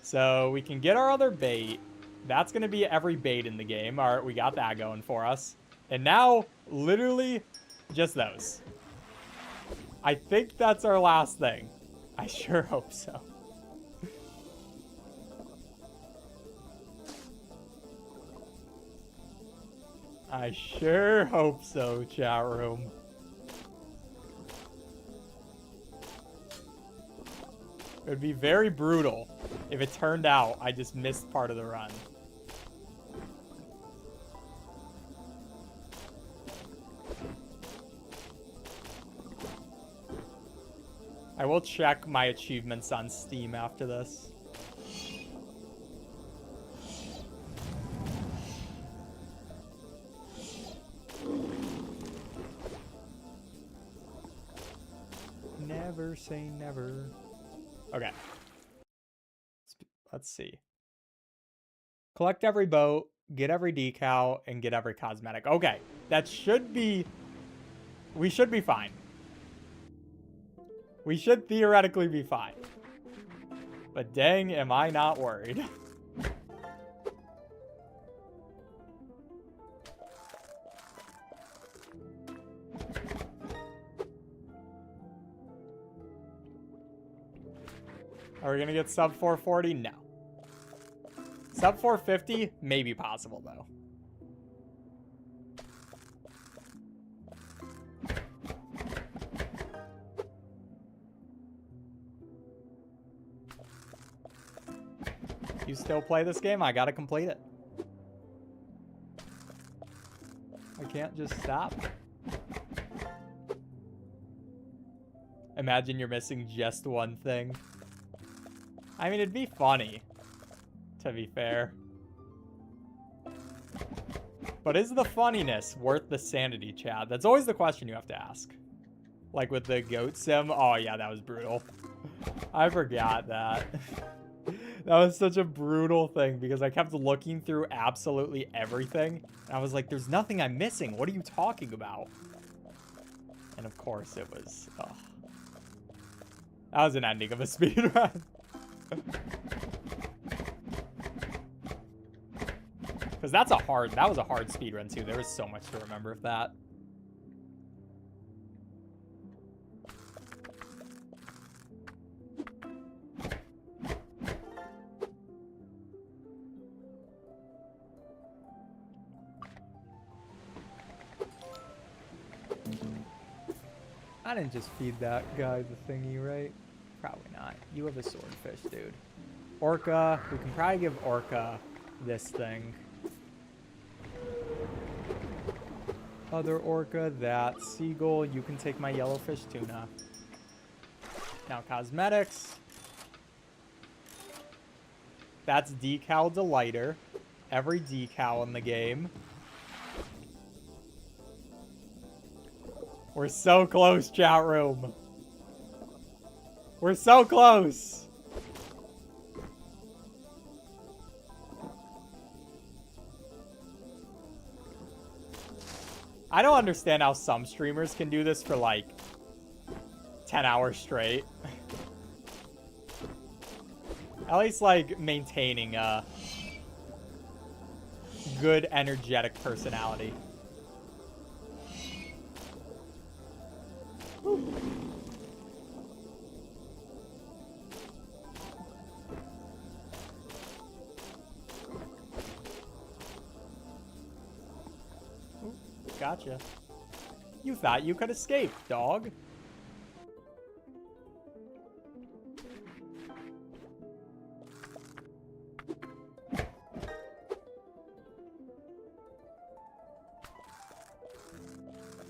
So we can get our other bait. That's going to be every bait in the game. All right, we got that going for us. And now, literally, just those. I think that's our last thing. I sure hope so. I sure hope so, chat room. It would be very brutal if it turned out I just missed part of the run. I will check my achievements on Steam after this. Never say never. Okay. Let's see. Collect every boat, get every decal, and get every cosmetic. Okay. That should be... We should be fine. We should theoretically be fine. But dang, am I not worried. Are we gonna get sub 440? No. Sub 450? Maybe possible, though. You still play this game? I gotta complete it. I can't just stop. Imagine you're missing just one thing. I mean, it'd be funny, to be fair. But is the funniness worth the sanity, Chad? That's always the question you have to ask. Like with the goat sim. Oh, yeah, that was brutal. I forgot that. That was such a brutal thing because I kept looking through absolutely everything. And I was like, there's nothing I'm missing. What are you talking about? And of course it was... Oh. That was an ending of a speedrun. Because that was a hard speedrun too. There was so much to remember of that. I didn't just feed that guy the thingy, right? Probably not. You have a swordfish, dude. Orca. We can probably give Orca this thing. Other Orca, that. Seagull, you can take my yellowfish tuna. Now, cosmetics. That's Decal Delighter. Every decal in the game. We're so close, chat room. We're so close. I don't understand how some streamers can do this for like 10 hours straight. At least like maintaining a good energetic personality. Woo. Gotcha. You thought you could escape, dog.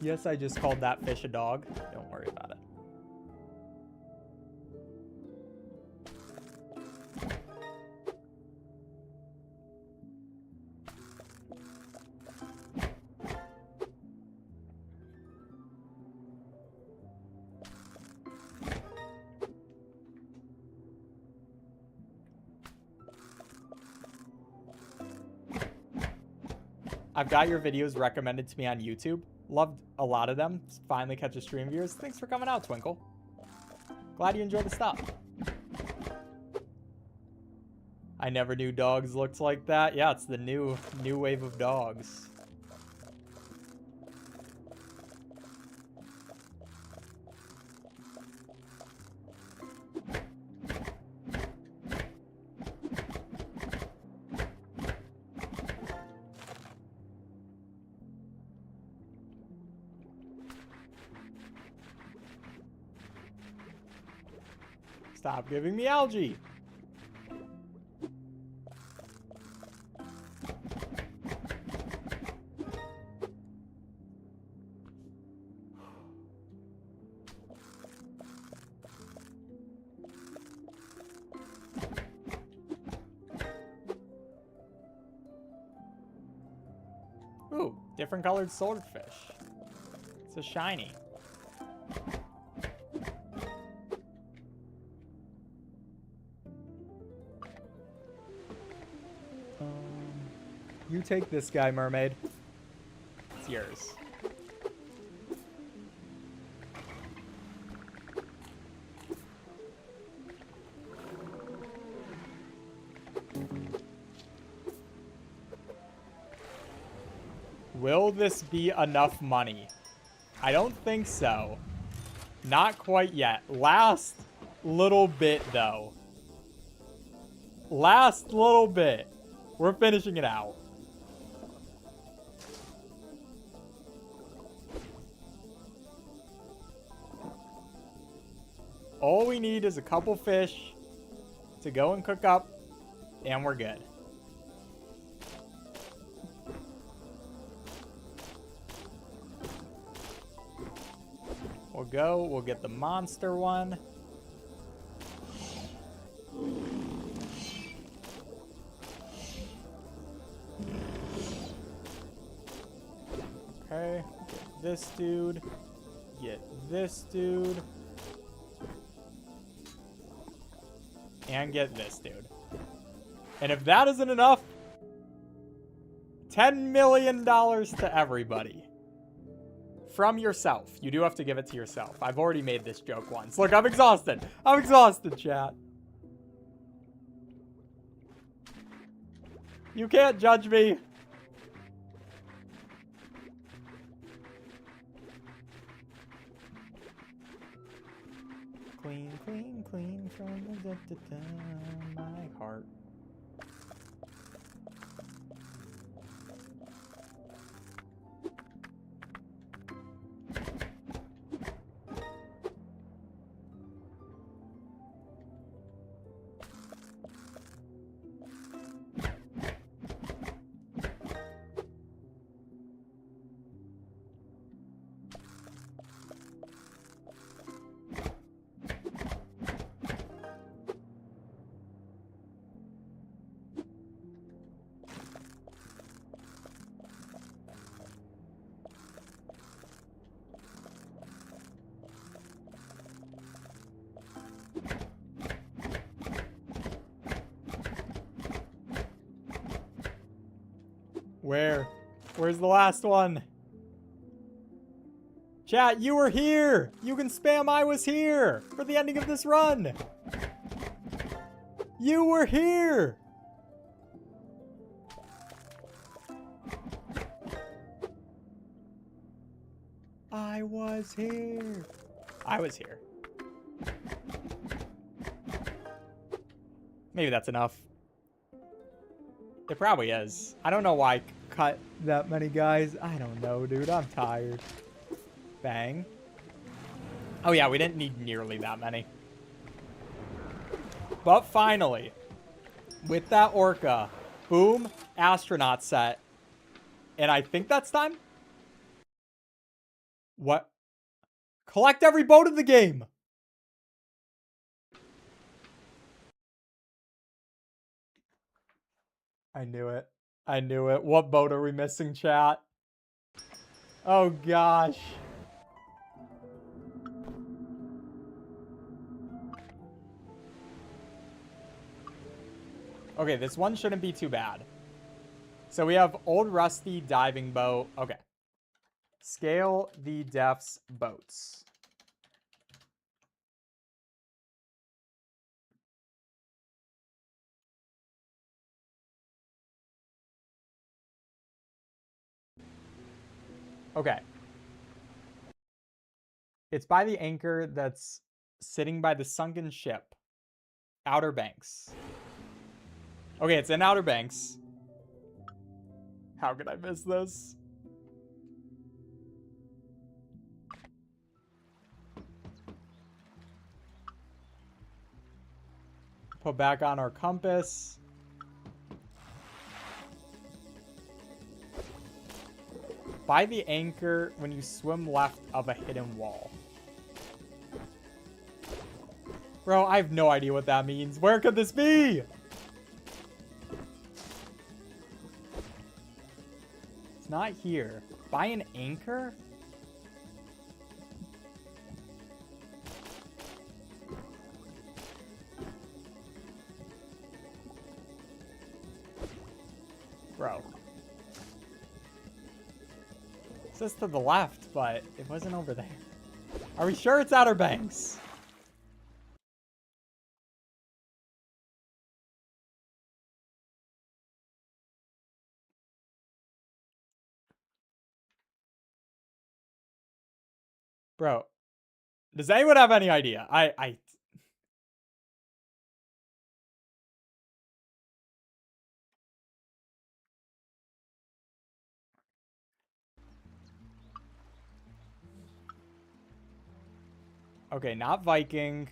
Yes, I just called that fish a dog. Don't worry about it. I've got your videos recommended to me on YouTube. Loved a lot of them. Finally catch a stream viewers. Thanks for coming out, Twinkle. Glad you enjoyed the stop. I never knew dogs looked like that. Yeah, it's the new wave of dogs. Stop giving me algae. Ooh, different colored swordfish. It's a shiny. You take this guy, mermaid. It's yours. Will this be enough money? I don't think so. Not quite yet. Last little bit, though. Last little bit. We're finishing it out. All we need is a couple fish to go and cook up, and we're good. We'll get the monster one. Okay, get this dude. Get this dude. And get this dude. And if that isn't enough, $10 million to everybody. From yourself. You do have to give it to yourself. I've already made this joke once. Look, I'm exhausted. I'm exhausted, chat. You can't judge me. Clean, clean, clean from the my heart. Where? Where's the last one? Chat, you were here! You can spam I was here for the ending of this run! You were here! I was here. I was here. Maybe that's enough. It probably is. I don't know why I cut that many guys. I don't know, dude. I'm tired. Bang. Oh yeah, we didn't need nearly that many. But finally, with that orca, boom, astronaut set. And I think that's time. What? Collect every boat in the game. I knew it. I knew it. What boat are we missing, chat? Oh, gosh. Okay, this one shouldn't be too bad. So we have old rusty diving boat. Okay. Scale the depths boats. Okay. It's by the anchor that's sitting by the sunken ship. Outer Banks. Okay, it's in Outer Banks. How could I miss this? Put back on our compass. By the anchor when you swim left of a hidden wall. Bro, I have no idea what that means. Where could this be? It's not here. By an anchor? Bro. It says to the left, but it wasn't over there. Are we sure it's Outer Banks? Bro, does anyone have any idea? Okay, not Viking.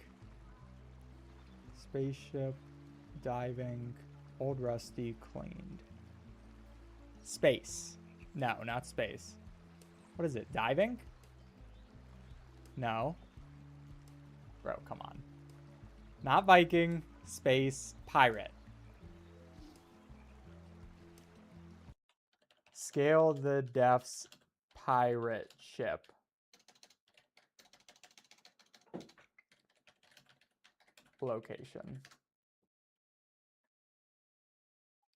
Spaceship, diving, old rusty, cleaned. Space. No, not space. What is it? Diving? No. Bro, come on. Not Viking, space, pirate. Scale the depths, pirate ship. Location.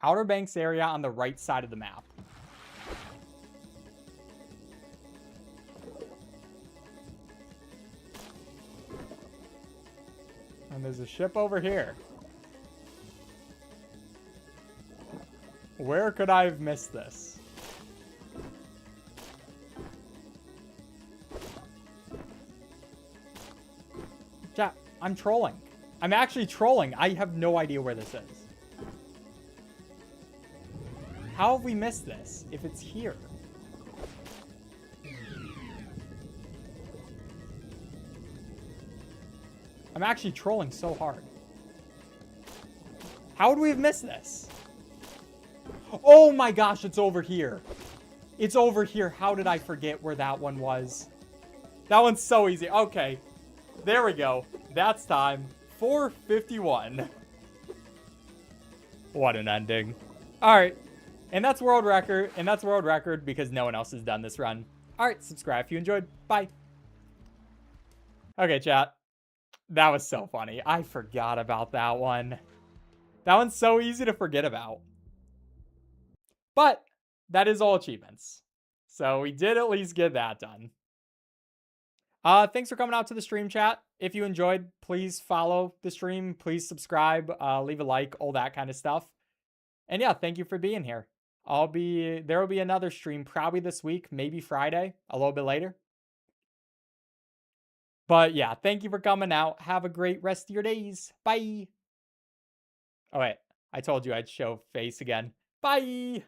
Outer Banks area on the right side of the map. And there's a ship over here. Where could I have missed this? Chat, I'm trolling. I'm actually trolling. I have no idea where this is. How have we missed this if it's here? I'm actually trolling so hard. How would we have missed this? Oh my gosh, it's over here. It's over here. How did I forget where that one was? That one's so easy. Okay. There we go. That's time. 4:51. What an ending. Alright. And that's world record. And that's world record because no one else has done this run. Alright, subscribe if you enjoyed. Bye. Okay, chat. That was so funny. I forgot about that one. That one's so easy to forget about. But that is all achievements. So we did at least get that done. Thanks for coming out to the stream, chat. If you enjoyed, please follow the stream. Please subscribe, leave a like, all that kind of stuff. And yeah, thank you for being here. There will be another stream probably this week, maybe Friday, a little bit later. But yeah, thank you for coming out. Have a great rest of your days. Bye. Oh wait, I told you I'd show face again. Bye.